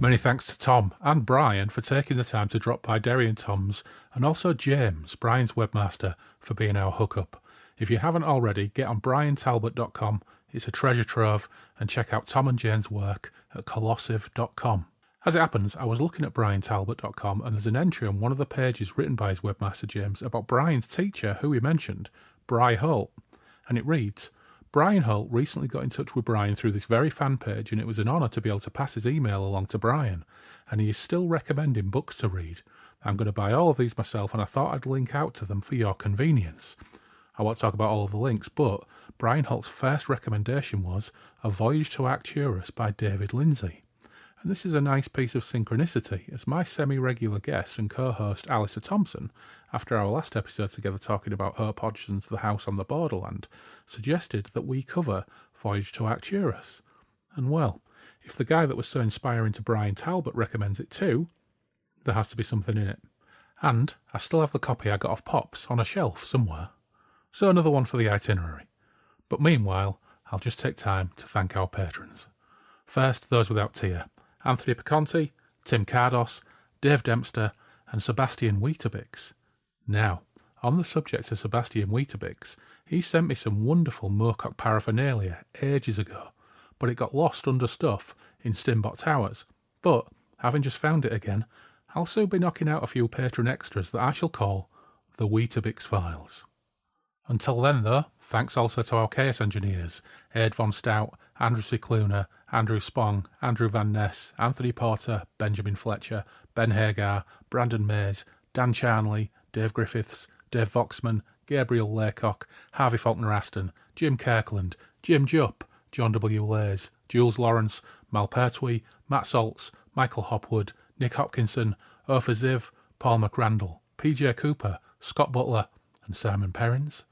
Many thanks to Tom and Bryan for taking the time to drop by Derry and Toms, and also James, Bryan's webmaster, for being our hookup. If you haven't already, get on bryantalbot.com. It's a treasure trove, and check out Tom and Jane's work at colossive.com. As it happens, I was looking at bryantalbot.com, and there's an entry on one of the pages written by his webmaster James about Bryan's teacher, who he mentioned, Bry Holt, and it reads, Brian Holt recently got in touch with Brian through this very fan page, and it was an honour to be able to pass his email along to Brian, and he is still recommending books to read. I'm going to buy all of these myself, and I thought I'd link out to them for your convenience. I won't talk about all of the links, but Brian Holt's first recommendation was A Voyage to Arcturus by David Lindsay. And this is a nice piece of synchronicity, as my semi-regular guest and co-host Alistair Thompson, after our last episode together talking about Herb Hodgson's The House on the Borderland, suggested that we cover Voyage to Arcturus. And well, if the guy that was so inspiring to Bryan Talbot recommends it too, there has to be something in it. And I still have the copy I got off Pops on a shelf somewhere. So another one for the itinerary. But meanwhile, I'll just take time to thank our patrons. First, those without tier: Anthony Piconti, Tim Cardos, Dave Dempster, and Sebastian Weetabix. Now, on the subject of Sebastian Weetabix, he sent me some wonderful Moorcock paraphernalia ages ago, but it got lost under stuff in Stimbot Towers. But, having just found it again, I'll soon be knocking out a few patron extras that I shall call the Weetabix Files. Until then, though, thanks also to our chaos engineers, Aid von Stout, Andrew Cicluna, Andrew Spong, Andrew Van Ness, Anthony Porter, Benjamin Fletcher, Ben Hagar, Brandon Mays, Dan Charnley, Dave Griffiths, Dave Voxman, Gabriel Laycock, Harvey Faulkner Aston, Jim Kirkland, Jim Jupp, John W. Lays, Jules Lawrence, Mal Pertwee, Matt Saltz, Michael Hopwood, Nick Hopkinson, Ophir Ziv, Paul McRandall, PJ Cooper, Scott Butler, and Simon Perrins.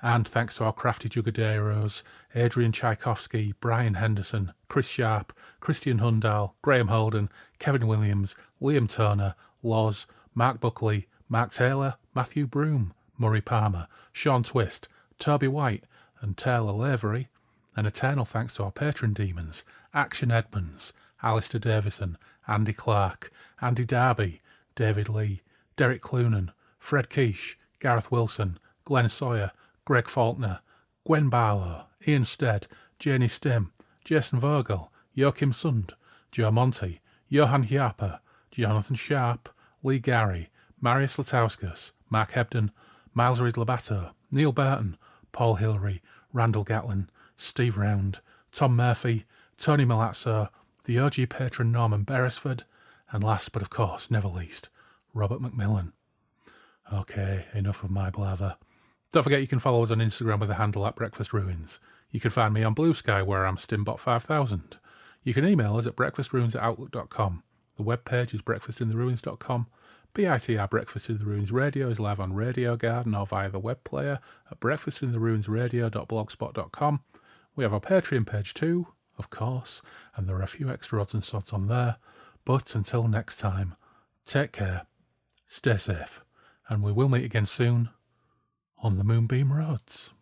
And thanks to our crafty Jugaderos, Adrian Tchaikovsky, Brian Henderson, Chris Sharp, Christian Hundal, Graham Holden, Kevin Williams, Liam Turner, Loz, Mark Buckley, Mark Taylor, Matthew Broom, Murray Palmer, Sean Twist, Toby White, and Taylor Lavery. And eternal thanks to our patron demons, Action Edmonds, Alistair Davison, Andy Clark, Andy Darby, David Lee, Derek Clunan, Fred Quiche, Gareth Wilson, Glenn Sawyer, Greg Faulkner, Gwen Barlow, Ian Stead, Janie Stim, Jason Vogel, Joachim Sund, Joe Monty, Johan Hjapper, Jonathan Sharp, Lee Gary, Marius Latauskas, Mark Hebden, Miles Reed-Labato, Neil Burton, Paul Hillary, Randall Gatlin, Steve Round, Tom Murphy, Tony Malazzo, the OG patron Norman Beresford, and last but of course never least, Robert McMillan. Okay, enough of my blather. Don't forget you can follow us on Instagram with the handle @BreakfastRuins. You can find me on Blue Sky where I'm Stimbot5000. You can email us at breakfastruins@outlook.com. The webpage is breakfastintheruins.com. BITR Breakfast in the Ruins Radio is live on Radio Garden or via the web player at breakfastintheruinsradio.blogspot.com. We have our Patreon page too, of course, and there are a few extra odds and sods on there. But until next time, take care, stay safe, and we will meet again soon on the Moonbeam Roads.